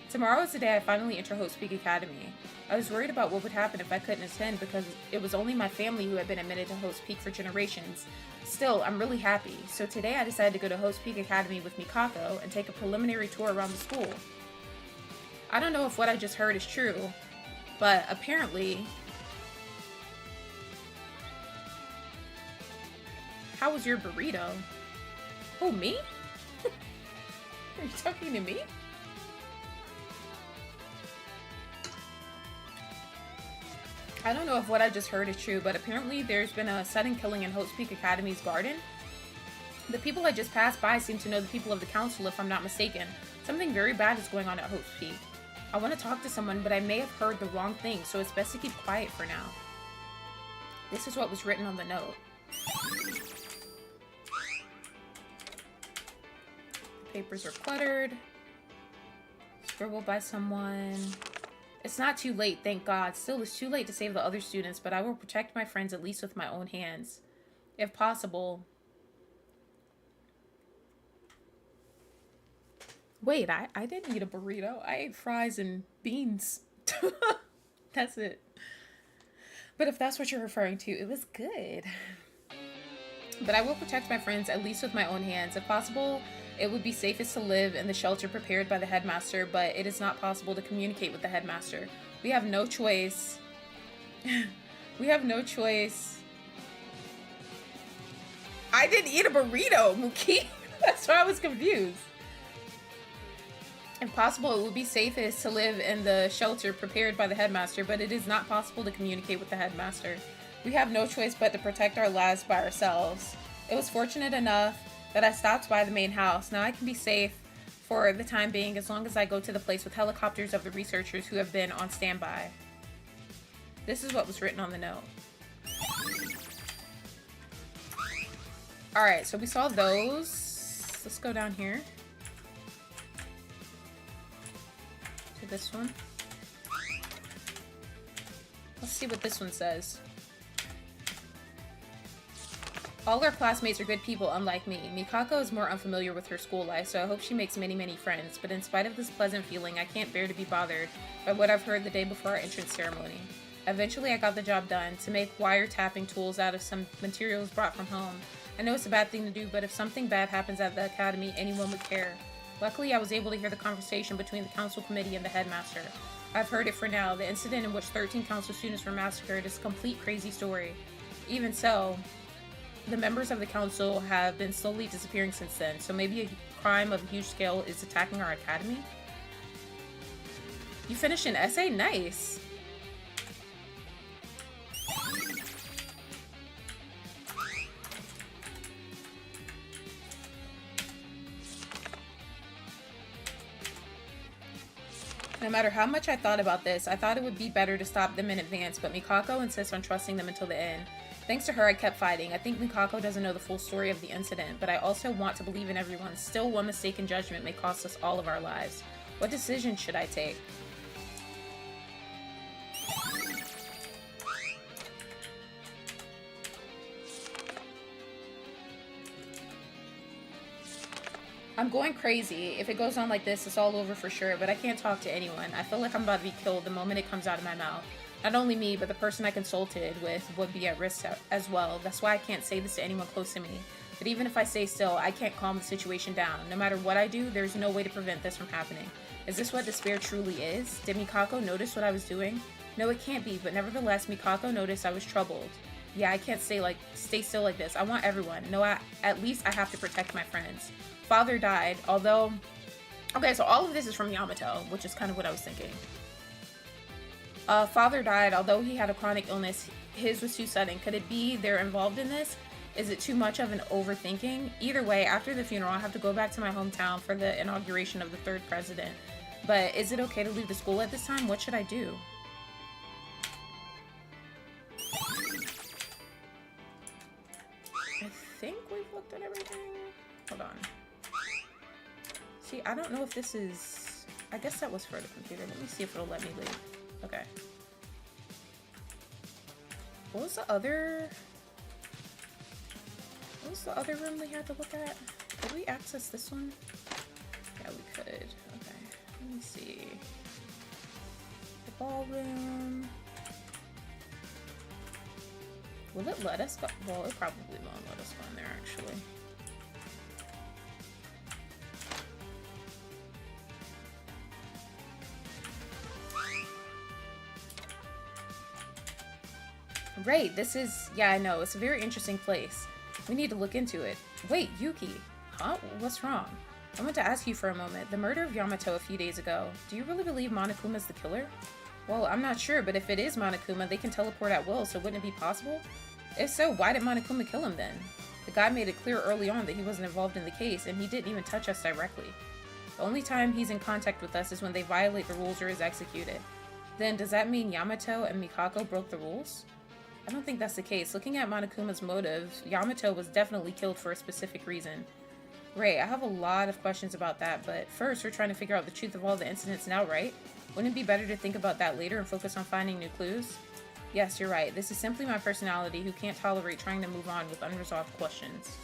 Tomorrow is the day I finally enter Hope's Peak Academy. I was worried about what would happen if I couldn't attend because it was only my family who had been admitted to Hope's Peak for generations. Still, I'm really happy. So today I decided to go to Hope's Peak Academy with Mikako and take a preliminary tour around the school. I don't know if what I just heard is true, but apparently... How was your burrito? Oh, me? Are you talking to me? I don't know if what I just heard is true, but apparently there's been a sudden killing in Hope's Peak Academy's garden. The people I just passed by seem to know the people of the council, if I'm not mistaken. Something very bad is going on at Hope's Peak. I want to talk to someone, but I may have heard the wrong thing, so it's best to keep quiet for now. This is what was written on the note. The papers are cluttered. Scribbled by someone. It's not too late, thank God. Still, it's too late to save the other students, but I will protect my friends at least with my own hands. If possible. Wait, I didn't eat a burrito. I ate fries and beans. That's it. But if that's what you're referring to, it was good. But I will protect my friends at least with my own hands. If possible, it would be safest to live in the shelter prepared by the headmaster, but it is not possible to communicate with the headmaster. We have no choice. We have no choice. I didn't eat a burrito, Mookie. That's why I was confused. If possible, it would be safest to live in the shelter prepared by the headmaster, but it is not possible to communicate with the headmaster. We have no choice but to protect our lives by ourselves. It was fortunate enough that I stopped by the main house. Now I can be safe for the time being as long as I go to the place with helicopters of the researchers who have been on standby. This is what was written on the note. Alright, so we saw those. Let's go down here to this one. Let's see what this one says. All our classmates are good people, unlike me. Mikako is more unfamiliar with her school life, so I hope she makes many, many friends. But in spite of this pleasant feeling, I can't bear to be bothered by what I've heard the day before our entrance ceremony. Eventually, I got the job done, to make wiretapping tools out of some materials brought from home. I know it's a bad thing to do, but if something bad happens at the academy, anyone would care. Luckily, I was able to hear the conversation between the council committee and the headmaster. I've heard it for now. The incident in which 13 council students were massacred is a complete crazy story. Even so, the members of the council have been slowly disappearing since then, so maybe a crime of a huge scale is attacking our academy? You finished an essay? Nice! No matter how much I thought about this, I thought it would be better to stop them in advance, but Mikako insists on trusting them until the end. Thanks to her, I kept fighting. I think Mikako doesn't know the full story of the incident, but I also want to believe in everyone. Still, one mistaken judgment may cost us all of our lives. What decision should I take? I'm going crazy. If it goes on like this, it's all over for sure, but I can't talk to anyone. I feel like I'm about to be killed the moment it comes out of my mouth. Not only me, but the person I consulted with would be at risk as well. That's why I can't say this to anyone close to me. But even if I stay still, I can't calm the situation down. No matter what I do, there's no way to prevent this from happening. Is this what despair truly is? Did Mikako notice what I was doing? No, it can't be, but nevertheless, Mikako noticed I was troubled. Yeah, I can't stay still like this. I want everyone. No, at least I have to protect my friends. Father died, although... Okay, so all of this is from Yamato, which is kind of what I was thinking. Father died, although he had a chronic illness. His was too sudden. Could it be they're involved in this? Is it too much of an overthinking? Either way, after the funeral, I have to go back to my hometown for the inauguration of the third president. But is it okay to leave the school at this time? What should I do? I think we've looked at everything. Hold on. See, I don't know if this is... I guess that was for the computer. Let me see if it'll let me leave. Okay. What was the other room we had to look at? Could we access this one? Yeah, we could. Okay. Let me see. The ballroom. Will it let us go? Well, it probably won't let us go in there, actually. Right, this is... Yeah, I know. It's a very interesting place. We need to look into it. Wait, Yuki. Huh? What's wrong? I want to ask you for a moment. The murder of Yamato a few days ago. Do you really believe Monokuma's the killer? Well, I'm not sure, but if it is Monokuma, they can teleport at will, so wouldn't it be possible? If so, why did Monokuma kill him then? The guy made it clear early on that he wasn't involved in the case, and he didn't even touch us directly. The only time he's in contact with us is when they violate the rules or is executed. Then, does that mean Yamato and Mikako broke the rules? I don't think that's the case. Looking at Monokuma's motive, Yamato was definitely killed for a specific reason. Right, I have a lot of questions about that, but first we're trying to figure out the truth of all the incidents now, right? Wouldn't it be better to think about that later and focus on finding new clues? Yes, you're right. This is simply my personality who can't tolerate trying to move on with unresolved questions.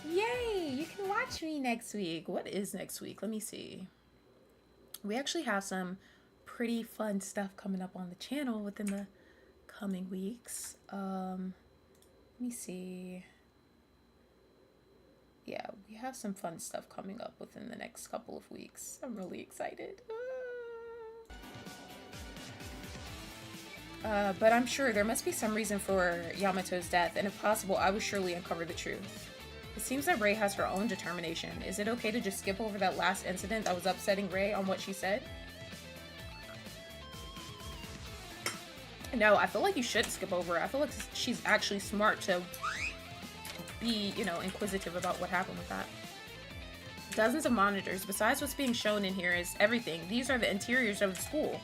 Yay! You can watch me next week. What is next week? Let me see. We actually have some pretty fun stuff coming up on the channel within the coming weeks. Let me see. Yeah, we have some fun stuff coming up within the next couple of weeks. I'm really excited. But I'm sure there must be some reason for Yamato's death, and if possible, I will surely uncover the truth. It seems that Rei has her own determination. Is it okay to just skip over that last incident that was upsetting Rei on what she said? No, I feel like you should skip over it. I feel like she's actually smart to be, you know, inquisitive about what happened with that. Dozens of monitors. Besides what's being shown in here is everything. These are the interiors of the school.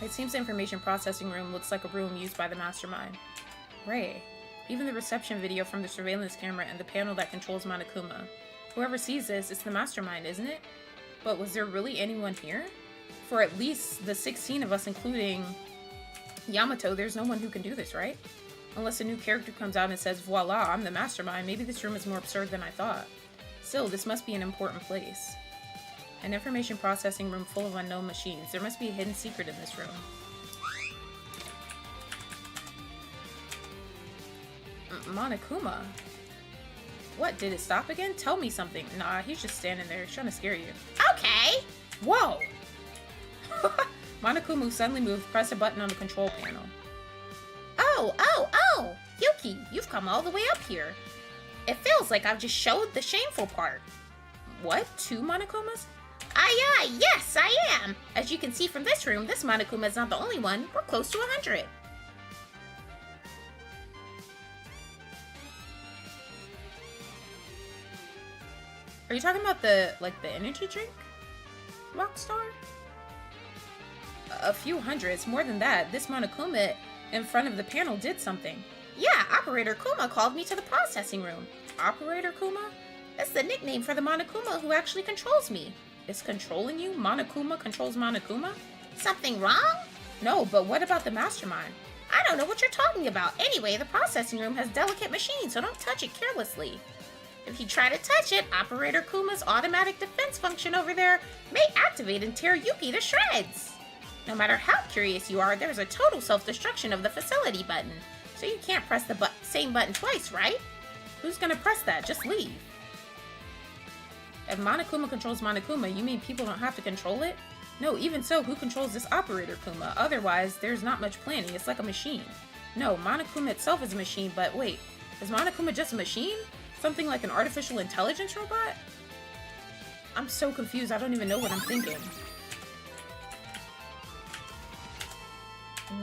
It seems the information processing room looks like a room used by the mastermind. Rei. Even the reception video from the surveillance camera and the panel that controls Monokuma. Whoever sees this, it's the mastermind, isn't it? But was there really anyone here? For at least the 16 of us, including Yamato, there's no one who can do this, right? Unless a new character comes out and says, voila, I'm the mastermind, maybe this room is more absurd than I thought. Still, this must be an important place. An information processing room full of unknown machines. There must be a hidden secret in this room. Monokuma? What, did it stop again? Tell me something. Nah, he's just standing there, he's trying to scare you. Okay! Whoa! Monokuma suddenly moved, pressed a button on the control panel. Oh! Yuki, you've come all the way up here. It feels like I've just showed the shameful part. What? 2 Monokumas? Aye, yes, I am. As you can see from this room, this Monokuma is not the only one. We're close to 100. Are you talking about the energy drink? Rockstar? A few hundreds, more than that. This Monokuma in front of the panel did something. Yeah, Operator Kuma called me to the processing room. Operator Kuma? That's the nickname for the Monokuma who actually controls me. Is controlling you? Monokuma controls Monokuma? Something wrong? No, but what about the mastermind? I don't know what you're talking about. Anyway, the processing room has delicate machines, so don't touch it carelessly. If you try to touch it, Operator Kuma's automatic defense function over there may activate and tear Yuki to shreds. No matter how curious you are, there's a total self-destruction of the facility button, so you can't press the same button twice, right? Who's gonna press that? Just leave. If Monokuma controls Monokuma, you mean people don't have to control it? No, even so, who controls this Operator Kuma? Otherwise, there's not much planning. It's like a machine. No, Monokuma itself is a machine, but wait, is Monokuma just a machine? Something like an artificial intelligence robot? I'm so confused, I don't even know what I'm thinking.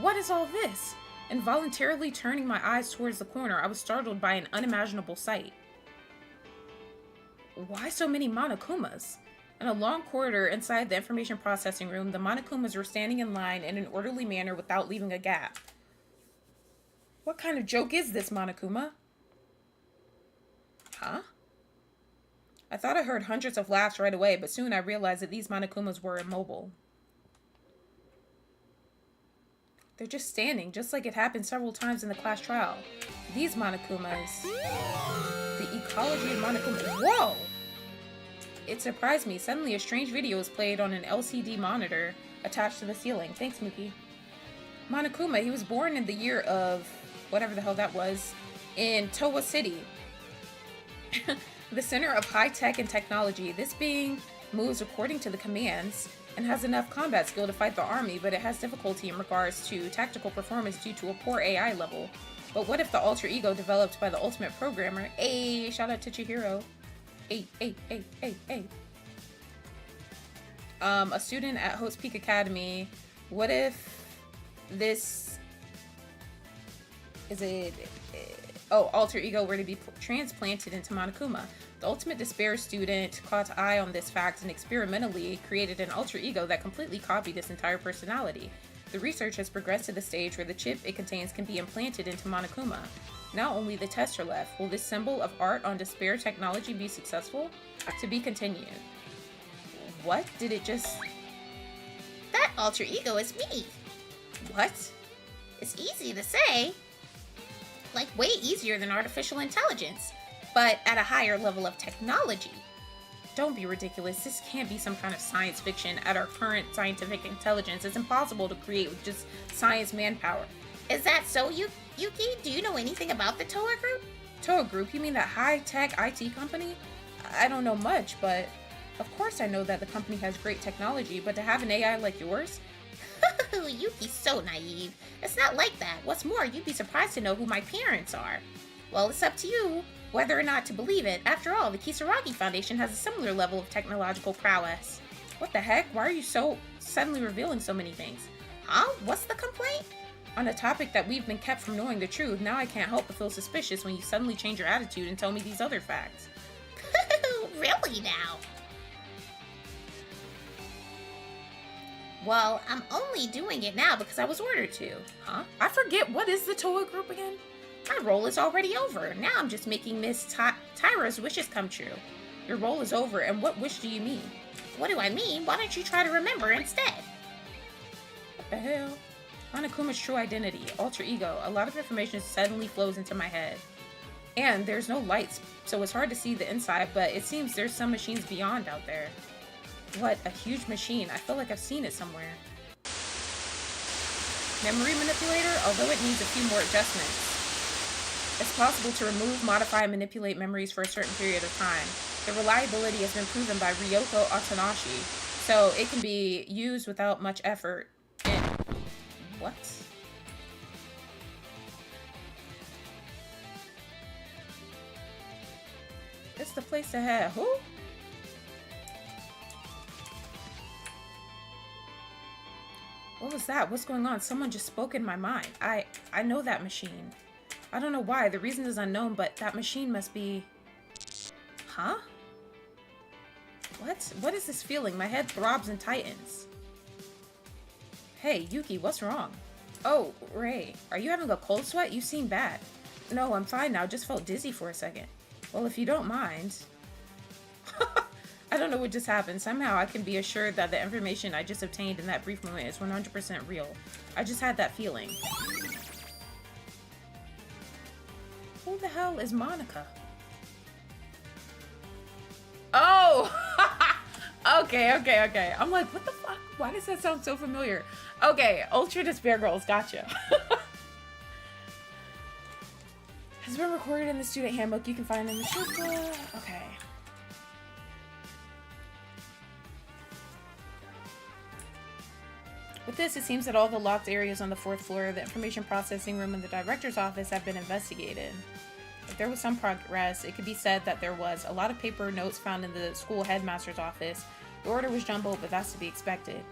What is all this? Involuntarily turning my eyes towards the corner, I was startled by an unimaginable sight. Why so many Monokumas? In a long corridor inside the information processing room, the Monokumas were standing in line in an orderly manner without leaving a gap. What kind of joke is this, Monokuma? Huh? I thought I heard hundreds of laughs right away, but soon I realized that these Monokumas were immobile. They're just standing, just like it happened several times in the class trial. These Monokumas... The ecology of Monokuma... Whoa! It surprised me. Suddenly a strange video was played on an LCD monitor attached to the ceiling. Thanks, Mookie. Monokuma, he was born in the year of... whatever the hell that was, in Towa City. The center of high-tech and technology. This being moves according to the commands and has enough combat skill to fight the army, but it has difficulty in regards to tactical performance due to a poor AI level. But what if the alter ego developed by the ultimate programmer... Hey, shout out to Chihiro. Hey. A student at Host Peak Academy. What if this... alter ego were to be transplanted into Monokuma. The ultimate despair student caught eye on this fact and experimentally created an alter ego that completely copied its entire personality. The research has progressed to the stage where the chip it contains can be implanted into Monokuma. Now only the tests are left. Will this symbol of art on despair technology be successful? To be continued. What? Did it just... That alter ego is me! What? It's easy to say. Like, way easier than artificial intelligence, but at a higher level of technology. Don't be ridiculous. This can't be some kind of science fiction. At our current scientific intelligence, it's impossible to create with just science manpower. Is that so, Yuki? Do you know anything about the Toa Group? Toa Group? You mean that high-tech IT company? I don't know much, but of course I know that the company has great technology, but to have an AI like yours? Yuki's so naive. It's not like that. What's more, you'd be surprised to know who my parents are. Well, it's up to you whether or not to believe it. After all, the Kisaragi Foundation has a similar level of technological prowess. What the heck? Why are you so suddenly revealing so many things? Huh? What's the complaint? On a topic that we've been kept from knowing the truth, now I can't help but feel suspicious when you suddenly change your attitude and tell me these other facts. Really now? Well, I'm only doing it now because I was ordered to. Huh? I forget, what is the Toa Group again? My role is already over. Now I'm just making Miss Tyra's wishes come true. Your role is over, and what wish do you mean? What do I mean? Why don't you try to remember instead? What the hell? Monokuma's true identity, alter ego. A lot of information suddenly flows into my head. And there's no lights, so it's hard to see the inside, but it seems there's some machines beyond out there. What, a huge machine. I feel like I've seen it somewhere. Memory manipulator, although it needs a few more adjustments. It's possible to remove, modify, and manipulate memories for a certain period of time. The reliability has been proven by Ryoko Atanashi, so it can be used without much effort. And... what? It's the place to have. Who? What was that? What's going on? Someone just spoke in my mind. I know that machine. I don't know why. The reason is unknown, but that machine must be... Huh? What? What is this feeling? My head throbs and tightens. Hey, Yuki, what's wrong? Oh, Ray, are you having a cold sweat? You seem bad. No, I'm fine now. Just felt dizzy for a second. Well, if you don't mind... I don't know what just happened. Somehow I can be assured that the information I just obtained in that brief moment is 100% real. I just had that feeling. Who the hell is Monica? Oh! Okay. I'm like, what the fuck? Why does that sound so familiar? Okay, Ultra Despair Girls, gotcha. Has been recorded in the student handbook. You can find it in the book. Okay. With this, it seems that all the locked areas on the 4th floor, the information processing room, and the director's office have been investigated. If there was some progress, it could be said that there was. A lot of paper notes found in the school headmaster's office. The order was jumbled, but that's to be expected.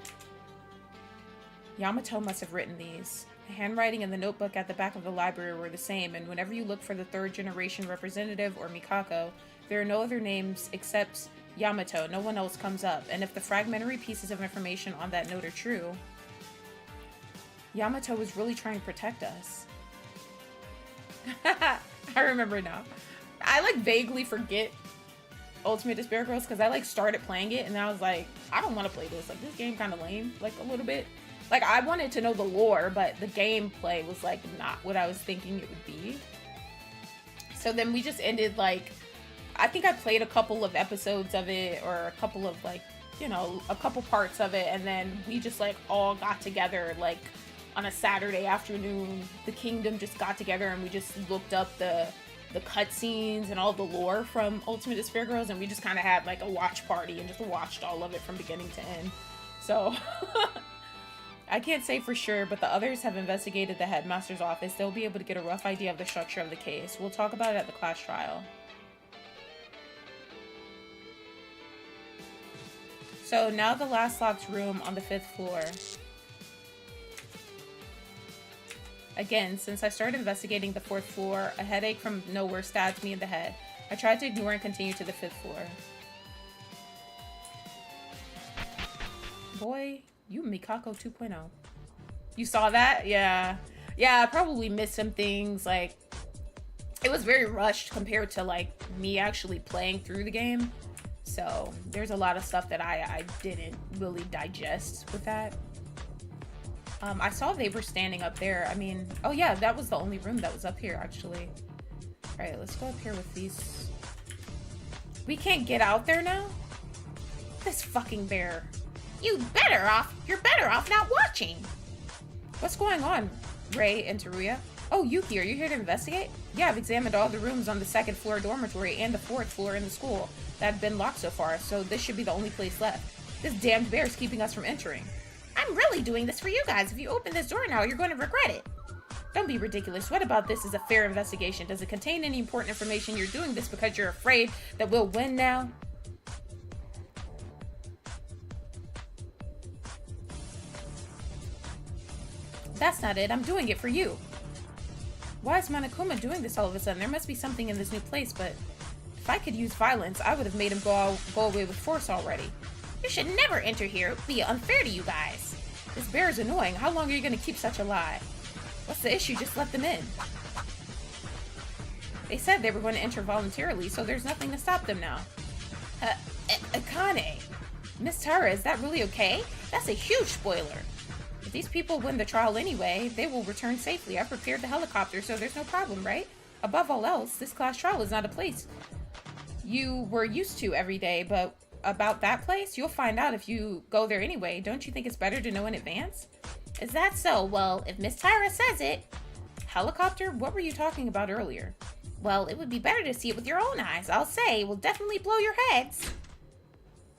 Yamato must have written these. The handwriting and the notebook at the back of the library were the same, and whenever you look for the 3rd generation representative or Mikako, there are no other names except Yamato. No one else comes up. And if the fragmentary pieces of information on that note are true, Yamato was really trying to protect us. I remember now. I like vaguely forget Ultimate Despair Girls because I like started playing it and then I was like, I don't want to play this. Like, this game kind of lame, like a little bit. Like, I wanted to know the lore, but the gameplay was like not what I was thinking it would be. So then we just ended, like, I think I played a couple of episodes of it or a couple of, like, you know, a couple parts of it, and then we just like all got together like on a Saturday afternoon. The Kingdom just got together and we just looked up the cutscenes and all the lore from Ultimate Despair Girls, and we just kind of had like a watch party and just watched all of it from beginning to end. So I can't say for sure, but the others have investigated the headmaster's office. They'll be able to get a rough idea of the structure of the case. We'll talk about it at the class trial. So now the last locked room on the 5th floor. Again, since I started investigating the 4th floor, a headache from nowhere stabbed me in the head. I tried to ignore and continue to the 5th floor. Boy, you Mikako 2.0. You saw that? Yeah. Yeah, I probably missed some things. Like, it was very rushed compared to, like, me actually playing through the game. So, there's a lot of stuff that I didn't really digest with that. I saw they were standing up there. I mean, oh yeah, that was the only room that was up here, actually. Alright, let's go up here with these. We can't get out there now? This fucking bear. You're better off not watching. What's going on, Ray and Teruya? Oh, Yuki, are you here to investigate? Yeah, I've examined all the rooms on the 2nd floor dormitory and the 4th floor in the school that have been locked so far, so this should be the only place left. This damned bear is keeping us from entering. I'm really doing this for you guys. If you open this door now, you're going to regret it. Don't be ridiculous. What about this is a fair investigation? Does it contain any important information? You're doing this because you're afraid that we'll win now? That's not it. I'm doing it for you. Why is Monokuma doing this all of a sudden? There must be something in this new place, but if I could use violence, I would have made him go away with force already. You should never enter here. It would be unfair to you guys. This bear is annoying. How long are you going to keep such a lie? What's the issue? Just let them in. They said they were going to enter voluntarily, so there's nothing to stop them now. Akane. Miss Tara, is that really okay? That's a huge spoiler. If these people win the trial anyway, they will return safely. I've prepared the helicopter, so there's no problem, right? Above all else, this class trial is not a place you were used to every day, but about that place, you'll find out if you go there anyway. Don't you think it's better to know in advance? Is that so? Well, if Miss Tyra says it. Helicopter? What were you talking about earlier? Well, it would be better to see it with your own eyes. I'll say, it will definitely blow your heads.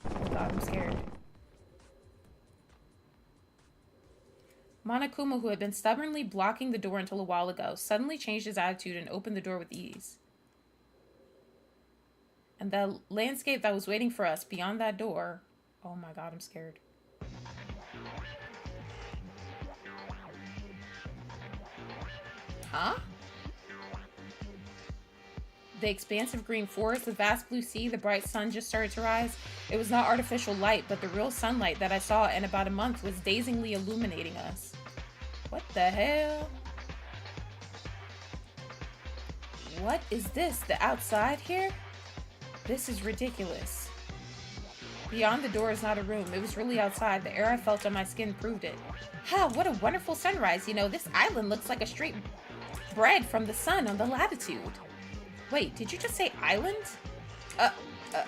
Oh god, I'm scared. Monokuma, who had been stubbornly blocking the door until a while ago, suddenly changed his attitude and opened the door with ease. And the landscape that was waiting for us beyond that door... Oh my god, I'm scared. Huh? The expansive green forest, the vast blue sea, the bright sun just started to rise. It was not artificial light, but the real sunlight that I saw in about a month was dazingly illuminating us. What the hell? What is this? The outside here? This is ridiculous. Beyond the door is not a room. It was really outside. The air I felt on my skin proved it. Ha, what a wonderful sunrise. You know, this island looks like a straight bread from the sun on the latitude. Wait, did you just say island? Uh, uh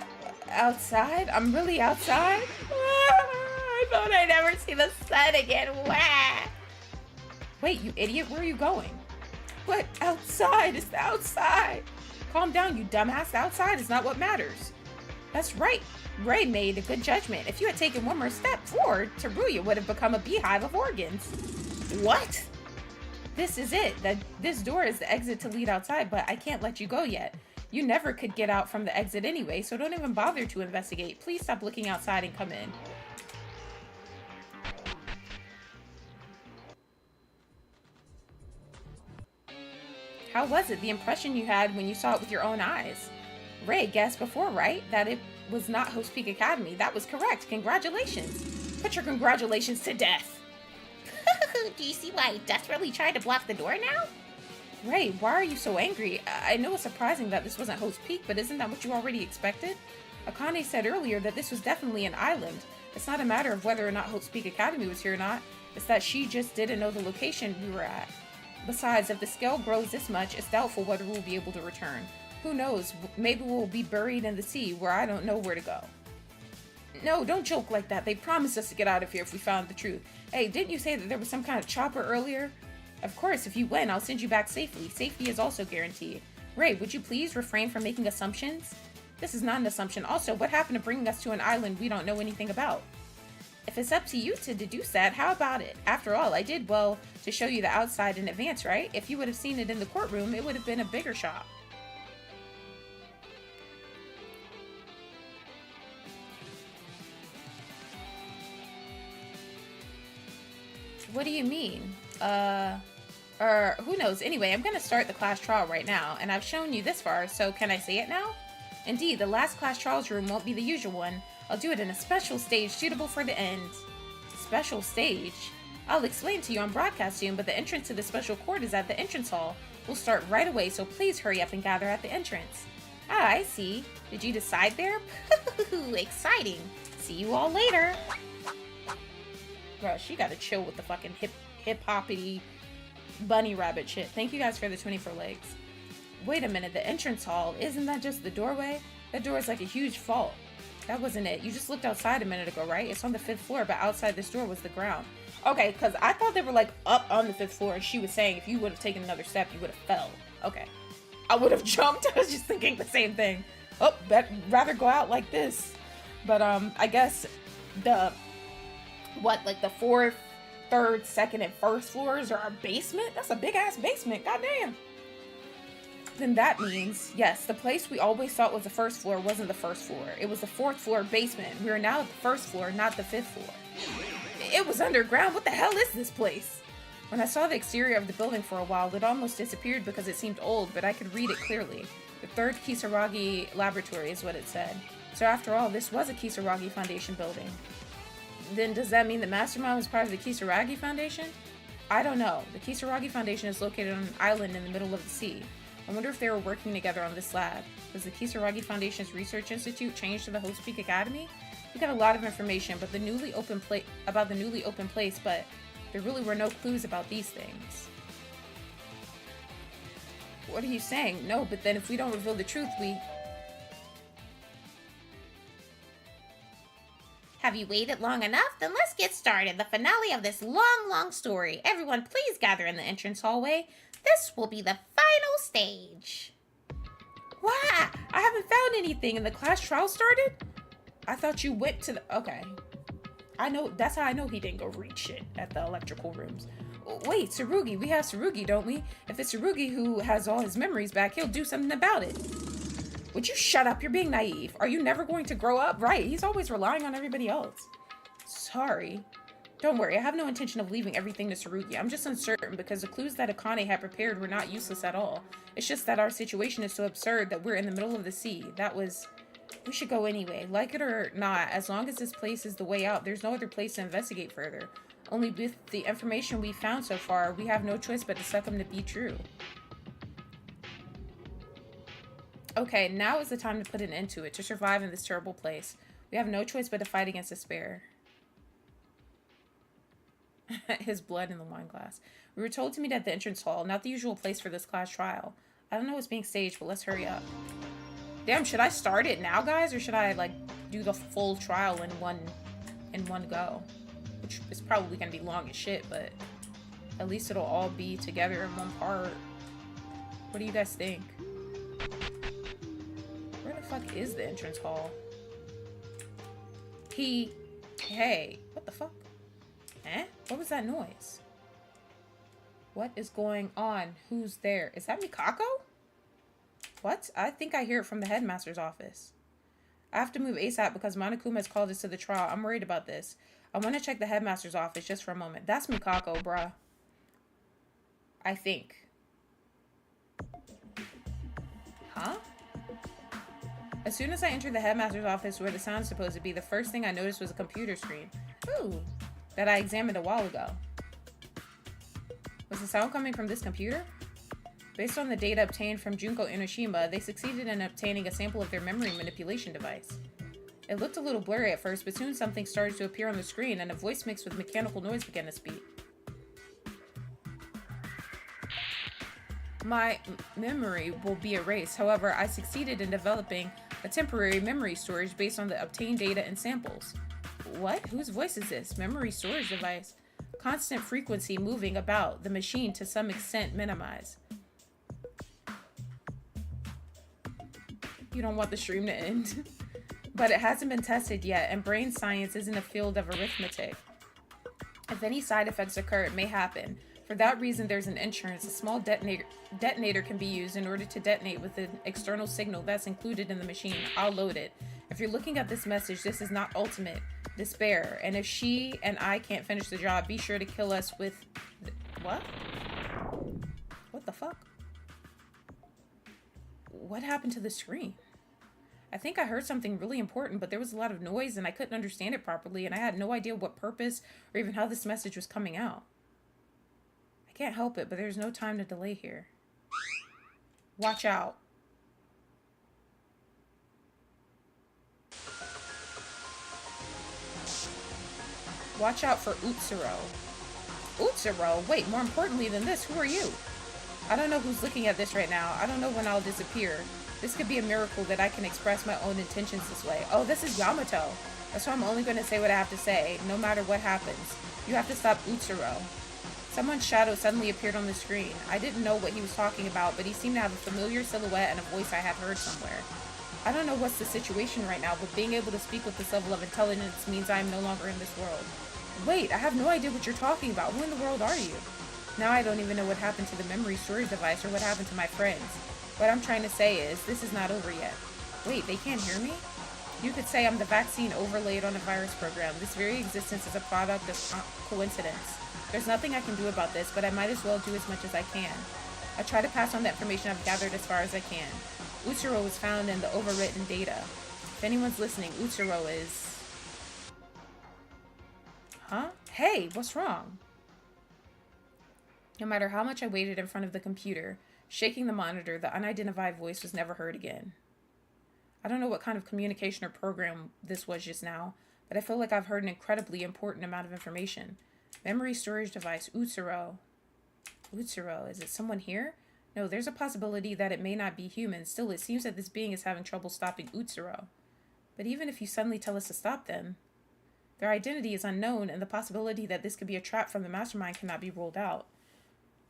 outside? I'm really outside? I thought I'd never see the sun again. Wah! Wait, you idiot, where are you going? What? Outside? It's the outside. Calm down, you dumbass. The outside is not what matters. That's right. Ray made a good judgment. If you had taken one more step forward, Teruya would have become a beehive of organs. What? This is it. This door is the exit to lead outside, but I can't let you go yet. You never could get out from the exit anyway, so don't even bother to investigate. Please stop looking outside and come in. How was it, the impression you had when you saw it with your own eyes? Ray guessed before, right? That it was not Host Peak Academy. That was correct. Congratulations. Put your congratulations to death. Do you see why I desperately tried to block the door now? Ray, why are you so angry? I know it's surprising that this wasn't Host Peak, but isn't that what you already expected? Akane said earlier that this was definitely an island. It's not a matter of whether or not Host Peak Academy was here or not. It's that she just didn't know the location we were at. Besides, if the scale grows this much, it's doubtful whether we'll be able to return. Who knows? Maybe we'll be buried in the sea where I don't know where to go. No, don't joke like that. They promised us to get out of here if we found the truth. Hey, didn't you say that there was some kind of chopper earlier? Of course, if you win, I'll send you back safely. Safety is also guaranteed. Ray, would you please refrain from making assumptions? This is not an assumption. Also, what happened to bringing us to an island we don't know anything about? If it's up to you to deduce that, how about it? After all, I did well to show you the outside in advance, right? If you would have seen it in the courtroom, it would have been a bigger shock. What do you mean? Or who knows? Anyway, I'm gonna start the class trial right now, and I've shown you this far, so can I say it now? Indeed, the last class trials room won't be the usual one. I'll do it in a special stage suitable for the end. Special stage? I'll explain to you on broadcast soon, but the entrance to the special court is at the entrance hall. We'll start right away, so please hurry up and gather at the entrance. Ah, I see. Did you decide there? Exciting. See you all later. Bro, she gotta chill with the fucking hip-hoppity bunny rabbit shit. Thank you guys for the 24 legs. Wait a minute, the entrance hall, isn't that just the doorway? That door is like a huge vault. That wasn't it. You just looked outside a minute ago, right? It's on the 5th floor, but outside this door was the ground. Okay, because I thought they were like up on the 5th floor, and she was saying if you would have taken another step, you would have fell. Okay. I would have jumped. I was just thinking the same thing. Oh, rather go out like this. But I guess the like the 4th, 3rd, 2nd, and 1st floors are a basement? That's a big ass basement. Goddamn. Then that means, yes, the place we always thought was the 1st floor wasn't the 1st floor. It was the 4th floor basement. We are now at the 1st floor, not the 5th floor. It was underground. What the hell is this place? When I saw the exterior of the building for a while, it almost disappeared because it seemed old, but I could read it clearly. The 3rd Kisaragi Laboratory is what it said. So after all, this was a Kisaragi Foundation building. Then does that mean the Mastermind was part of the Kisaragi Foundation? I don't know. The Kisaragi Foundation is located on an island in the middle of the sea. I wonder if they were working together on this lab. Was the Kisaragi Foundation's Research Institute changed to the Host Peak Academy? We got a lot of information about the newly open place, but there really were no clues about these things. What are you saying? No, but then if we don't reveal the truth, we... Have you waited long enough? Then let's get started. The finale of this long story. Everyone, please gather in the entrance hallway. This will be the final stage. What? I haven't found anything and the class trial started? I thought you went to the... Okay. I know, that's how I know he didn't go read shit at the electrical rooms. Wait, Tsurugi. We have Tsurugi, don't we? If it's Tsurugi who has all his memories back, he'll do something about it. Would you shut up? You're being naive. Are you never going to grow up? Right, he's always relying on everybody else. Sorry. Don't worry, I have no intention of leaving everything to Tsurugi. I'm just uncertain because the clues that Akane had prepared were not useless at all. It's just that our situation is so absurd that we're in the middle of the sea. We should go anyway. Like it or not, as long as this place is the way out, there's no other place to investigate further. Only with the information we've found so far, we have no choice but to succumb to be true. Okay, now is the time to put an end to it, to survive in this terrible place. We have no choice but to fight against despair. His blood in the wine glass. We were told to meet at the entrance hall, not the usual place for this class trial. I don't know what's being staged, but let's hurry up. Damn, should I start it now, guys? Or should I, like, do the full trial in one go? Which is probably gonna be long as shit, but at least it'll all be together in one part. What do you guys think? Where the fuck is the entrance hall? Hey, what the fuck? Eh? What was that noise? What is going on? Who's there? Is that Mikako? What? I think I hear it from the headmaster's office. I have to move ASAP because Monokuma has called us to the trial. I'm worried about this. I want to check the headmaster's office just for a moment. That's Mikako, bruh. I think. Huh? As soon as I entered the headmaster's office where the sound's supposed to be, the first thing I noticed was a computer screen. Ooh, that I examined a while ago. Was the sound coming from this computer? Based on the data obtained from Junko Enoshima, they succeeded in obtaining a sample of their memory manipulation device. It looked a little blurry at first, but soon something started to appear on the screen and a voice mixed with mechanical noise began to speak. My memory will be erased. However, I succeeded in developing a temporary memory storage based on the obtained data and samples. What? Whose voice is this? Memory storage device. Constant frequency moving about the machine to some extent minimized. You don't want the stream to end. But it hasn't been tested yet, and brain science isn't a field of arithmetic. If any side effects occur, it may happen. For that reason, there's an insurance. A small detonator can be used in order to detonate with an external signal that's included in the machine. I'll load it. If you're looking at this message, this is not ultimate despair. And if she and I can't finish the job, be sure to kill us with... What? What the fuck? What happened to the screen? I think I heard something really important, but there was a lot of noise and I couldn't understand it properly, and I had no idea what purpose or even how this message was coming out. I can't help it, but there's no time to delay here. Watch out. Watch out for Utsuro. Utsuro? Wait, more importantly than this, who are you? I don't know who's looking at this right now. I don't know when I'll disappear. This could be a miracle that I can express my own intentions this way. Oh, this is Yamato. That's why I'm only going to say what I have to say, no matter what happens. You have to stop Utsuro. Someone's shadow suddenly appeared on the screen. I didn't know what he was talking about, but he seemed to have a familiar silhouette and a voice I had heard somewhere. I don't know what's the situation right now, but being able to speak with this level of intelligence means I am no longer in this world. Wait, I have no idea what you're talking about. Who in the world are you? Now I don't even know what happened to the memory storage device or what happened to my friends. What I'm trying to say is, this is not over yet. Wait, they can't hear me? You could say I'm the vaccine overlaid on a virus program. This very existence is a product of coincidence. There's nothing I can do about this, but I might as well do as much as I can. I try to pass on the information I've gathered as far as I can. Utsuro was found in the overwritten data. If anyone's listening, Utsuro is... Huh? Hey, what's wrong? No matter how much I waited in front of the computer, shaking the monitor, the unidentified voice was never heard again. I don't know what kind of communication or program this was just now, but I feel like I've heard an incredibly important amount of information. Memory storage device, Utsuro. Utsuro, is it someone here? No, there's a possibility that it may not be human. Still, it seems that this being is having trouble stopping Utsuro. But even if you suddenly tell us to stop them, their identity is unknown, and the possibility that this could be a trap from the mastermind cannot be ruled out.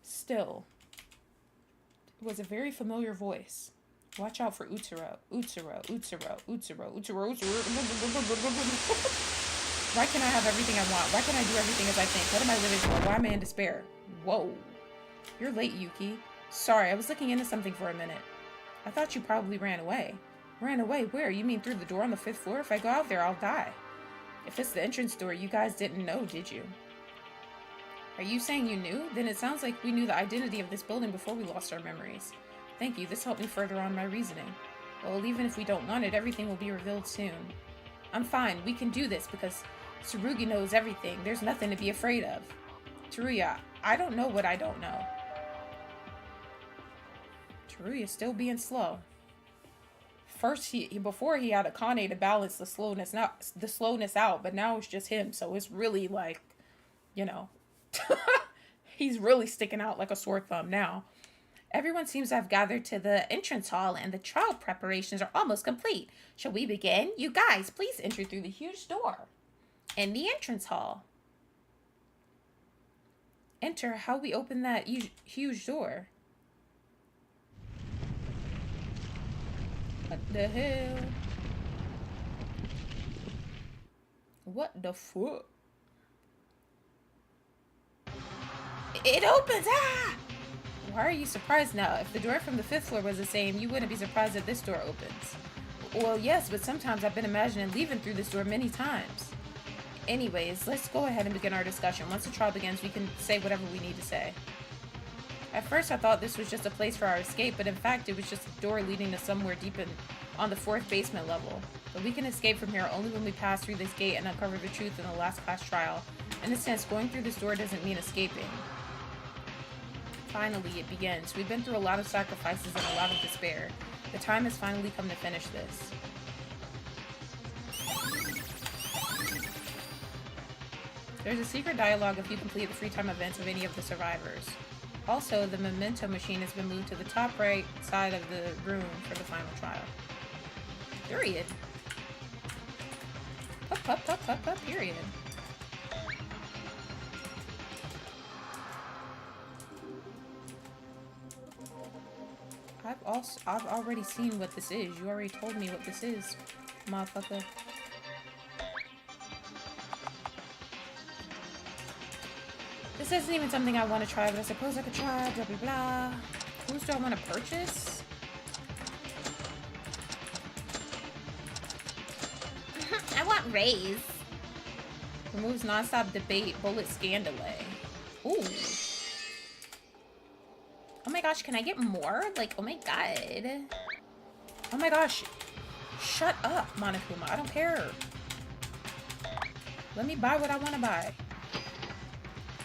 Still, it was a very familiar voice. Watch out for Utsuro. Utsuro, Utsuro, Utsuro, Utsuro, Utsuro. Why can't I have everything I want? Why can't I do everything as I think? What am I living for? Why am I in despair? Whoa. You're late, Yuki. Sorry, I was looking into something for a minute. I thought you probably ran away. Ran away? Where? You mean through the door on the 5th floor? If I go out there, I'll die. If it's the entrance door, you guys didn't know, did you? Are you saying you knew? Then it sounds like we knew the identity of this building before we lost our memories. Thank you, this helped me further on my reasoning. Well, even if we don't want it, everything will be revealed soon. I'm fine, we can do this because Tsurugi knows everything. There's nothing to be afraid of. Teruya, I don't know what I don't know. Teruya's still being slow. First, before he had Akane to balance the slowness out, but now it's just him, so it's really like, you know, he's really sticking out like a sore thumb now. Everyone seems to have gathered to the entrance hall, and the trial preparations are almost complete. Shall we begin? You guys, please enter through the huge door in the entrance hall. Enter. How we open that huge door? What the hell? What the fuck? It opens! Ah! Why are you surprised now? If the door from the 5th floor was the same, you wouldn't be surprised that this door opens. Well, yes, but sometimes I've been imagining leaving through this door many times. Anyways, let's go ahead and begin our discussion. Once the trial begins, we can say whatever we need to say. At first, I thought this was just a place for our escape, but in fact, it was just a door leading to somewhere deep on the 4th basement level. But we can escape from here only when we pass through this gate and uncover the truth in the last class trial. In a sense, going through this door doesn't mean escaping. Finally, it begins. We've been through a lot of sacrifices and a lot of despair. The time has finally come to finish this. There's a secret dialogue if you complete the free time events of any of the survivors. Also, the memento machine has been moved to the top right side of the room for the final trial. Period. Up, period. I've already seen what this is. You already told me what this is, motherfucker. This isn't even something I want to try, but I suppose I could try, blah, blah, blah. Whose do I want to purchase? I want Ray's. Removes non-stop debate, bullet scan delay. Ooh. Oh my gosh, can I get more? Like, oh my god. Oh my gosh. Shut up, Monokuma. I don't care. Let me buy what I want to buy.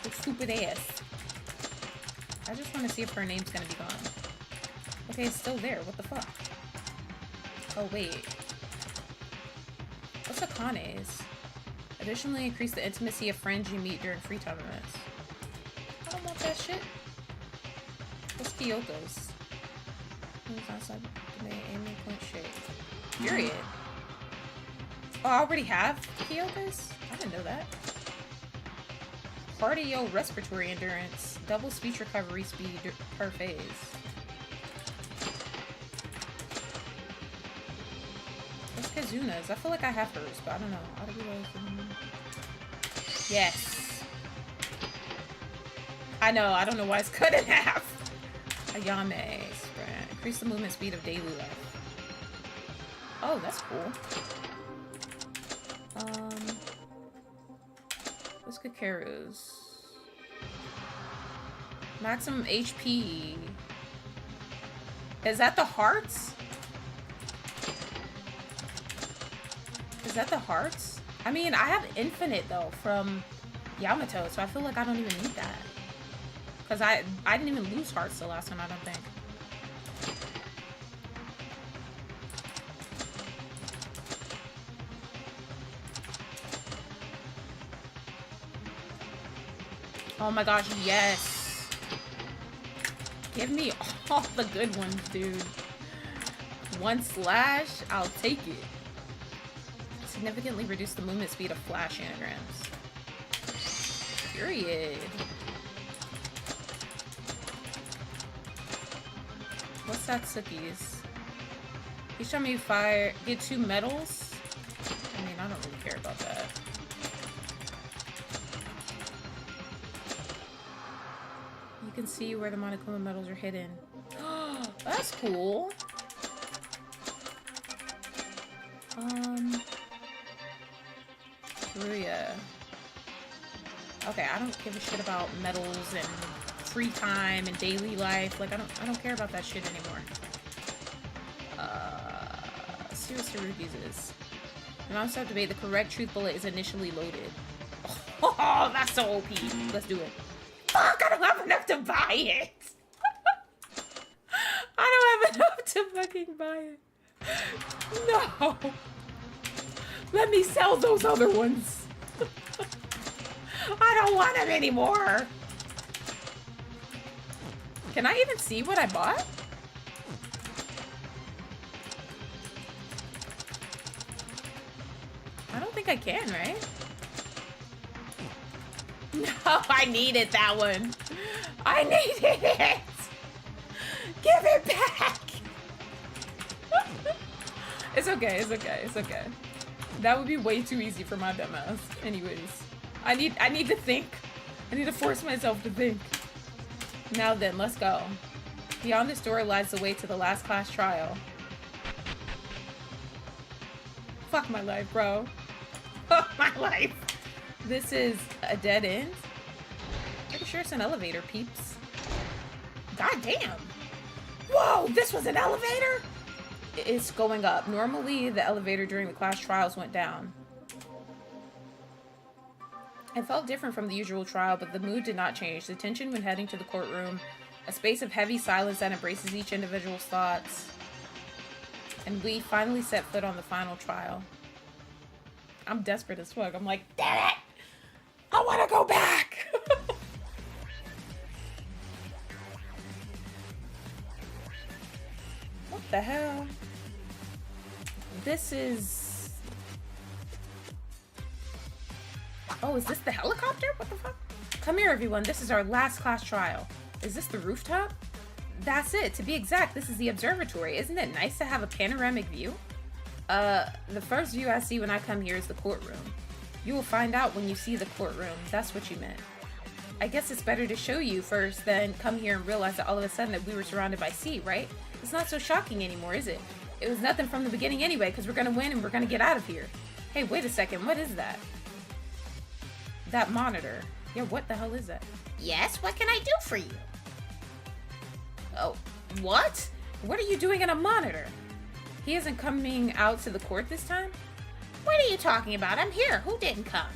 Your stupid ass. I just want to see if her name's gonna be gone. Okay, it's still there. What the fuck? Oh, wait. What's a Kane's? Additionally, increase the intimacy of friends you meet during free time events. I don't want that shit. What's Kyoko's? Aiming point shape. Period. Oh, I already have Kyoko's? I didn't know that. Cardio respiratory endurance. Double speech recovery speed per phase. What's Kazuna's? I feel like I have hers, but I don't know. How do we Yes. I know. I don't know why it's cut in half. Ayame. Sprint. Increase the movement speed of daily life. Oh, that's cool. What's Kakeru's? Maximum HP. Is that the hearts? Is that the hearts? I mean, I have infinite though from Yamato, so I feel like I don't even need that. Because I didn't even lose hearts the last time, I don't think. Oh my gosh, yes. Give me all the good ones, dude. One slash, I'll take it. Significantly reduce the movement speed of flash anagrams. Period. What's Satsuki's? He's showing me fire. Get 2 medals. I mean, I don't really care about that. You can see where the Monokuma medals are hidden. That's cool. Ruya. Okay, I don't give a shit about medals and free time and daily life. Like, I don't care about that shit anymore. Serious Haruki's is. And also have to debate the correct truth bullet is initially loaded. Oh, that's so OP. Let's do it. Fuck, I don't have enough to buy it. I don't have enough to fucking buy it. No. Let me sell those other ones. I don't want them anymore. Can I even see what I bought? I don't think I can, right? No, I needed that one. I needed it. Give it back. It's okay, it's okay, it's okay. That would be way too easy for my dumbass. Anyways, I need to think. I need to force myself to think. Now then, let's go. Beyond this door lies the way to the last class trial. Fuck my life, bro. Fuck my life. This is a dead end. Pretty sure it's an elevator, peeps. God damn. Whoa, this was an elevator? It's going up. Normally, the elevator during the class trials went down. It felt different from the usual trial, but the mood did not change. The tension when heading to the courtroom, a space of heavy silence that embraces each individual's thoughts. And we finally set foot on the final trial. I'm desperate as fuck. I'm like, damn it! I want to go back! What the hell? This is... Oh, is this the helicopter? What the fuck? Come here, everyone. This is our last class trial. Is this the rooftop? That's it. To be exact, this is the observatory. Isn't it nice to have a panoramic view? The first view I see when I come here is the courtroom. You will find out when you see the courtroom. That's what you meant. I guess it's better to show you first than come here and realize that all of a sudden that we were surrounded by sea, right? It's not so shocking anymore, is it? It was nothing from the beginning anyway, because we're gonna win and we're gonna get out of here. Hey, wait a second. What is that? That monitor. Yeah, what the hell is that? Yes, what can I do for you? Oh, what? What are you doing in a monitor? He isn't coming out to the court this time? What are you talking about? I'm here. Who didn't come?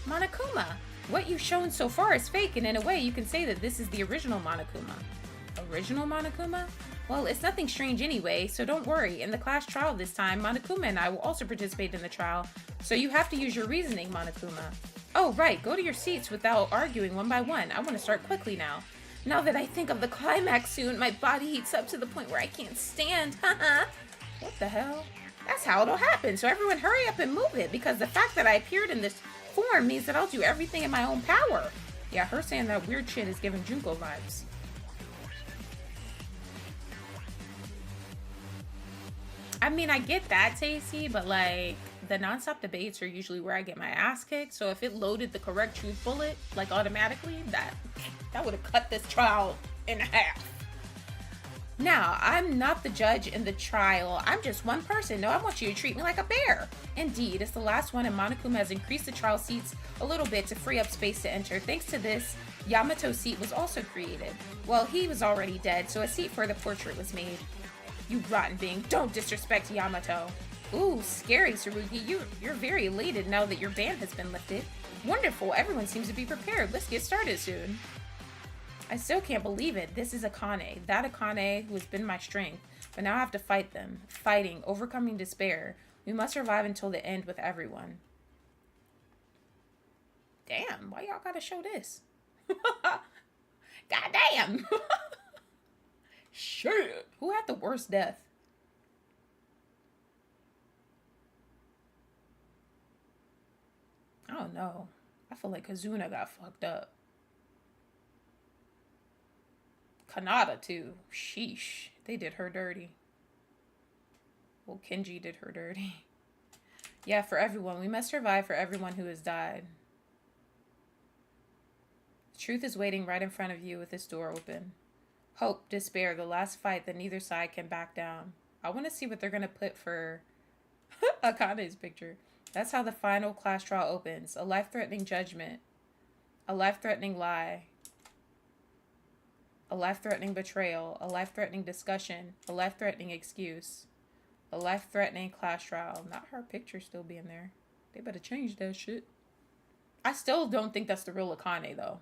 Monokuma. What you've shown so far is fake, and in a way you can say that this is the original Monokuma. Original Monokuma? Well, it's nothing strange anyway, so don't worry. In the class trial this time, Monokuma and I will also participate in the trial, so you have to use your reasoning, Monokuma. Oh, right. Go to your seats without arguing one by one. I want to start quickly now. Now that I think of the climax soon, my body heats up to the point where I can't stand. Haha. What the hell? That's how it'll happen, so everyone hurry up and move it, because the fact that I appeared in this form means that I'll do everything in my own power. Yeah, her saying that weird shit is giving Junko vibes. I mean, I get that, Tacy, but like, the nonstop debates are usually where I get my ass kicked, so if it loaded the correct truth bullet, like automatically, that would have cut this trial in half. Now, I'm not the judge in the trial. I'm just one person. No, I want you to treat me like a bear. Indeed, it's the last one, and Monokuma has increased the trial seats a little bit to free up space to enter. Thanks to this, Yamato's seat was also created. Well, he was already dead, so a seat for the portrait was made. You rotten being, don't disrespect Yamato. Ooh, scary, Tsurugi. You're very elated now that your ban has been lifted. Wonderful, everyone seems to be prepared. Let's get started soon. I still can't believe it. This is Akane. That Akane who has been my strength. But now I have to fight them. Fighting, overcoming despair. We must survive until the end with everyone. Damn, why y'all gotta show this? Goddamn! Shit! Who had the worst death? I don't know. I feel like Kazuna got fucked up. Kanata, too. Sheesh. They did her dirty. Well, Kenji did her dirty. Yeah, for everyone. We must survive for everyone who has died. Truth is waiting right in front of you with this door open. Hope, despair, the last fight that neither side can back down. I want to see what they're going to put for Akane's picture. That's how the final class trial opens. A life-threatening judgment. A life-threatening lie. A life-threatening betrayal, a life-threatening discussion, a life-threatening excuse, a life-threatening class trial. Not her picture still being there. They better change that shit. I still don't think that's the real Akane, though.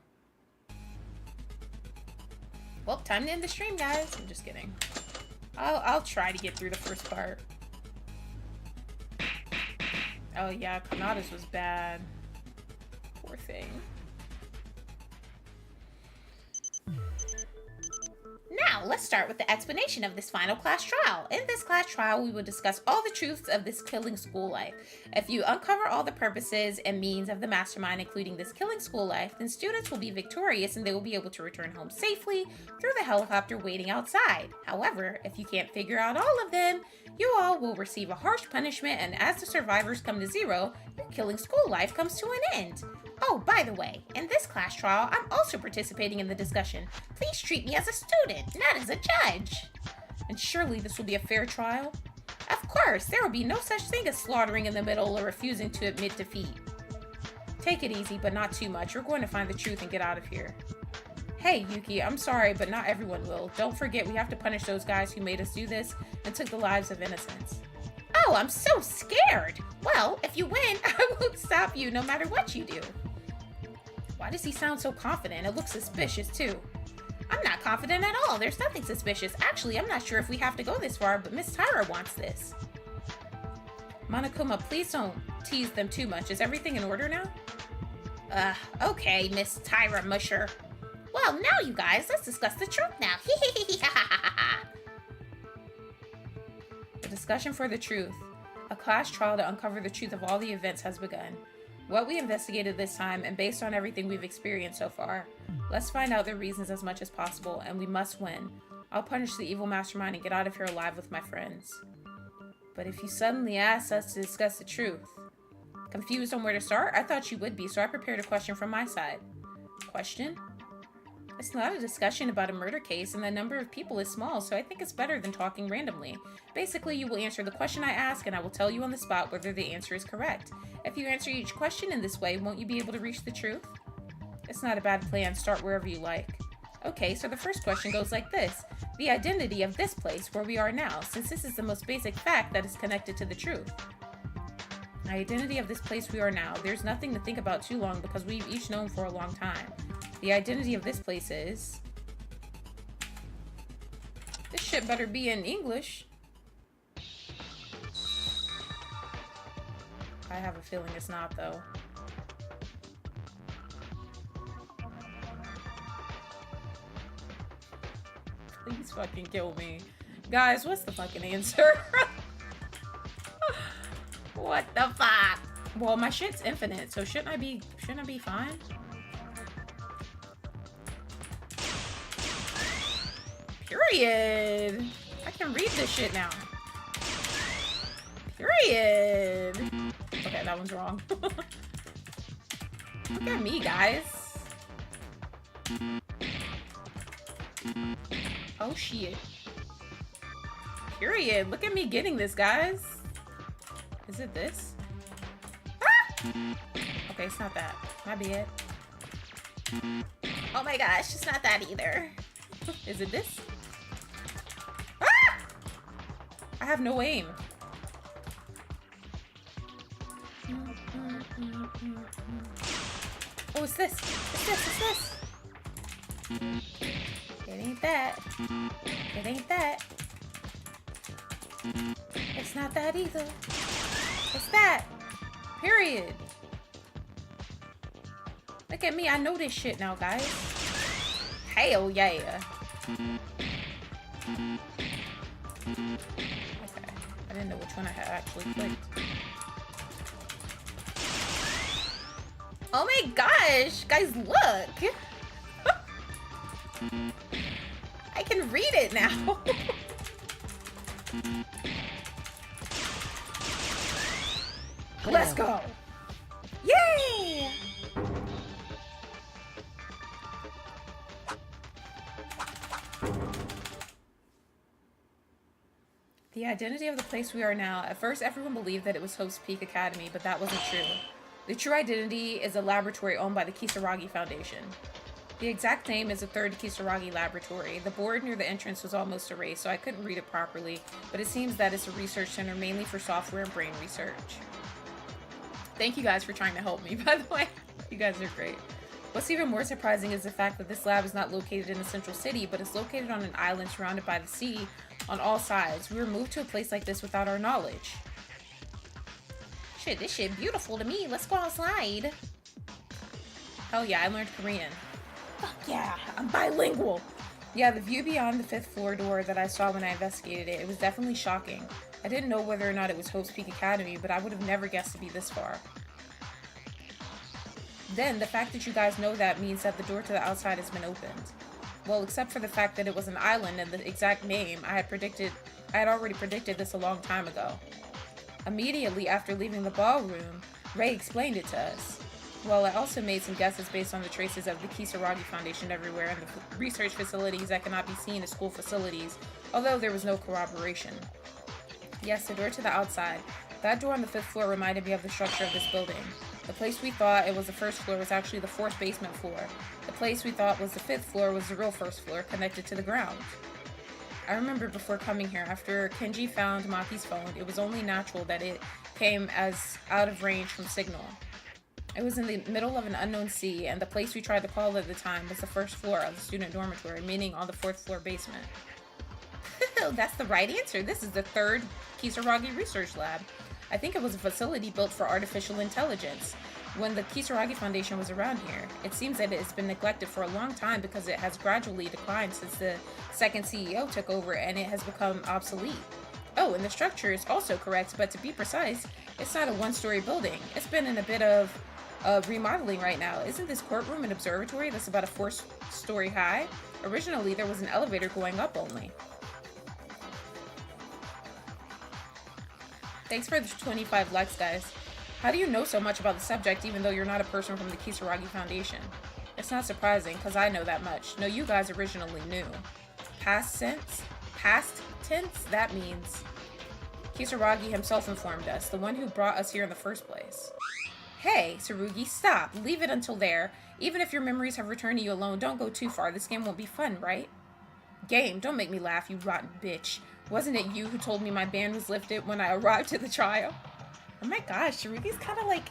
Well, time to end the stream, guys. I'm just kidding. I'll try to get through the first part. Oh, yeah, Kanata's was bad. Poor thing. Now, let's start with the explanation of this final class trial. In this class trial, we will discuss all the truths of this killing school life. If you uncover all the purposes and means of the mastermind, including this killing school life, then students will be victorious and they will be able to return home safely through the helicopter waiting outside. However, if you can't figure out all of them, you all will receive a harsh punishment, and as the survivors come to zero, your killing school life comes to an end. Oh, by the way, in this class trial, I'm also participating in the discussion. Please treat me as a student, not as a judge. And surely this will be a fair trial? Of course, there will be no such thing as slaughtering in the middle or refusing to admit defeat. Take it easy, but not too much. We're going to find the truth and get out of here. Hey, Yuki, I'm sorry, but not everyone will. Don't forget, we have to punish those guys who made us do this and took the lives of innocents. Oh, I'm so scared. Well, if you win, I won't stop you no matter what you do. Why does he sound so confident? It looks suspicious, too. I'm not confident at all. There's nothing suspicious. Actually, I'm not sure if we have to go this far, but Miss Tyra wants this. Monokuma, please don't tease them too much. Is everything in order now? Okay, Miss Tyra Musher. Well, now you guys, let's discuss the truth now. The discussion for the truth. A class trial to uncover the truth of all the events has begun. What we investigated this time, and based on everything we've experienced so far, let's find out their reasons as much as possible, and we must win. I'll punish the evil mastermind and get out of here alive with my friends. But if you suddenly ask us to discuss the truth, confused on where to start? I thought you would be, so I prepared a question from my side. Question? It's not a discussion about a murder case, and the number of people is small, so I think it's better than talking randomly. Basically, you will answer the question I ask, and I will tell you on the spot whether the answer is correct. If you answer each question in this way, won't you be able to reach the truth? It's not a bad plan. Start wherever you like. Okay, so the first question goes like this. The identity of this place where we are now, since this is the most basic fact that is connected to the truth. The identity of this place we are now. There's nothing to think about too long because we've each known for a long time. The identity of this place is... This shit better be in English. I have a feeling it's not, though. Please fucking kill me. Guys, what's the fucking answer? What the fuck? Well, my shit's infinite, so shouldn't I be fine? Period. I can read this shit now. Period. Okay, that one's wrong. Look at me, guys. Oh, shit. Period. Look at me getting this, guys. Is it this? Ah! Okay, it's not that. My bad. Oh my gosh, it's not that either. Is it this? Ah! I have no aim. Oh, it's this. It's this. It's this. It ain't that. It ain't that. It's not that either. It's that. Period. Look at me. I know this shit now, guys. Hell yeah. Okay. I didn't know which one I had actually clicked. Oh my gosh. Guys, look. I can read it now. Let's go. Yay! The identity of the place we are now. At first, everyone believed that it was Hope's Peak Academy, but that wasn't true. The true identity is a laboratory owned by the Kisaragi Foundation. The exact name is the third Kisaragi laboratory. The board near the entrance was almost erased, so I couldn't read it properly, but it seems that it's a research center mainly for software and brain research. Thank you guys for trying to help me, by the way. You guys are great. What's even more surprising is the fact that this lab is not located in the central city, but is located on an island surrounded by the sea on all sides. We were moved to a place like this without our knowledge. Shit, this shit beautiful to me. Let's go outside. Hell yeah, I learned Korean. Fuck yeah, I'm bilingual. Yeah, the view beyond the 5th floor door that I saw when I investigated it, it was definitely shocking. I didn't know whether or not it was Hope's Peak Academy, but I would have never guessed to be this far. Then, the fact that you guys know that means that the door to the outside has been opened. Well, except for the fact that it was an island and the exact name, I had already predicted this a long time ago. Immediately after leaving the ballroom, Ray explained it to us. Well, I also made some guesses based on the traces of the Kisaragi Foundation everywhere and the research facilities that cannot be seen as school facilities, although there was no corroboration. Yes, the door to the outside. That door on the 5th floor reminded me of the structure of this building. The place we thought it was the 1st floor was actually the 4th basement floor. The place we thought was the 5th floor was the real 1st floor, connected to the ground. I remember before coming here, after Kenji found Maki's phone, it was only natural that it came as out of range from signal. It was in the middle of an unknown sea, and the place we tried to call at the time was the 1st floor of the student dormitory, meaning on the 4th floor basement. That's the right answer. This is the 3rd Kisaragi Research Lab. I think it was a facility built for artificial intelligence. When the Kisaragi Foundation was around here, it seems that it has been neglected for a long time because it has gradually declined since the 2nd CEO took over and it has become obsolete. Oh, and the structure is also correct, but to be precise, it's not a one-story building. It's been in a bit of remodeling right now. Isn't this courtroom an observatory that's about a 4-story high? Originally, there was an elevator going up only. Thanks for the 25 likes, guys. How do you know so much about the subject even though you're not a person from the Kisaragi Foundation? It's not surprising, because I know that much. No, you guys originally knew. Past tense? That means Kisaragi himself informed us, the one who brought us here in the first place. Hey, Tsurugi, stop. Leave it until there. Even if your memories have returned to you alone, don't go too far. This game won't be fun, right? Game, don't make me laugh, you rotten bitch. Wasn't it you who told me my ban was lifted when I arrived at the trial? Oh my gosh, Tsurugi's kind of like...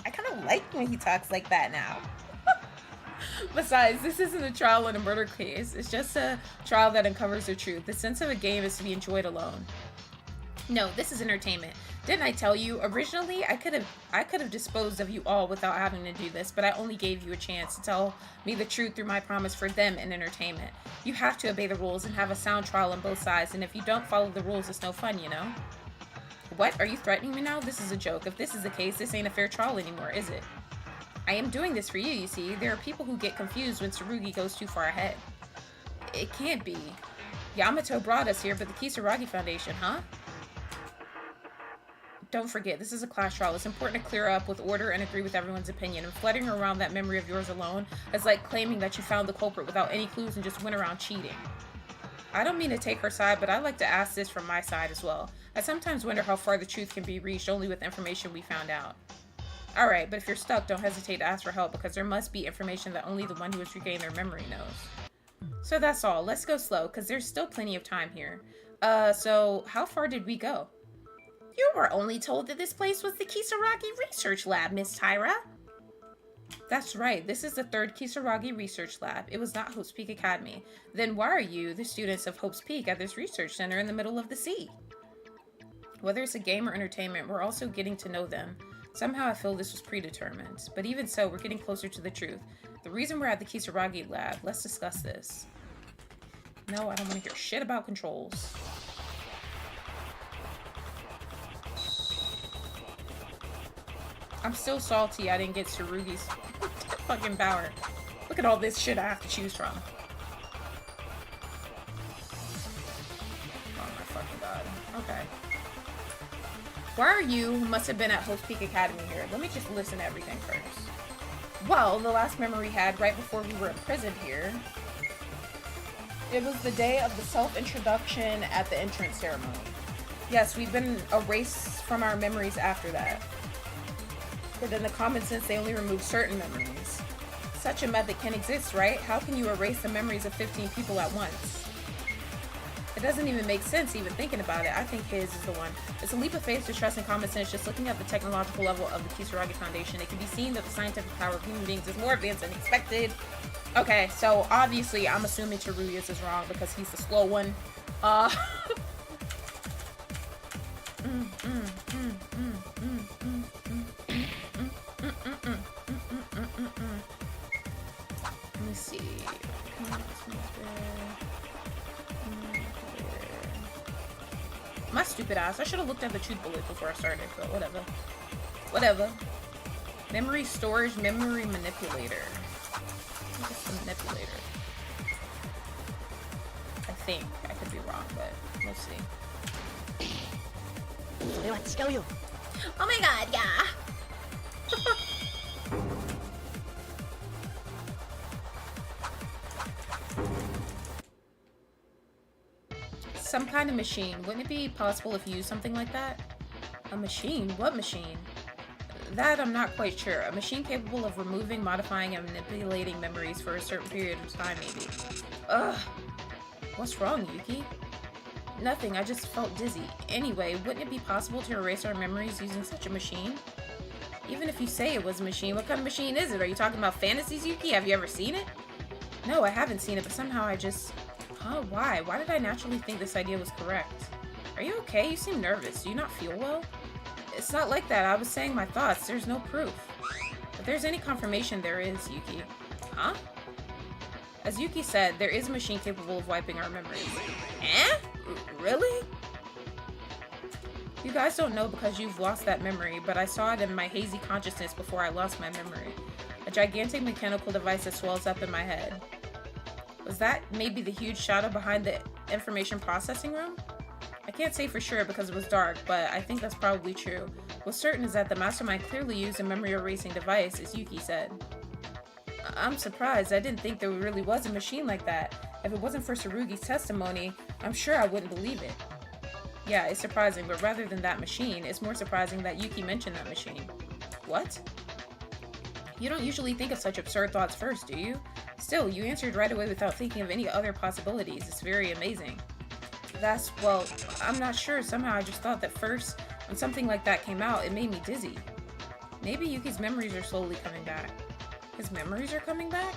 I kind of like when he talks like that now. Besides, this isn't a trial in a murder case. It's just a trial that uncovers the truth. The sense of a game is to be enjoyed alone. No, this is entertainment. Didn't I tell you? Originally, I could have disposed of you all without having to do this, but I only gave you a chance to tell me the truth through my promise for them in entertainment. You have to obey the rules and have a sound trial on both sides, and if you don't follow the rules, it's no fun, you know? What? Are you threatening me now? This is a joke. If this is the case, this ain't a fair trial anymore, is it? I am doing this for you, you see. There are people who get confused when Tsurugi goes too far ahead. It can't be. Yamato brought us here, but the Kisaragi Foundation, huh? Don't forget, this is a class trial. It's important to clear up with order and agree with everyone's opinion. And flirting around that memory of yours alone is like claiming that you found the culprit without any clues and just went around cheating. I don't mean to take her side, but I like to ask this from my side as well. I sometimes wonder how far the truth can be reached only with information we found out. Alright, but if you're stuck, don't hesitate to ask for help because there must be information that only the one who has regained their memory knows. So that's all. Let's go slow, because there's still plenty of time here. So how far did we go? You were only told that this place was the Kisaragi Research Lab, Miss Tyra. That's right. This is the 3rd Kisaragi Research Lab. It was not Hope's Peak Academy. Then why are you, the students of Hope's Peak, at this research center in the middle of the sea? Whether it's a game or entertainment, we're also getting to know them. Somehow I feel this was predetermined. But even so, we're getting closer to the truth. The reason we're at the Kisaragi Lab, let's discuss this. No, I don't want to hear shit about controls. I'm still salty I didn't get Tsurugi's fucking power. Look at all this shit I have to choose from. Oh my fucking god. Okay. Why are you, who must have been at Hope's Peak Academy here? Let me just listen to everything first. Well, the last memory we had right before we were imprisoned here, it was the day of the self-introduction at the entrance ceremony. Yes, we've been erased from our memories after that. But in the common sense, they only remove certain memories. Such a method can exist, right? How can you erase the memories of 15 people at once? It doesn't even make sense even thinking about it. I think his is the one. It's a leap of faith to trust in common sense just looking at the technological level of the Kisaragi Foundation. It can be seen that the scientific power of human beings is more advanced than expected. Okay, so obviously I'm assuming Teruya's is wrong because he's the slow one. Let me see. stupid ass. I should have looked at the truth bullet before I started, but whatever. Whatever. Memory storage, memory manipulator. I think it's the manipulator. I think. I could be wrong, but we'll see. Oh my god, yeah! Some kind of machine. Wouldn't it be possible if you used something like that? A machine? What machine? That I'm not quite sure. A machine capable of removing, modifying, and manipulating memories for a certain period of time, maybe. Ugh. What's wrong, Yuki? Nothing, I just felt dizzy. Anyway, wouldn't it be possible to erase our memories using such a machine? Even if you say it was a machine, what kind of machine is it? Are you talking about fantasies, Yuki? Have you ever seen it? No, I haven't seen it, but somehow I just... Huh, why? Why did I naturally think this idea was correct? Are you okay? You seem nervous. Do you not feel well? It's not like that. I was saying my thoughts. There's no proof. If there's any confirmation, there is, Yuki. Huh? As Yuki said, there is a machine capable of wiping our memories. Eh? Really? You guys don't know because you've lost that memory, but I saw it in my hazy consciousness before I lost my memory. A gigantic mechanical device that swells up in my head. Was that maybe the huge shadow behind the information processing room? I can't say for sure because it was dark, but I think that's probably true. What's certain is that the mastermind clearly used a memory erasing device, as Yuki said. I'm surprised. I didn't think there really was a machine like that. If it wasn't for Tsurugi's testimony, I'm sure I wouldn't believe it. Yeah, it's surprising, but rather than that machine, it's more surprising that Yuki mentioned that machine. What? You don't usually think of such absurd thoughts first, do you? Still, you answered right away without thinking of any other possibilities. It's very amazing. Well, I'm not sure. Somehow I just thought that first, when something like that came out, it made me dizzy. Maybe Yuki's memories are slowly coming back. His memories are coming back?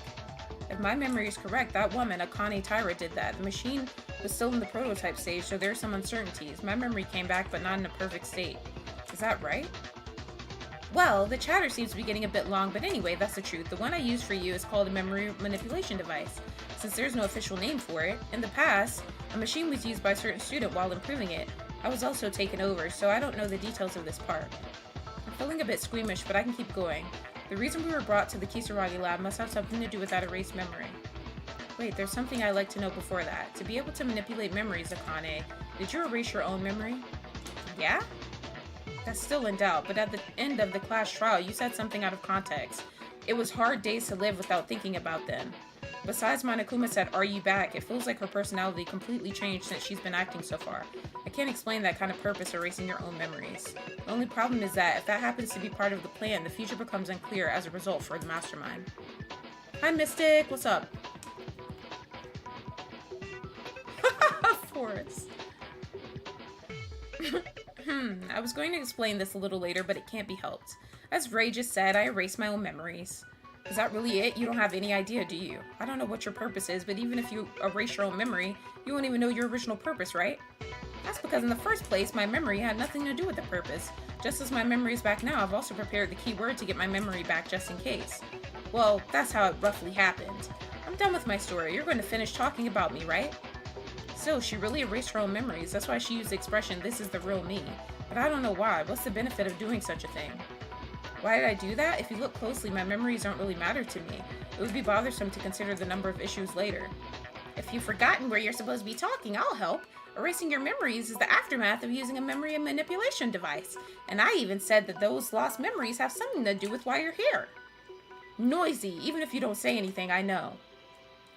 If my memory is correct, that woman, Akane Taira, did that. The machine was still in the prototype stage, so there are some uncertainties. My memory came back, but not in a perfect state. Is that right? Well, the chatter seems to be getting a bit long, but anyway, that's the truth. The one I used for you is called a memory manipulation device. Since there's no official name for it, in the past, a machine was used by a certain student while improving it. I was also taken over, so I don't know the details of this part. I'm feeling a bit squeamish, but I can keep going. The reason we were brought to the Kisaragi lab must have something to do with that erased memory. Wait, there's something I'd like to know before that. To be able to manipulate memories, Akane, did you erase your own memory? Yeah? That's still in doubt, but at the end of the class trial, you said something out of context. It was hard days to live without thinking about them. Besides, Monokuma said, "Are you back?" It feels like her personality completely changed since she's been acting so far. I can't explain that kind of purpose erasing your own memories. The only problem is that if that happens to be part of the plan, the future becomes unclear as a result for the mastermind. Hi, Mystic. What's up? Forrest. I was going to explain this a little later, but it can't be helped. As Ray just said, I erased my own memories. Is that really it? You don't have any idea, do you? I don't know what your purpose is, but even if you erase your own memory, you won't even know your original purpose, right? That's because in the first place, my memory had nothing to do with the purpose. Just as my memory is back now, I've also prepared the keyword to get my memory back just in case. Well, that's how it roughly happened. I'm done with my story. You're going to finish talking about me, right? Still, she really erased her own memories. That's why she used the expression, "this is the real me." But I don't know why. What's the benefit of doing such a thing? Why did I do that? If you look closely, my memories don't really matter to me. It would be bothersome to consider the number of issues later. If you've forgotten where you're supposed to be talking, I'll help. Erasing your memories is the aftermath of using a memory manipulation device. And I even said that those lost memories have something to do with why you're here. Noisy. Even if you don't say anything, I know.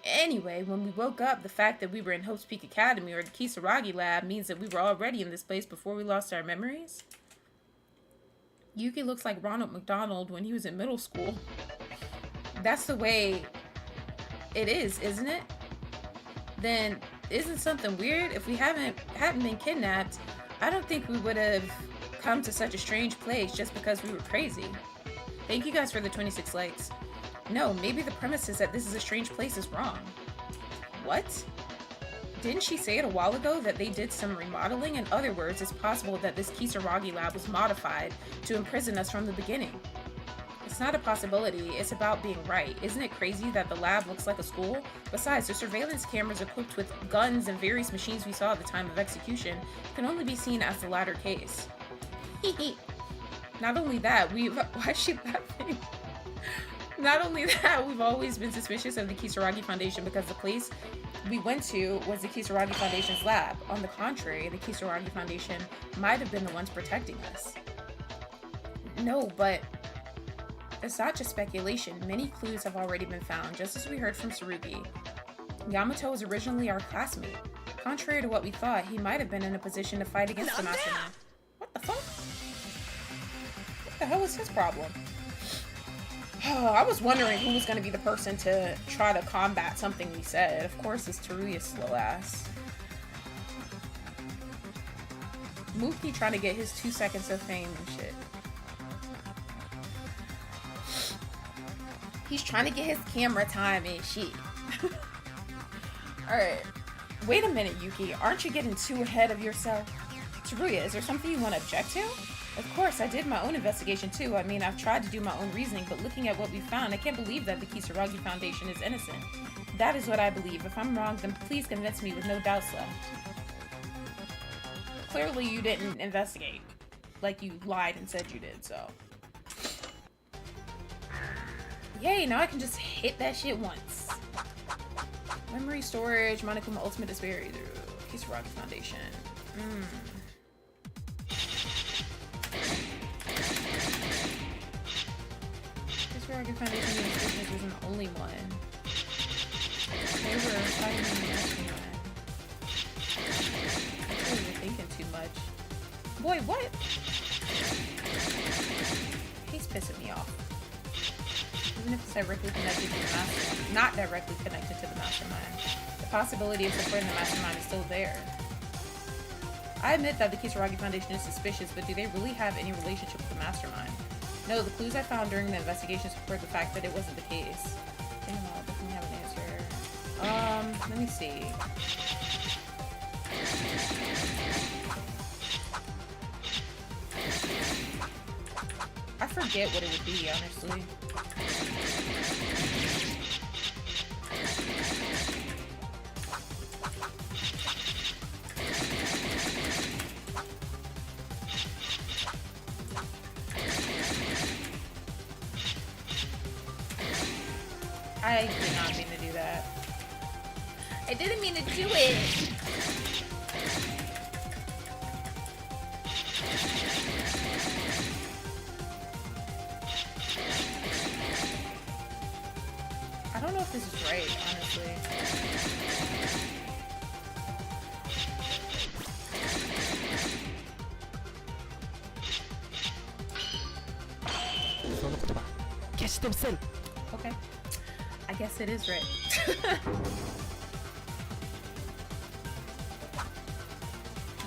Anyway, when we woke up, the fact that we were in Hope's Peak Academy or the Kisaragi lab means that we were already in this place before we lost our memories. Yuki looks like Ronald McDonald when he was in middle school. That's the way it is, isn't it? Then isn't something weird? If we hadn't been kidnapped, I don't think we would have come to such a strange place just because we were crazy. Thank you guys for the 26 likes. No, maybe the premise is that this is a strange place is wrong. What? Didn't she say it a while ago that they did some remodeling? In other words, it's possible that this Kisaragi lab was modified to imprison us from the beginning. It's not a possibility. It's about being right. Isn't it crazy that the lab looks like a school? Besides, the surveillance cameras equipped with guns and various machines we saw at the time of execution can only be seen as the latter case. Not only that, why is she laughing? Not only that, we've always been suspicious of the Kisaragi Foundation because the place we went to was the Kisaragi Foundation's lab. On the contrary, the Kisaragi Foundation might have been the ones protecting us. No, but it's not just speculation. Many clues have already been found, just as we heard from Tsurugi. Yamato was originally our classmate. Contrary to what we thought, he might have been in a position to fight against the Mastermind. What the fuck? What the hell was his problem? I was wondering who was going to be the person to try to combat something we said. Of course, it's Teruya's slow ass. Mookie trying to get his 2 seconds of fame and shit. He's trying to get his camera time and shit. Alright. Wait a minute, Yuki. Aren't you getting too ahead of yourself? Teruya, is there something you want to object to? Of course, I did my own investigation too. I mean, I've tried to do my own reasoning, but looking at what we found, I can't believe that the Kisaragi Foundation is innocent. That is what I believe. If I'm wrong, then please convince me with no doubts left. Clearly, you didn't investigate. Like you lied and said you did, so. Yay, now I can just hit that shit once. Memory storage, Monokuma Ultimate is buried through Kisaragi Foundation. Kisaragi Foundation isn't the only one. They were fighting in the Mastermind. I think you're thinking too much. Boy, what? He's pissing me off. Even if it's directly connected to the Mastermind. Not directly connected to the Mastermind. The possibility of supporting the Mastermind is still there. I admit that the Kisaragi Foundation is suspicious, but do they really have any relationship with the Mastermind? No, the clues I found during the investigation support the fact that it wasn't the case. Damn, I'll definitely have an answer. Let me see. I forget what it would be, honestly. I did not mean to do that. I didn't mean to do it! I don't know if this is right, honestly. Okay. I guess it is right.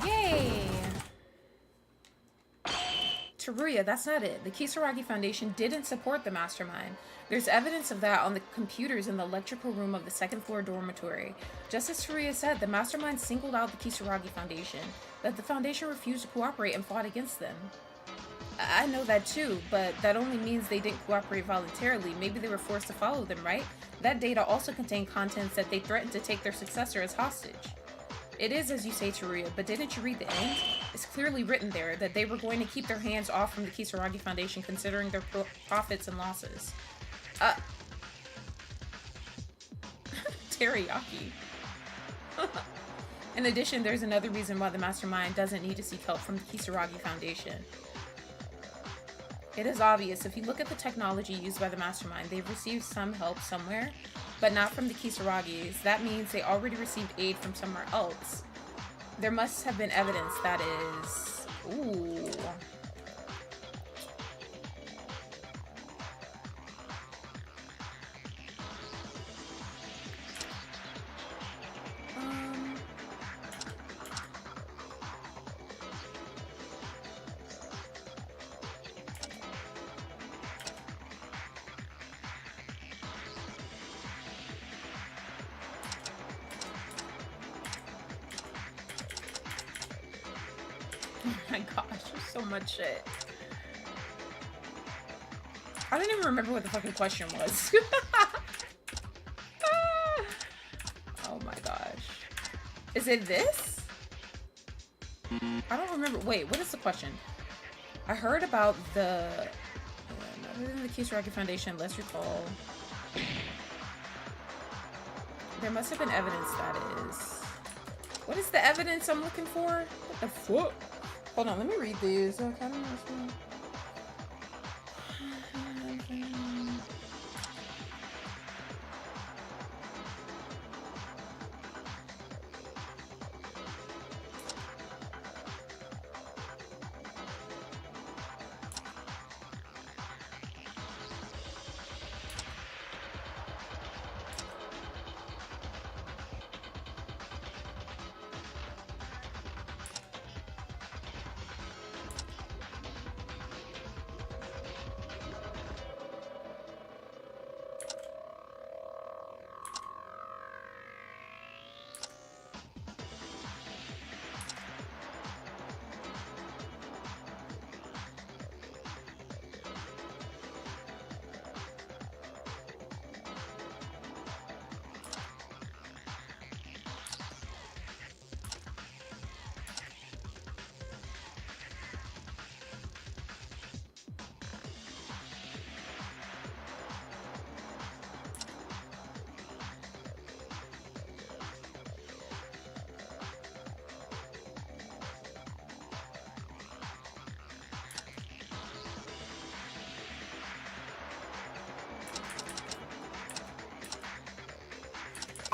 Yay! Teruya, that's not it. The Kisaragi Foundation didn't support the Mastermind. There's evidence of that on the computers in the electrical room of the second floor dormitory. Just as Teruya said, the Mastermind singled out the Kisaragi Foundation, but the Foundation refused to cooperate and fought against them. I know that too, but that only means they didn't cooperate voluntarily. Maybe they were forced to follow them, right? That data also contained contents that they threatened to take their successor as hostage. It is as you say, Teruya, but didn't you read the end? It's clearly written there that they were going to keep their hands off from the Kisaragi Foundation considering their profits and losses. Teriyaki. In addition, there's another reason why the Mastermind doesn't need to seek help from the Kisaragi Foundation. It is obvious, if you look at the technology used by the Mastermind, they've received some help somewhere, but not from the Kisaragis. That means they already received aid from somewhere else. There must have been evidence that is... Ooh. Oh my gosh, there's so much shit. I don't even remember what the fucking question was. Oh my gosh. Is it this? I don't remember. Wait, what is the question? I heard about the... other than the Kisaragi Foundation, let's recall... There must have been evidence that is... What is the evidence I'm looking for? What the fuck? Hold on, let me read these. I kind of understand.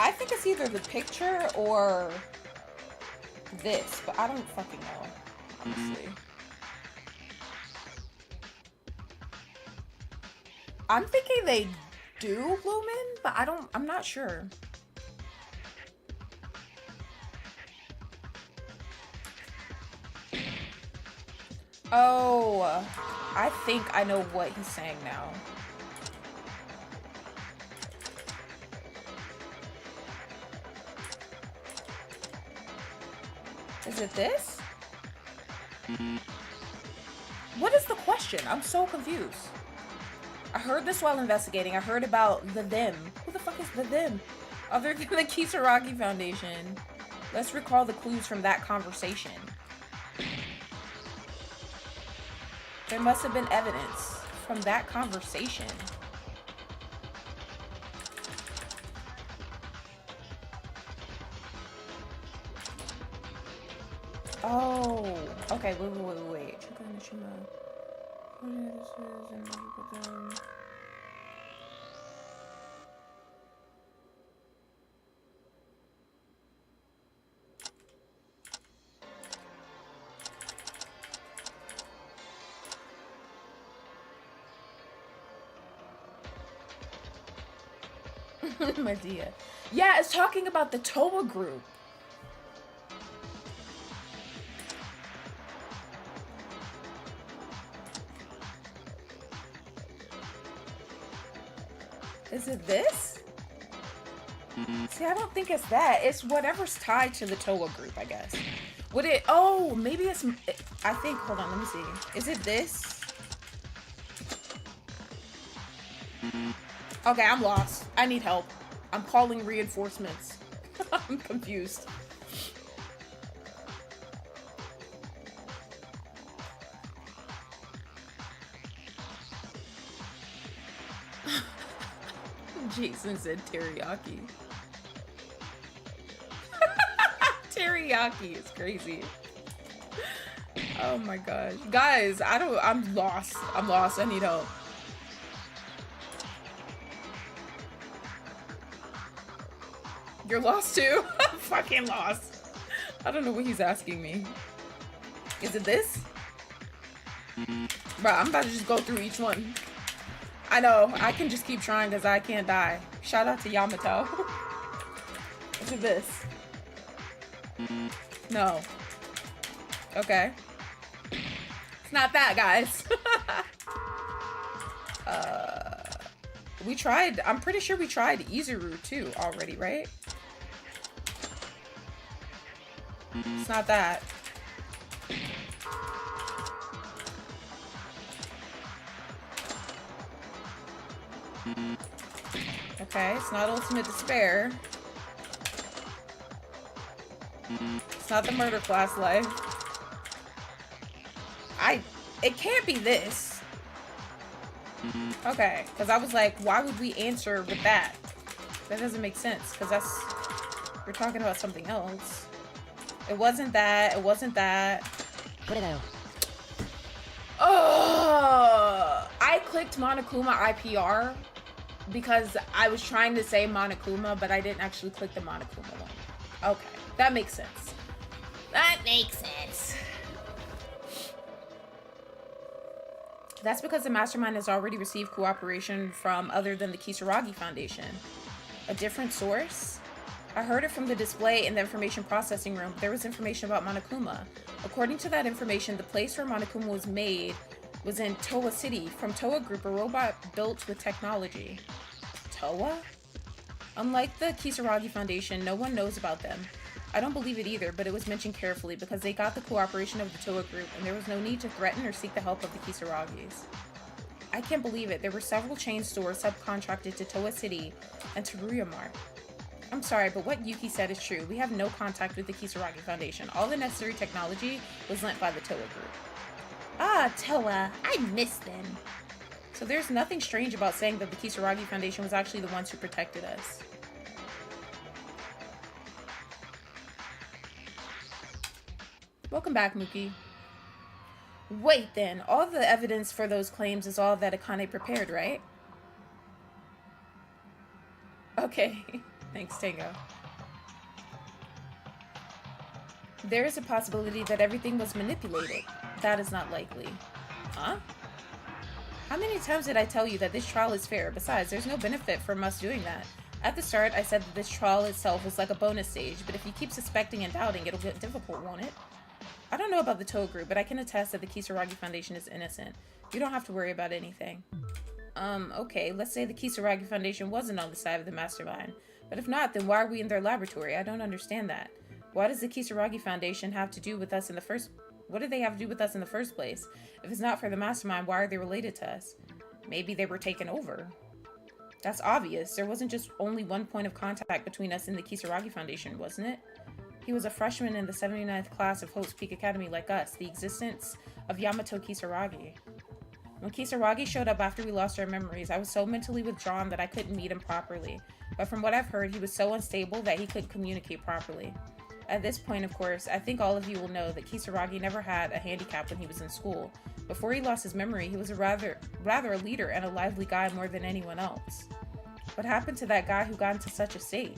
I think it's either the picture or this, but I don't fucking know, honestly. I'm thinking they do Lumen, but I'm not sure. Oh, I think I know what he's saying now. Is it this? What is the question? I'm so confused. I heard this while investigating. I heard about the them. Who the fuck is the them? Other than the Kisaragi Foundation. Let's recall the clues from that conversation. There must have been evidence from that conversation. Oh, okay, wait. Medea. Yeah, it's talking about the Toa group. Is it this? See, I don't think it's that. It's whatever's tied to the Toa group, I guess. Would it... Oh, maybe it's... I think... Hold on, let me see. Is it this? Okay, I'm lost. I need help. I'm calling reinforcements. I'm confused. Jason said teriyaki. Teriyaki is crazy. Oh my gosh. Guys, I'm lost. I need help. You're lost too? I'm fucking lost. I don't know what he's asking me. Is it this? Bro, I'm about to just go through each one. I know, I can just keep trying because I can't die. Shout out to Yamato. Is it this? No. Okay. It's not that, guys. We tried, I'm pretty sure we tried Izuru too already, right? It's not that. Okay, it's not ultimate despair. It's not the murder class life. It can't be this. Okay, because I was like, why would we answer with that? That doesn't make sense, because we're talking about something else. It wasn't that, it wasn't that. Oh, I clicked Monokuma IPR because I was trying to say Monokuma, but I didn't actually click the Monokuma one. Okay, that makes sense. That makes sense. That's because the mastermind has already received cooperation from other than the Kisaragi Foundation. A different source? I heard it from the display in the information processing room. There was information about Monokuma. According to that information, the place where Monokuma was made was in Towa City, from Towa Group, a robot built with technology. Towa? Unlike the Kisaragi Foundation, no one knows about them. I don't believe it either, but it was mentioned carefully because they got the cooperation of the Towa Group, and there was no need to threaten or seek the help of the Kisaragis. I can't believe it. There were several chain stores subcontracted to Towa City and Teruya Mart. I'm sorry, but what Yuki said is true. We have no contact with the Kisaragi Foundation. All the necessary technology was lent by the Towa Group. Ah, Towa. I miss them. So there's nothing strange about saying that the Kisaragi Foundation was actually the ones who protected us. Welcome back, Mookie. Wait then, all the evidence for those claims is all that Akane prepared, right? Okay, thanks, Tango. There is a possibility that everything was manipulated. That is not likely. Huh? How many times did I tell you that this trial is fair? Besides, there's no benefit from us doing that. At the start, I said that this trial itself was like a bonus stage, but if you keep suspecting and doubting, it'll get difficult, won't it? I don't know about the Towa Group, but I can attest that the Kisaragi Foundation is innocent. You don't have to worry about anything. Okay, let's say the Kisaragi Foundation wasn't on the side of the mastermind. But if not, then why are we in their laboratory? I don't understand that. Why does the Kisaragi Foundation have to do with us in the first... What did they have to do with us in the first place? If it's not for the mastermind, why are they related to us? Maybe they were taken over. That's obvious. There wasn't just only one point of contact between us and the Kisaragi Foundation, wasn't it? He was a freshman in the 79th class of Hope's Peak Academy like us, the existence of Yamato Kisaragi. When Kisaragi showed up after we lost our memories, I was so mentally withdrawn that I couldn't meet him properly. But from what I've heard, he was so unstable that he couldn't communicate properly. At this point, of course, I think all of you will know that Kisaragi never had a handicap when he was in school. Before he lost his memory, he was a rather a leader and a lively guy more than anyone else. What happened to that guy who got into such a state?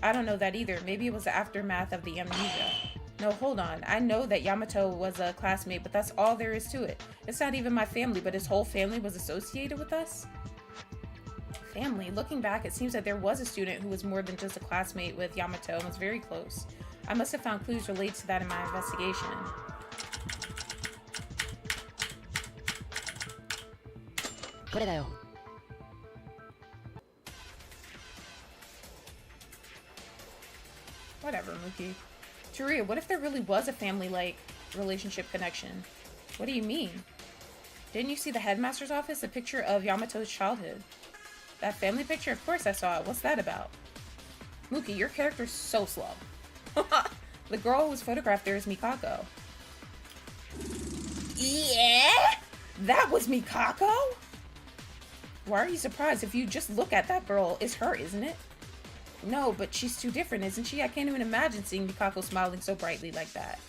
I don't know that either. Maybe it was the aftermath of the amnesia. No, hold on. I know that Yamato was a classmate, but that's all there is to it. It's not even my family, but his whole family was associated with us? Family? Looking back, it seems that there was a student who was more than just a classmate with Yamato and was very close. I must have found clues related to that in my investigation. Whatever, Mookie. Teruya, what if there really was a family-like relationship connection? What do you mean? Didn't you see the headmaster's office? A picture of Yamato's childhood. That family picture? Of course I saw it. What's that about? Mookie, your character's so slow. The girl who was photographed there is Mikako. Yeah? That was Mikako? Why are you surprised? If you just look at that girl, it's her, isn't it? No, but she's too different, isn't she? I can't even imagine seeing Mikako smiling so brightly like that.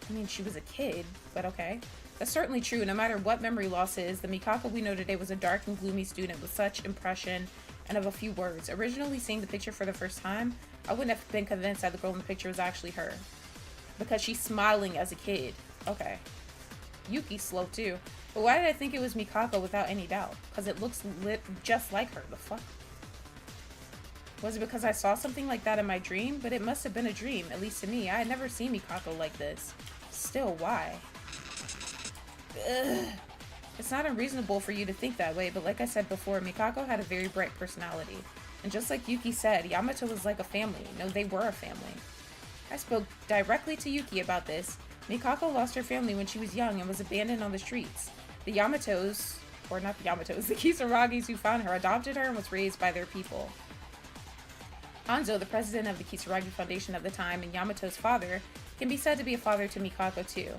I mean, she was a kid, but okay. That's certainly true. No matter what memory loss is, the Mikako we know today was a dark and gloomy student with such impression and of a few words. Originally seeing the picture for the first time, I wouldn't have been convinced that the girl in the picture was actually her. Because she's smiling as a kid. Okay. Yuki's slow too. But why did I think it was Mikako without any doubt? Because it looks just like her. The fuck? Was it because I saw something like that in my dream? But it must have been a dream, at least to me. I had never seen Mikako like this. Still, why? Ugh. It's not unreasonable for you to think that way, but like I said before, Mikako had a very bright personality. And just like Yuki said, Yamato was like a family. No, they were a family. I spoke directly to Yuki about this. Mikako lost her family when she was young and was abandoned on the streets. The Yamatos or not the Yamatos, the Kisaragis who found her, adopted her, and was raised by their people. Hanzo, the president of the Kisaragi Foundation at the time, and Yamato's father, can be said to be a father to Mikako too.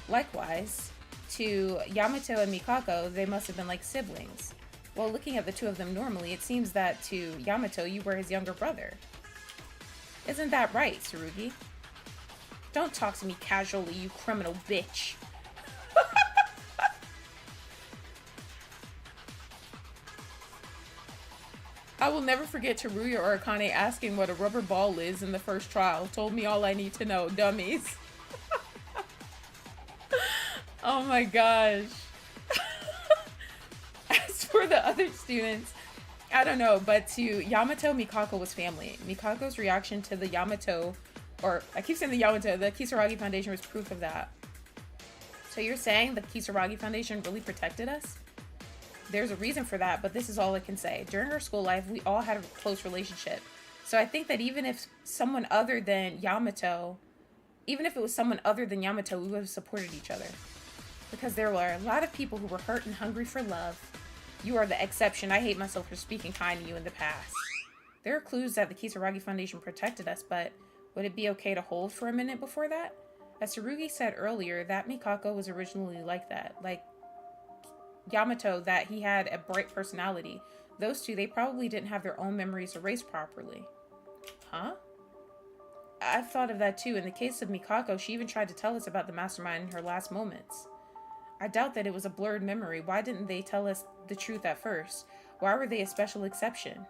Likewise, to Yamato and Mikako, they must have been like siblings. While looking at the two of them normally, it seems that to Yamato, you were his younger brother. Isn't that right, Tsurugi? Don't talk to me casually, you criminal bitch. I will never forget Teruya or Akane asking what a rubber ball is in the first trial. Told me all I need to know, dummies. Oh my gosh. As for the other students, I don't know, but to Yamato, Mikako was family. Mikako's reaction to the Yamato, or I keep saying the Yamato, the Kisaragi Foundation was proof of that. So you're saying the Kisaragi Foundation really protected us? There's a reason for that, but this is all I can say. During our school life, we all had a close relationship. So I think that even if someone other than Yamato, even if it was someone other than Yamato, we would have supported each other. Because there were a lot of people who were hurt and hungry for love. You are the exception. I hate myself for speaking kind to you in the past. There are clues that the Kisaragi Foundation protected us, but would it be okay to hold for a minute before that? As Tsurugi said earlier, that Mikako was originally like that. Like Yamato, that he had a bright personality. Those two, they probably didn't have their own memories erased properly. Huh? I've thought of that too. In the case of Mikako, she even tried to tell us about the mastermind in her last moments. I doubt that it was a blurred memory. Why didn't they tell us the truth at first? Why were they a special exception?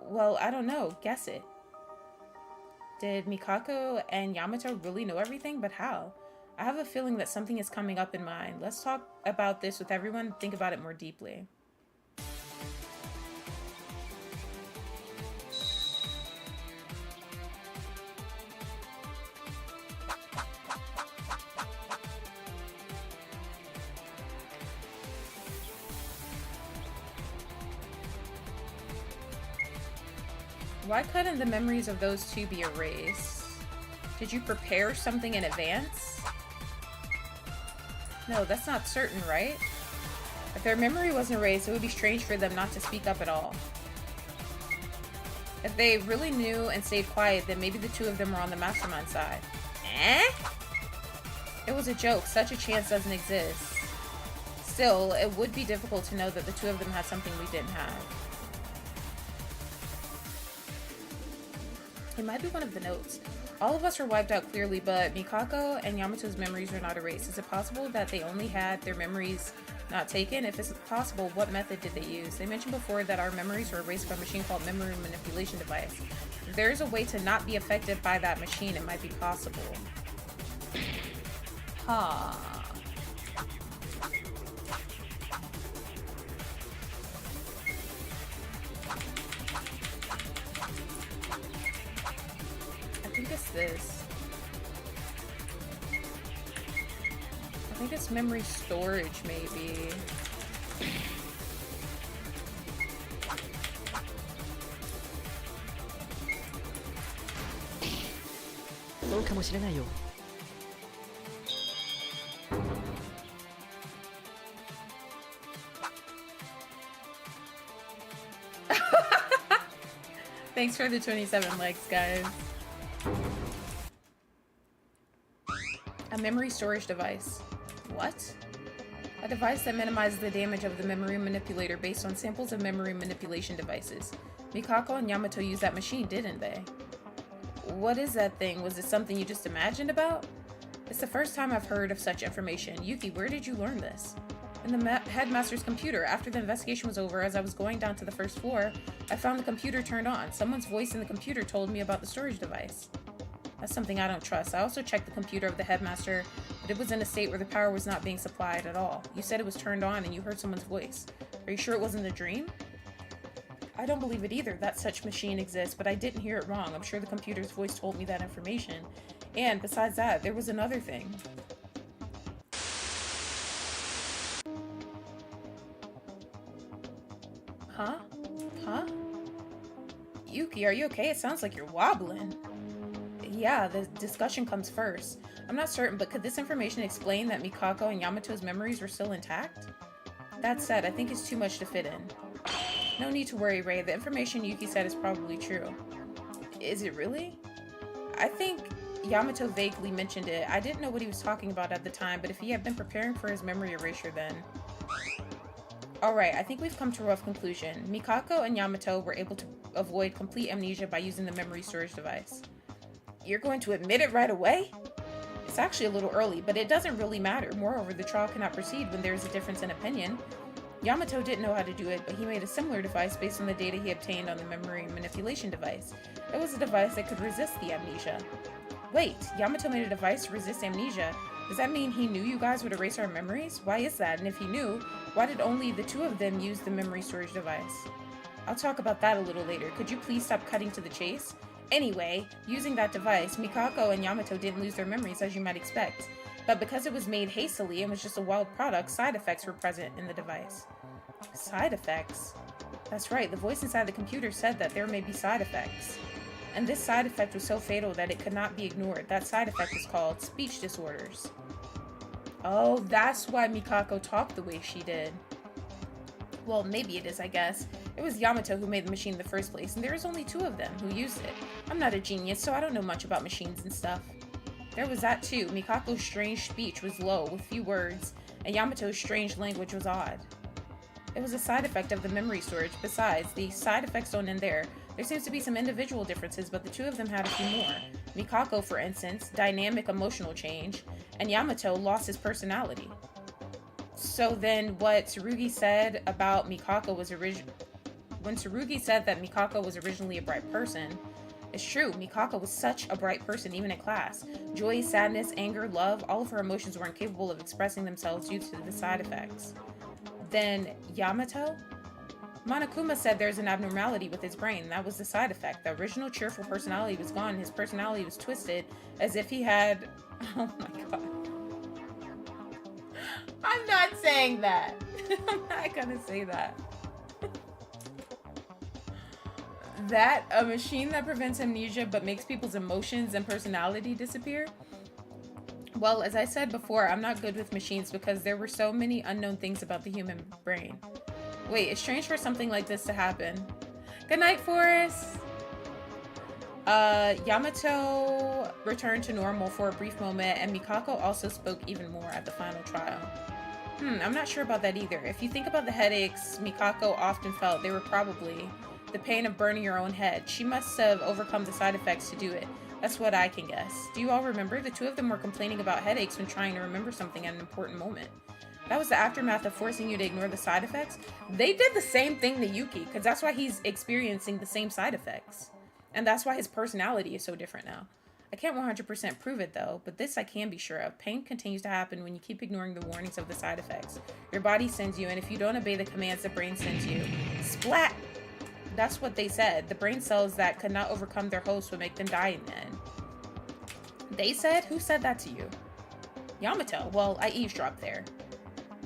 Well, I don't know. Guess it. Did Mikako and Yamato really know everything? But how? I have a feeling that something is coming up in mind. Let's talk about this with everyone and think about it more deeply. Why couldn't the memories of those two be erased? Did you prepare something in advance? No, that's not certain, right? If their memory wasn't erased, it would be strange for them not to speak up at all. If they really knew and stayed quiet, then maybe the two of them were on the mastermind side. Eh? It was a joke. Such a chance doesn't exist. Still, it would be difficult to know that the two of them had something we didn't have. It might be one of the notes. All of us were wiped out clearly, but Mikako and Yamato's memories were not erased. Is it possible that they only had their memories not taken? If it's possible, what method did they use? They mentioned before that our memories were erased by a machine called memory manipulation device. If there's a way to not be affected by that machine, it might be possible. Huh. I think it's this. I think it's memory storage, maybe. そうかもしれないよ。 Thanks for the 27 likes, guys. A memory storage device. What? A device that minimizes the damage of the memory manipulator based on samples of memory manipulation devices. Mikako and Yamato used that machine, didn't they? What is that thing? Was it something you just imagined about? It's the first time I've heard of such information. Yuki, where did you learn this? In the headmaster's computer. After the investigation was over, as I was going down to the first floor, I found the computer turned on. Someone's voice in the computer told me about the storage device. That's something I don't trust. I also checked the computer of the headmaster, but it was in a state where the power was not being supplied at all. You said it was turned on and you heard someone's voice. Are you sure it wasn't a dream? I don't believe it either, that such machine exists, but I didn't hear it wrong. I'm sure the computer's voice told me that information. And besides that, there was another thing. Huh? Huh? Yuki, are you okay? It sounds like you're wobbling. Yeah, the discussion comes first. I'm not certain, but could this information explain that Mikako and Yamato's memories were still intact? That said, I think it's too much to fit in. No need to worry, Ray. The information Yuki said is probably true. Is it really? I think Yamato vaguely mentioned it. I didn't know what he was talking about at the time, but if he had been preparing for his memory erasure then... Alright, I think we've come to a rough conclusion. Mikako and Yamato were able to avoid complete amnesia by using the memory storage device. You're going to admit it right away? It's actually a little early, but it doesn't really matter. Moreover, the trial cannot proceed when there is a difference in opinion. Yamato didn't know how to do it, but he made a similar device based on the data he obtained on the memory manipulation device. It was a device that could resist the amnesia. Wait, Yamato made a device to resist amnesia. Does that mean he knew you guys would erase our memories? Why is that? And if he knew, why did only the two of them use the memory storage device? I'll talk about that a little later. Could you please stop cutting to the chase? Anyway, using that device, Mikako and Yamato didn't lose their memories as you might expect. But because it was made hastily and was just a wild product, side effects were present in the device. Side effects? That's right, the voice inside the computer said that there may be side effects. And this side effect was so fatal that it could not be ignored. That side effect is called speech disorders. Oh, that's why Mikako talked the way she did. Well, maybe it is, I guess. It was Yamato who made the machine in the first place, and there was only two of them who used it. I'm not a genius, so I don't know much about machines and stuff. There was that too. Mikako's strange speech was low, with few words, and Yamato's strange language was odd. It was a side effect of the memory storage. Besides, the side effects don't end there. There seems to be some individual differences, but the two of them had a few more. Mikako, for instance, dynamic emotional change, and Yamato lost his personality. So then what Tsurugi said about Mikako was when Tsurugi said that Mikako was originally a bright person, it's true, Mikako was such a bright person even in class. Joy, sadness, anger, love, all of her emotions were incapable of expressing themselves due to the side effects. Then Yamato? Monokuma said there's an abnormality with his brain. That was the side effect. The original cheerful personality was gone. His personality was twisted as if he had... Oh my god. I'm not saying that. I'm not gonna say that. That a machine that prevents amnesia but makes people's emotions and personality disappear? Well, as I said before, I'm not good with machines because there were so many unknown things about the human brain. Wait, it's strange for something like this to happen. Good night, Forrest! Yamato returned to normal for a brief moment, and Mikako also spoke even more at the final trial. I'm not sure about that either. If you think about the headaches Mikako often felt, they were probably the pain of burning your own head. She must have overcome the side effects to do it. That's what I can guess. Do you all remember? The two of them were complaining about headaches when trying to remember something at an important moment. That was the aftermath of forcing you to ignore the side effects. They did the same thing to Yuki, because that's why he's experiencing the same side effects. And that's why his personality is so different now. I can't 100% prove it though, but this I can be sure of. Pain continues to happen when you keep ignoring the warnings of the side effects. Your body sends you, and if you don't obey the commands the brain sends you, splat! That's what they said. The brain cells that could not overcome their host would make them die in the end. They said? Who said that to you? Yamato. Well, I eavesdropped there.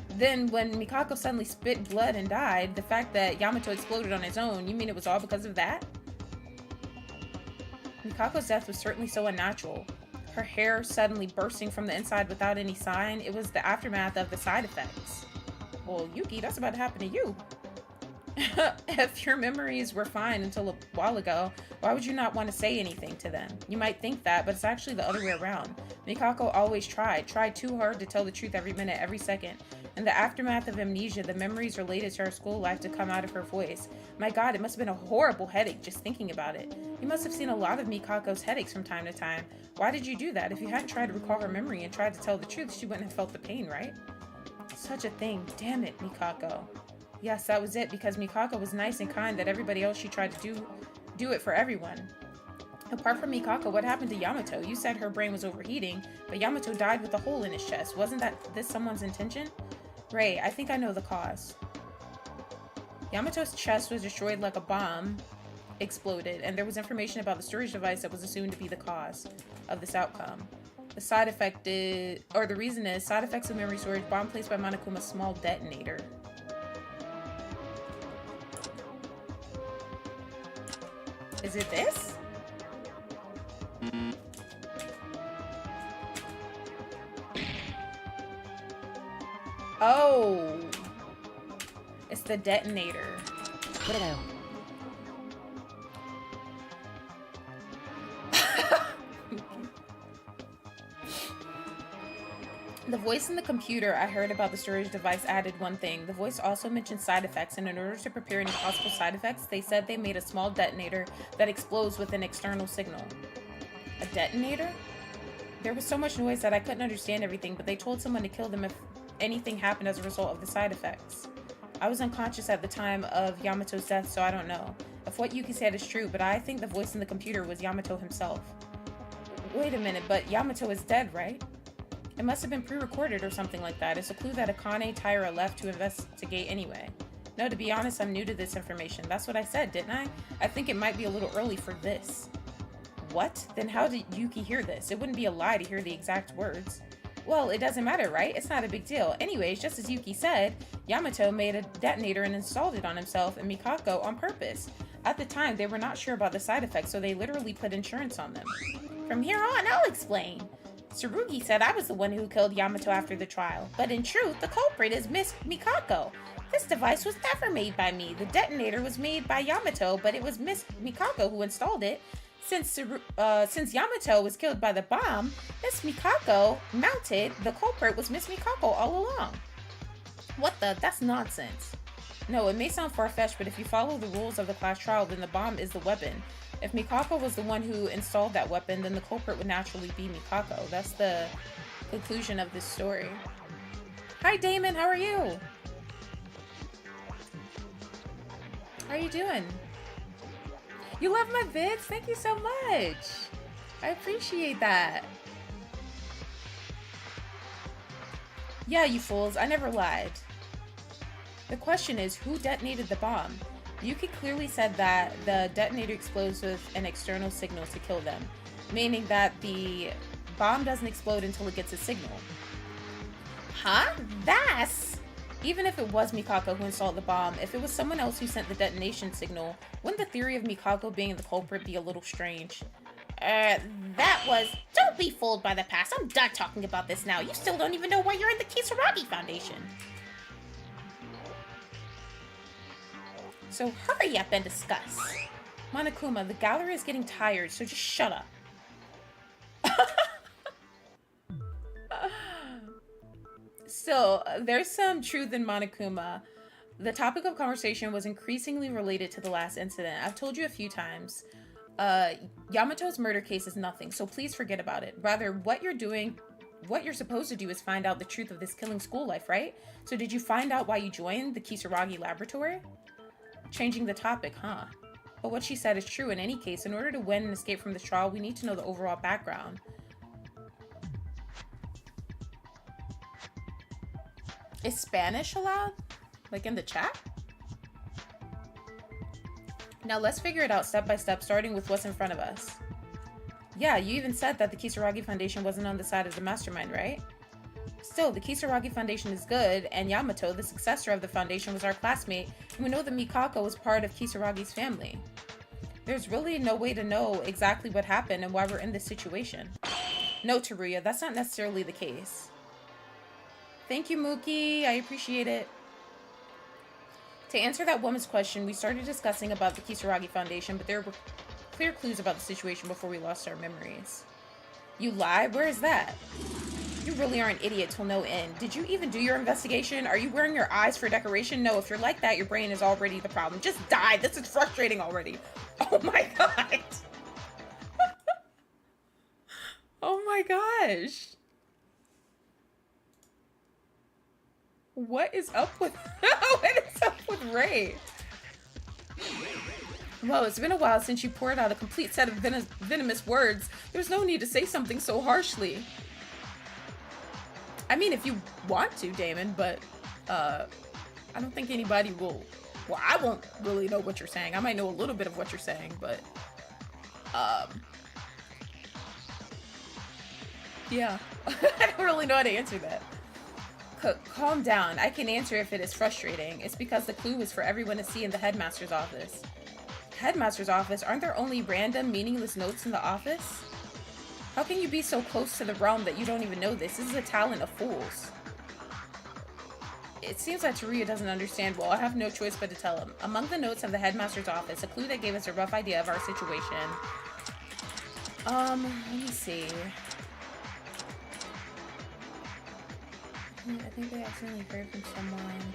Then when Mikako suddenly spit blood and died, the fact that Yamato exploded on his own, you mean it was all because of that? Mikako's death was certainly so unnatural. Her hair suddenly bursting from the inside without any sign. It was the aftermath of the side effects. Well, Yuki, that's about to happen to you. If your memories were fine until a while ago, why would you not want to say anything to them? You might think that, but it's actually the other way around. Mikako always tried too hard to tell the truth every minute, every second. In the aftermath of amnesia, the memories related to her school life to come out of her voice. My god, it must have been a horrible headache just thinking about it. You must have seen a lot of Mikako's headaches from time to time. Why did you do that? If you hadn't tried to recall her memory and tried to tell the truth, she wouldn't have felt the pain, right? Such a thing. Damn it, Mikako. Yes, that was it, because Mikako was nice and kind that everybody else she tried to do it for everyone. Apart from Mikako, what happened to Yamato? You said her brain was overheating, but Yamato died with a hole in his chest. Wasn't this someone's intention? Ray, I think I know the cause. Yamato's chest was destroyed like a bomb exploded, and there was information about the storage device that was assumed to be the cause of this outcome. The side effect is, or the reason is, side effects of memory storage, bomb placed by Monokuma's small detonator. Is it this? Oh. It's the detonator. これだよ。 The voice in the computer I heard about the storage device added one thing. The voice also mentioned side effects, and in order to prepare any possible side effects, they said they made a small detonator that explodes with an external signal. A detonator? There was so much noise that I couldn't understand everything, but they told someone to kill them if anything happened as a result of the side effects. I was unconscious at the time of Yamato's death, so I don't know if what Yuki said is true, but I think the voice in the computer was Yamato himself. Wait a minute, but Yamato is dead, right? It must have been pre-recorded or something like that. It's a clue that Akane Taira left to investigate anyway. No, to be honest, I'm new to this information. That's what I said, didn't I? I think it might be a little early for this. What? Then how did Yuki hear this? It wouldn't be a lie to hear the exact words. Well, it doesn't matter, right? It's not a big deal. Anyways, just as Yuki said, Yamato made a detonator and installed it on himself and Mikako on purpose. At the time, they were not sure about the side effects, so they literally put insurance on them. From here on, I'll explain. Tsurugi said I was the one who killed Yamato after the trial, but in truth, the culprit is Miss Mikako. This device was never made by me. The detonator was made by Yamato, but it was Miss Mikako who installed it. Since Yamato was killed by the bomb, Miss Mikako mounted the culprit was Miss Mikako all along. What the? That's nonsense. No, it may sound far-fetched, but if you follow the rules of the class trial, then the bomb is the weapon. If Mikako was the one who installed that weapon, then the culprit would naturally be Mikako. That's the conclusion of this story. Hi, Damon. How are you? How are you doing? You love my vids? Thank you so much. I appreciate that. Yeah, you fools. I never lied. The question is, who detonated the bomb? Yuki clearly said that the detonator explodes with an external signal to kill them, meaning that the bomb doesn't explode until it gets a signal. Huh? Even if it was Mikako who installed the bomb, if it was someone else who sent the detonation signal, wouldn't the theory of Mikako being the culprit be a little strange? Don't be fooled by the past. I'm done talking about this now. You still don't even know why you're in the Kisaragi Foundation. So hurry up and discuss. Monokuma, the gallery is getting tired, so just shut up. So, there's some truth in Monokuma. The topic of conversation was increasingly related to the last incident. I've told you a few times. Yamato's murder case is nothing, so please forget about it. Rather, what you're supposed to do is find out the truth of this killing school life, right? So did you find out why you joined the Kisaragi laboratory? Changing the topic, huh? But what she said is true in any case. In order to win and escape from this trial, we need to know the overall background. Is Spanish allowed? Like in the chat? Now let's figure it out step by step, starting with what's in front of us. Yeah, you even said that the Kisaragi Foundation wasn't on the side of the mastermind, right? Still, the Kisaragi Foundation is good, and Yamato, the successor of the foundation, was our classmate, and we know that Mikako was part of Kisaragi's family. There's really no way to know exactly what happened and why we're in this situation. No, Teruya, that's not necessarily the case. Thank you, Mookie. I appreciate it. To answer that woman's question, we started discussing about the Kisaragi Foundation, but there were clear clues about the situation before we lost our memories. You lie? Where is that? You really are an idiot till no end. Did you even do your investigation? Are you wearing your eyes for decoration? No, if you're like that, your brain is already the problem. Just die. This is frustrating already. Oh my god. Oh my gosh. What is up with Ray? Well, it's been a while since you poured out a complete set of venomous words. There's no need to say something so harshly. I mean, if you want to, Damon, but I don't think anybody will. Well, I won't really know what you're saying. I might know a little bit of what you're saying, but yeah. I don't really know how to answer that. Calm down. I can answer if it is frustrating. It's because the clue is for everyone to see in the headmaster's office. Headmaster's office? Aren't there only random, meaningless notes in the office? How can you be so close to the realm that you don't even know this? This is a talent of fools. It seems that Teruya doesn't understand well. I have no choice but to tell him. Among the notes of the headmaster's office, a clue that gave us a rough idea of our situation. Let me see. I think they accidentally heard from someone.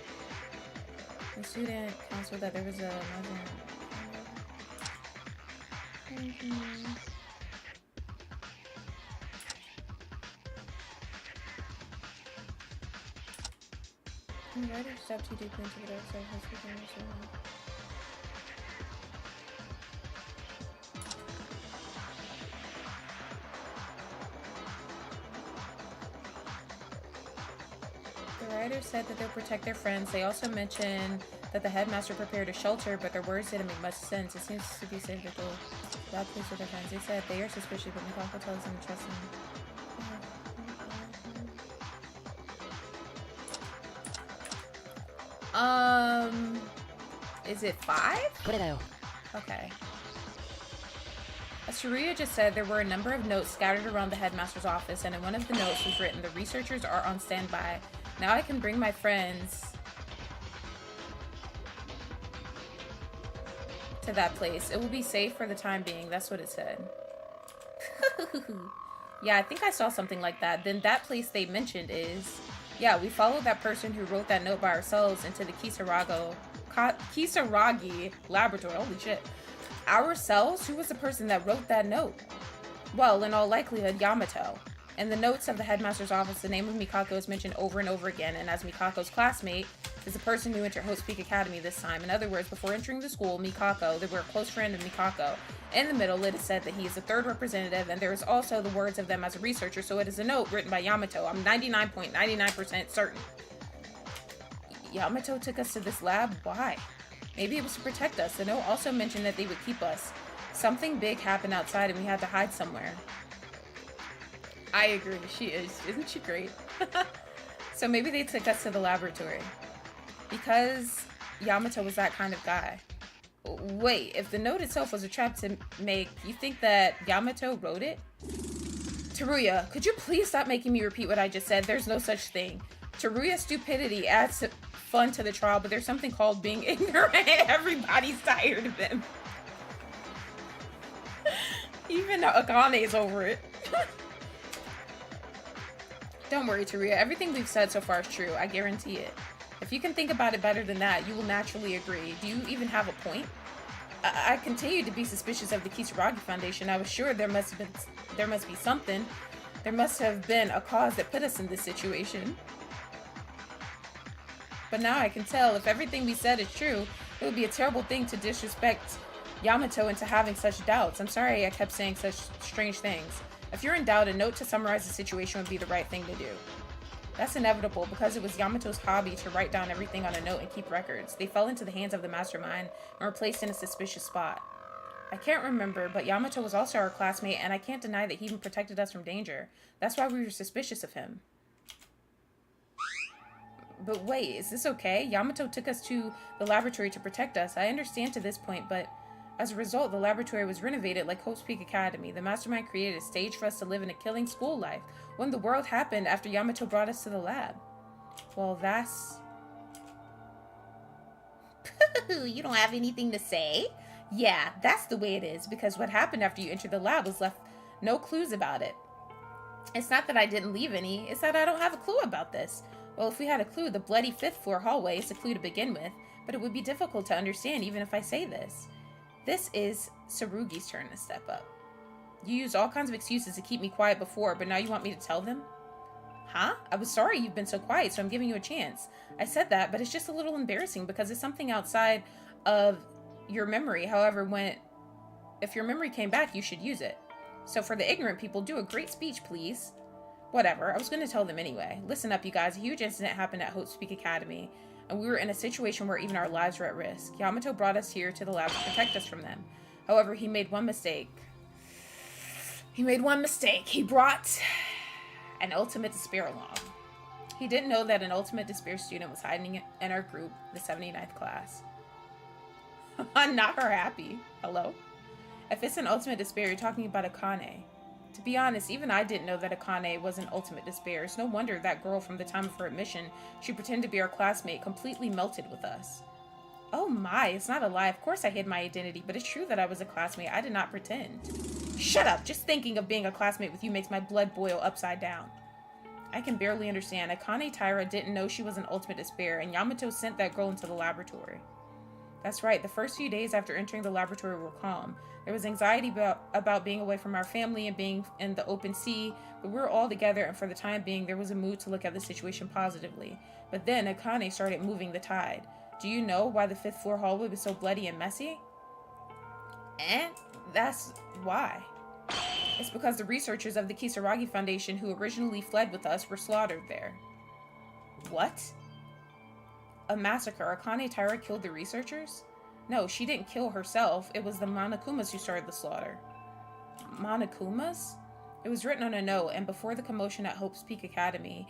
The student counsel that there was a the writer stepped too deeply into the dark side of his The writer said that they'll protect their friends. They also mentioned that the headmaster prepared a shelter, but their words didn't make much sense. It seems to be safe to go to that place with their friends. They said they are suspicious, but Mikako tells them to trust them. Is it 5? これだよ。 Okay. As Teruya just said, there were a number of notes scattered around the headmaster's office, and in one of the notes was written, "The researchers are on standby. Now I can bring my friends to that place. It will be safe for the time being." That's what it said. Yeah, I think I saw something like that. Then that place they mentioned is... Yeah, we followed that person who wrote that note by ourselves into the Kisaragi laboratory. Holy shit. Ourselves? Who was the person that wrote that note? Well, in all likelihood, Yamato. In the notes of the headmaster's office, the name of Mikako is mentioned over and over again, and as Mikako's classmate is the person who entered Hope's Peak Academy this time. In other words, before entering the school, Mikako, they were a close friend of Mikako. In the middle, it is said that he is the third representative, and there is also the words of them as a researcher, so it is a note written by Yamato. I'm 99.99% certain. Yamato took us to this lab? Why? Maybe it was to protect us. The note also mentioned that they would keep us. Something big happened outside and we had to hide somewhere. I agree, she is. Isn't she great? So maybe they took us to the laboratory. Because Yamato was that kind of guy. Wait, if the note itself was a trap to make, you think that Yamato wrote it? Teruya, could you please stop making me repeat what I just said? There's no such thing. Teruya's stupidity adds fun to the trial, but there's something called being ignorant. Everybody's tired of him. Even Akane's over it. Don't worry, Teruya. Everything we've said so far is true. I guarantee it. If you can think about it better than that, you will naturally agree. Do you even have a point? I continue to be suspicious of the Kisaragi Foundation. I was sure there must be something. There must have been a cause that put us in this situation. But now I can tell if everything we said is true, it would be a terrible thing to disrespect Yamato into having such doubts. I'm sorry I kept saying such strange things. If you're in doubt, a note to summarize the situation would be the right thing to do. That's inevitable because it was Yamato's hobby to write down everything on a note and keep records. They fell into the hands of the mastermind and were placed in a suspicious spot. I can't remember, but Yamato was also our classmate, and I can't deny that he even protected us from danger. That's why we were suspicious of him. But wait, is this okay? Yamato took us to the laboratory to protect us. I understand to this point, but as a result, the laboratory was renovated like Hope's Peak Academy. The mastermind created a stage for us to live in a killing school life. When the world happened after Yamato brought us to the lab. Well, that's... You don't have anything to say? Yeah, that's the way it is, because what happened after you entered the lab was left no clues about it. It's not that I didn't leave any, it's that I don't have a clue about this. Well, if we had a clue, the bloody 5th floor hallway is a clue to begin with, but it would be difficult to understand even if I say this. This is Tsurugi's turn to step up. You used all kinds of excuses to keep me quiet before, but now you want me to tell them? Huh? I was sorry you've been so quiet, so I'm giving you a chance. I said that, but it's just a little embarrassing because it's something outside of your memory. However, if your memory came back, you should use it. So for the ignorant people, do a great speech, please. Whatever, I was going to tell them anyway. Listen up, you guys. A huge incident happened at Hope's Peak Academy, and we were in a situation where even our lives were at risk. Yamato brought us here to the lab to protect us from them. However, he made one mistake. He brought an Ultimate Despair along. He didn't know that an Ultimate Despair student was hiding in our group, the 79th class. I'm not her happy. Hello? If it's an Ultimate Despair, you're talking about Akane. To be honest, even I didn't know that Akane was an ultimate despair. It's no wonder that girl from the time of her admission, she pretended to be our classmate, completely melted with us. Oh my, it's not a lie. Of course I hid my identity, but it's true that I was a classmate. I did not pretend. Shut up! Just thinking of being a classmate with you makes my blood boil upside down. I can barely understand. Akane Taira didn't know she was an ultimate despair, and Yamato sent that girl into the laboratory. That's right, the first few days after entering the laboratory were calm. There was anxiety about being away from our family and being in the open sea, but we were all together, and for the time being, there was a mood to look at the situation positively. But then Akane started moving the tide. Do you know why the 5th floor hallway was so bloody and messy? That's why. It's because the researchers of the Kisaragi Foundation who originally fled with us were slaughtered there. What? A massacre. Akane Taira killed the researchers? No, she didn't kill herself. It was the Monokumas who started the slaughter. Monokumas? It was written on a note, and before the commotion at Hope's Peak Academy,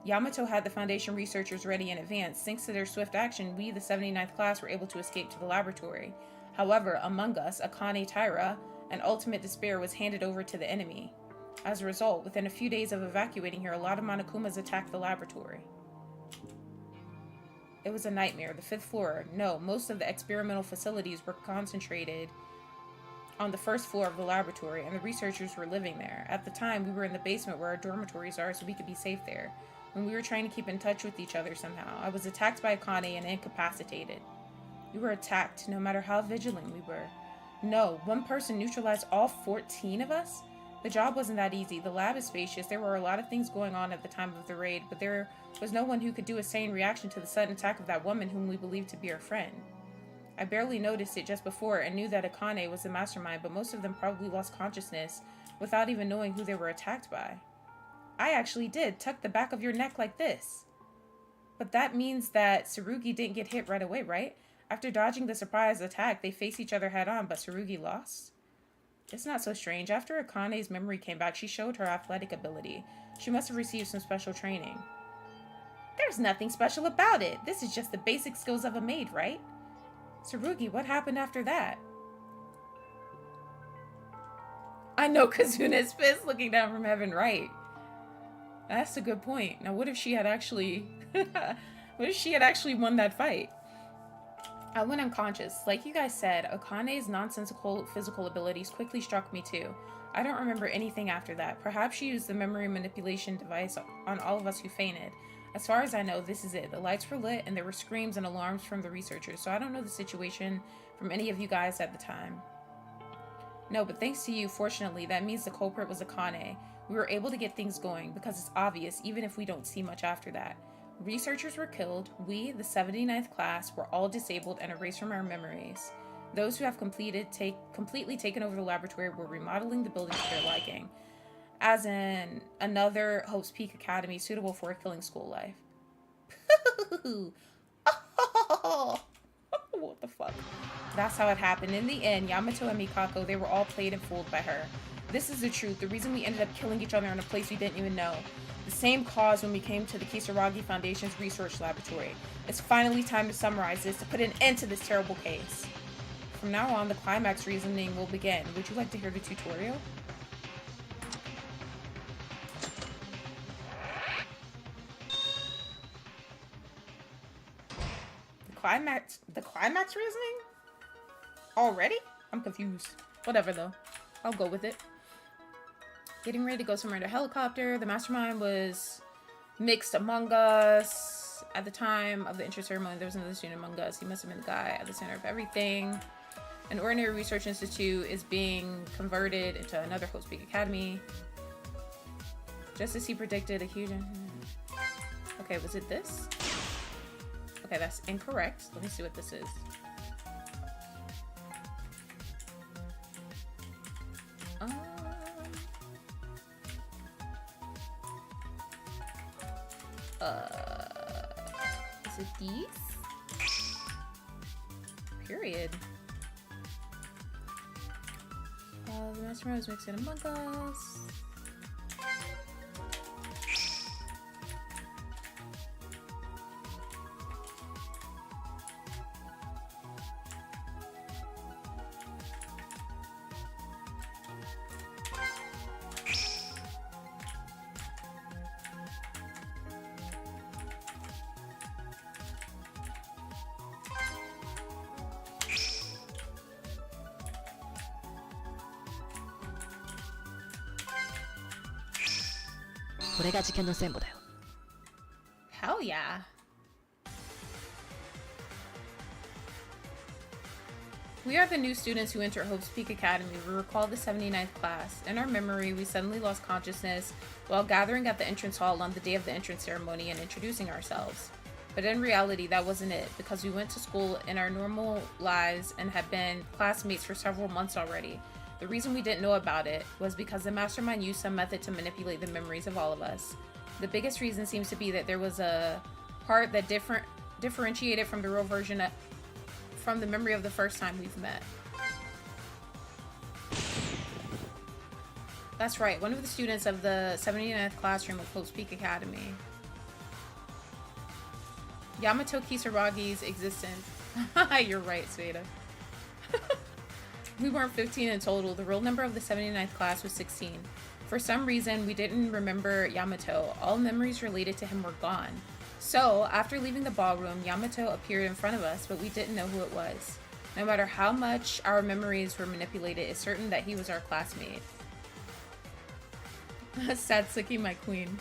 Yamato had the Foundation researchers ready in advance. Thanks to their swift action, we, the 79th class, were able to escape to the laboratory. However, among us, Akane Taira, an ultimate despair, was handed over to the enemy. As a result, within a few days of evacuating here, a lot of Monokumas attacked the laboratory. It was a nightmare. The 5th floor, no, most of the experimental facilities were concentrated on the 1st floor of the laboratory, and the researchers were living there. At the time, we were in the basement where our dormitories are, so we could be safe there. When we were trying to keep in touch with each other somehow, I was attacked by Akane and incapacitated. We were attacked, no matter how vigilant we were. No, one person neutralized all 14 of us? The job wasn't that easy. The lab is spacious. There were a lot of things going on at the time of the raid, but there was no one who could do a sane reaction to the sudden attack of that woman whom we believed to be our friend. I barely noticed it just before and knew that Akane was the mastermind, but most of them probably lost consciousness without even knowing who they were attacked by. I actually did. Tuck the back of your neck like this. But that means that Tsurugi didn't get hit right away, right? After dodging the surprise attack, they faced each other head on, but Tsurugi lost? It's not so strange. After Akane's memory came back, she showed her athletic ability. She must have received some special training. There's nothing special about it. This is just the basic skills of a maid, right? Tsurugi, what happened after that? I know Kazuna's pissed looking down from heaven, right? That's a good point. Now, what if she had actually... what if she had actually won that fight? I went unconscious. Like you guys said, Akane's nonsensical physical abilities quickly struck me too. I don't remember anything after that. Perhaps she used the memory manipulation device on all of us who fainted. As far as I know, this is it. The lights were lit and there were screams and alarms from the researchers, so I don't know the situation from any of you guys at the time. No, but thanks to you, fortunately, that means the culprit was Akane. We were able to get things going because it's obvious even if we don't see much after that. Researchers were killed. We, the 79th class, were all disabled and erased from our memories. Those who have completely taken over the laboratory were remodeling the building to their liking, as in another Hope's Peak Academy suitable for a killing school life. What the fuck? That's how it happened. In the end, Yamato and Mikako, they were all played and fooled by her. This is the truth. The reason we ended up killing each other in a place we didn't even know. The same cause when we came to the Kisaragi Foundation's research laboratory. It's finally time to summarize this to put an end to this terrible case. From now on, the climax reasoning will begin. Would you like to hear the tutorial? The climax reasoning? Already? I'm confused. Whatever though. I'll go with it. Getting ready to go somewhere in a helicopter. The mastermind was mixed among us. At the time of the intro ceremony, there was another student among us. He must have been the guy at the center of everything. An ordinary research institute is being converted into another Hope's Peak Academy. Just as he predicted, a huge... Okay, was it this? Okay, that's incorrect. Let me see what this is. Is it these? Period. The mastermind was mixed in among us. れが事件の全部だよ。 Hell yeah. We are the new students who enter Hope's Peak Academy. We recall the 79th class. In our memory, we suddenly lost consciousness while gathering at the entrance hall on the day of the entrance ceremony and introducing ourselves. But in reality, that wasn't it, because we went to school in our normal lives and had been classmates for several months already. The reason we didn't know about it was because the mastermind used some method to manipulate the memories of all of us. The biggest reason seems to be that there was a part that differentiated from the real version from the memory of the first time we've met. That's right, one of the students of the 79th classroom of Hope's Peak Academy. Yamato Kisaragi's existence. You're right, Sveta. We weren't 15 in total. The real number of the 79th class was 16. For some reason, we didn't remember Yamato. All memories related to him were gone. So, after leaving the ballroom, Yamato appeared in front of us, but we didn't know who it was. No matter how much our memories were manipulated, it's certain that he was our classmate. Satsuki, my queen.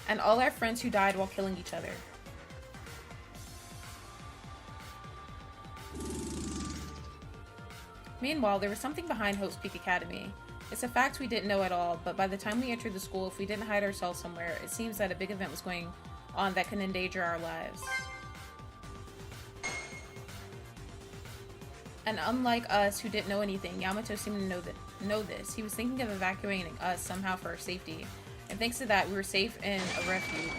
And all our friends who died while killing each other. Meanwhile, there was something behind Hope's Peak Academy. It's a fact we didn't know at all, but by the time we entered the school, if we didn't hide ourselves somewhere, it seems that a big event was going on that could endanger our lives. And unlike us, who didn't know anything, Yamato seemed to know this. He was thinking of evacuating us somehow for our safety, and thanks to that, we were safe in a refuge.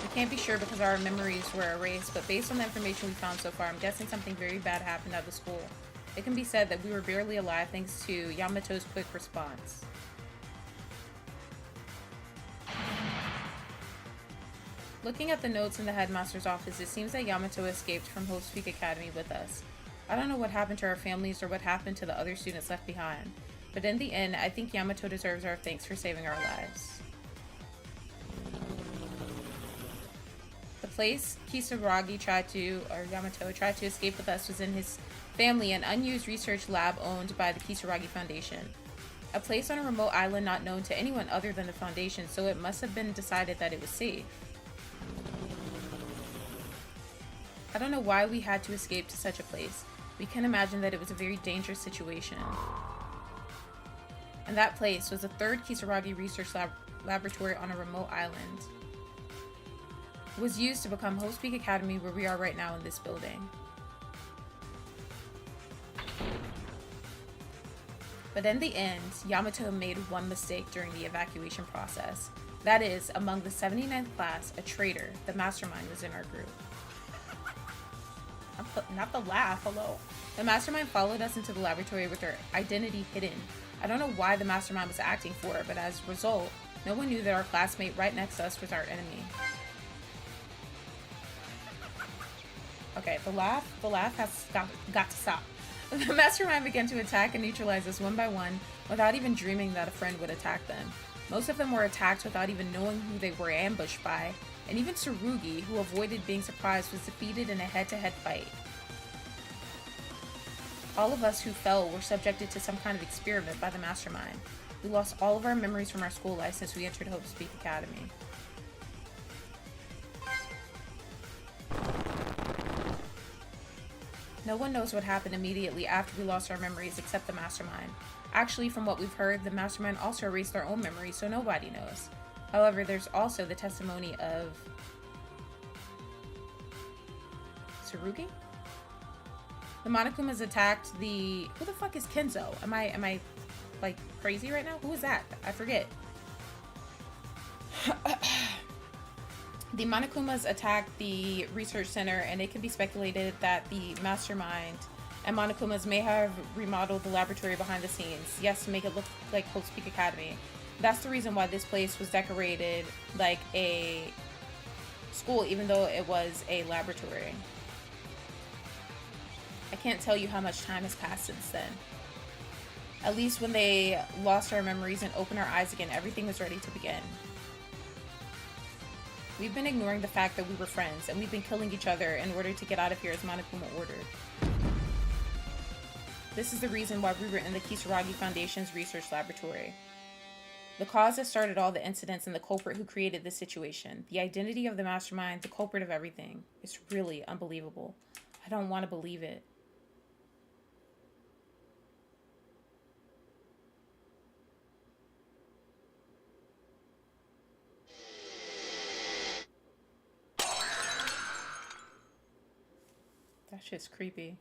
We can't be sure because our memories were erased, but based on the information we found so far, I'm guessing something very bad happened at the school. It can be said that we were barely alive thanks to Yamato's quick response. Looking at the notes in the headmaster's office, it seems that Yamato escaped from Hope's Peak Academy with us. I don't know what happened to our families or what happened to the other students left behind, but in the end, I think Yamato deserves our thanks for saving our lives. The place Yamato tried to escape with us was in his family, an unused research lab owned by the Kisaragi Foundation. A place on a remote island not known to anyone other than the Foundation, so it must have been decided that it was safe. I don't know why we had to escape to such a place. We can imagine that it was a very dangerous situation. And that place was the third Kisaragi research laboratory on a remote island. It was used to become Hope's Peak Academy, where we are right now in this building. But in the end, Yamato made one mistake during the evacuation process. That is, among the 79th class, a traitor, the mastermind, was in our group. Not the laugh, hello. The mastermind followed us into the laboratory with their identity hidden. I don't know why the mastermind was acting for it, but as a result, no one knew that our classmate right next to us was our enemy. Okay, the laugh has got to stop. The mastermind began to attack and neutralize us one by one without even dreaming that a friend would attack them. Most of them were attacked without even knowing who they were ambushed by, and even Tsurugi, who avoided being surprised, was defeated in a head-to-head fight. All of us who fell were subjected to some kind of experiment by the mastermind. We lost all of our memories from our school life since we entered Hope's Peak Academy. No one knows what happened immediately after we lost our memories except the mastermind. Actually, from what we've heard, the mastermind also erased their own memories, so nobody knows. However, there's also the testimony of Tsurugi? The Monokumas attacked the... Who the fuck is Kenzo? Am I like crazy right now? Who is that? I forget. The Monokumas attacked the research center, and it can be speculated that the mastermind and Monokumas may have remodeled the laboratory behind the scenes. Yes, to make it look like Hope's Peak Academy. That's the reason why this place was decorated like a school, even though it was a laboratory. I can't tell you how much time has passed since then. At least when they lost our memories and opened our eyes again, everything was ready to begin. We've been ignoring the fact that we were friends, and we've been killing each other in order to get out of here as Monokuma ordered. This is the reason why we were in the Kisaragi Foundation's research laboratory. The cause that started all the incidents and the culprit who created this situation. The identity of the mastermind, the culprit of everything. It's really unbelievable. I don't want to believe it. That shit's creepy.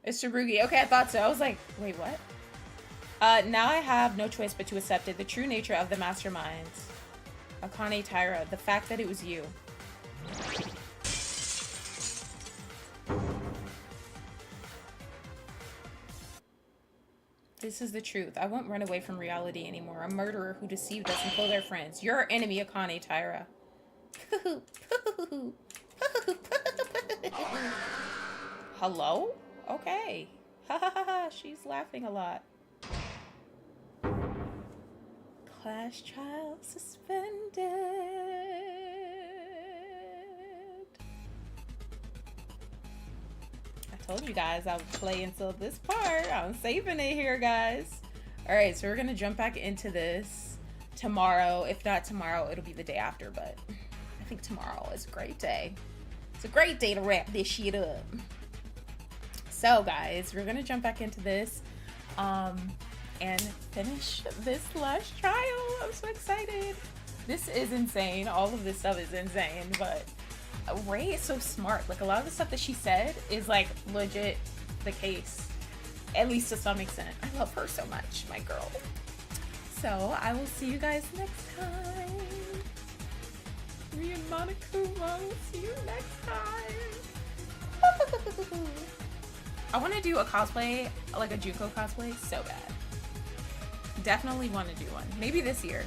It's Tsurugi. Okay, I thought so. I was like, wait, what? Now I have no choice but to accept it. The true nature of the masterminds. Akane Taira. The fact that it was you. This is the truth. I won't run away from reality anymore. A murderer who deceived us and killed our friends. You're our enemy, Akane Taira. Hello? Okay. Ha ha ha ha. She's laughing a lot. Class trial suspended. I told you guys I would play until this part. I'm saving it here, guys. Alright, so we're gonna jump back into this tomorrow. If not tomorrow, it'll be the day after, but I think tomorrow is a great day. It's a great day to wrap this shit up. So guys, we're gonna jump back into this and finish this last trial. I'm so excited. This is insane. All of this stuff is insane, but Ray is so smart. Like, a lot of the stuff that she said is like legit the case, at least to some extent. I love her so much, my girl. So I will see you guys next time. Me and Monokuma will see you next time. I want to do a cosplay, like a Junko cosplay, so bad. Definitely want to do one. Maybe this year.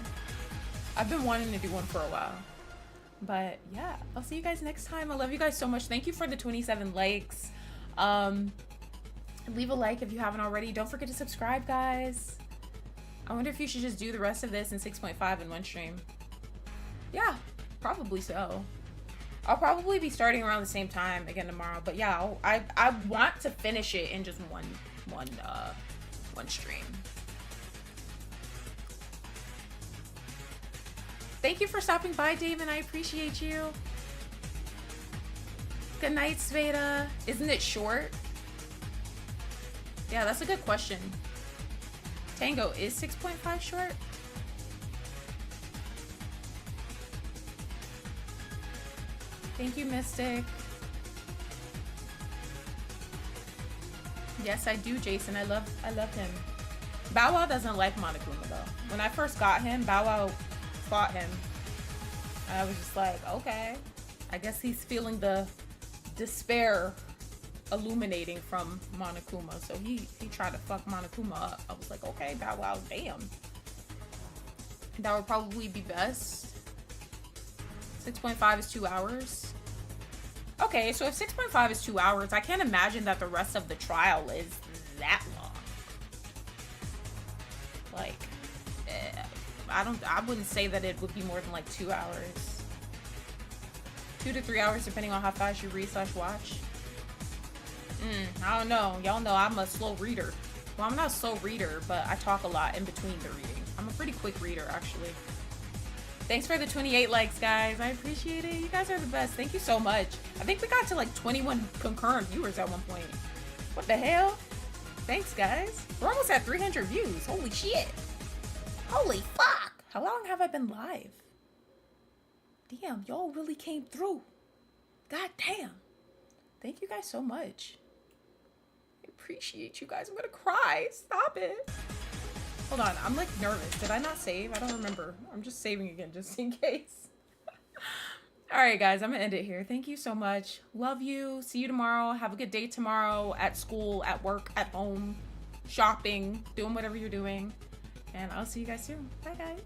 I've been wanting to do one for a while. But yeah, I'll see you guys next time. I love you guys so much. Thank you for the 27 likes. Leave a like if you haven't already. Don't forget to subscribe, guys. I wonder if you should just do the rest of this in 6.5 in one stream. Yeah, probably so. I'll probably be starting around the same time again tomorrow. But yeah, I want to finish it in just one stream. Thank you for stopping by, Damon. I appreciate you. Good night, Sveta. Isn't it short? Yeah, that's a good question. Tango, is 6.5 short? Thank you, Mystic. Yes, I do, Jason. I love him. Bow Wow doesn't like Monokuma though. When I first got him, Bow Wow fought him. And I was just like, okay. I guess he's feeling the despair illuminating from Monokuma. So he tried to fuck Monokuma up. I was like, okay, Bow Wow, damn. That would probably be best. 6.5 is 2 hours. Okay, so if 6.5 is 2 hours, I can't imagine that the rest of the trial is that long. Like, I wouldn't say that it would be more than like 2 hours. 2 to 3 hours, depending on how fast you read/watch. I don't know. Y'all know I'm a slow reader. Well, I'm not a slow reader, but I talk a lot in between the reading. I'm a pretty quick reader, actually. Thanks for the 28 likes, guys. I appreciate it. You guys are the best. Thank you so much. I think we got to like 21 concurrent viewers at one point. What the hell? Thanks, guys. We're almost at 300 views. Holy shit. Holy fuck. How long have I been live? Damn, y'all really came through. God damn. Thank you guys so much. I appreciate you guys. I'm gonna cry. Stop it. Hold on, I'm like nervous. Did I not save? I don't remember. I'm just saving again just in case. Alright guys, I'm gonna end it here. Thank you so much. Love you. See you tomorrow. Have a good day tomorrow at school, at work, at home, shopping, doing whatever you're doing. And I'll see you guys soon. Bye guys.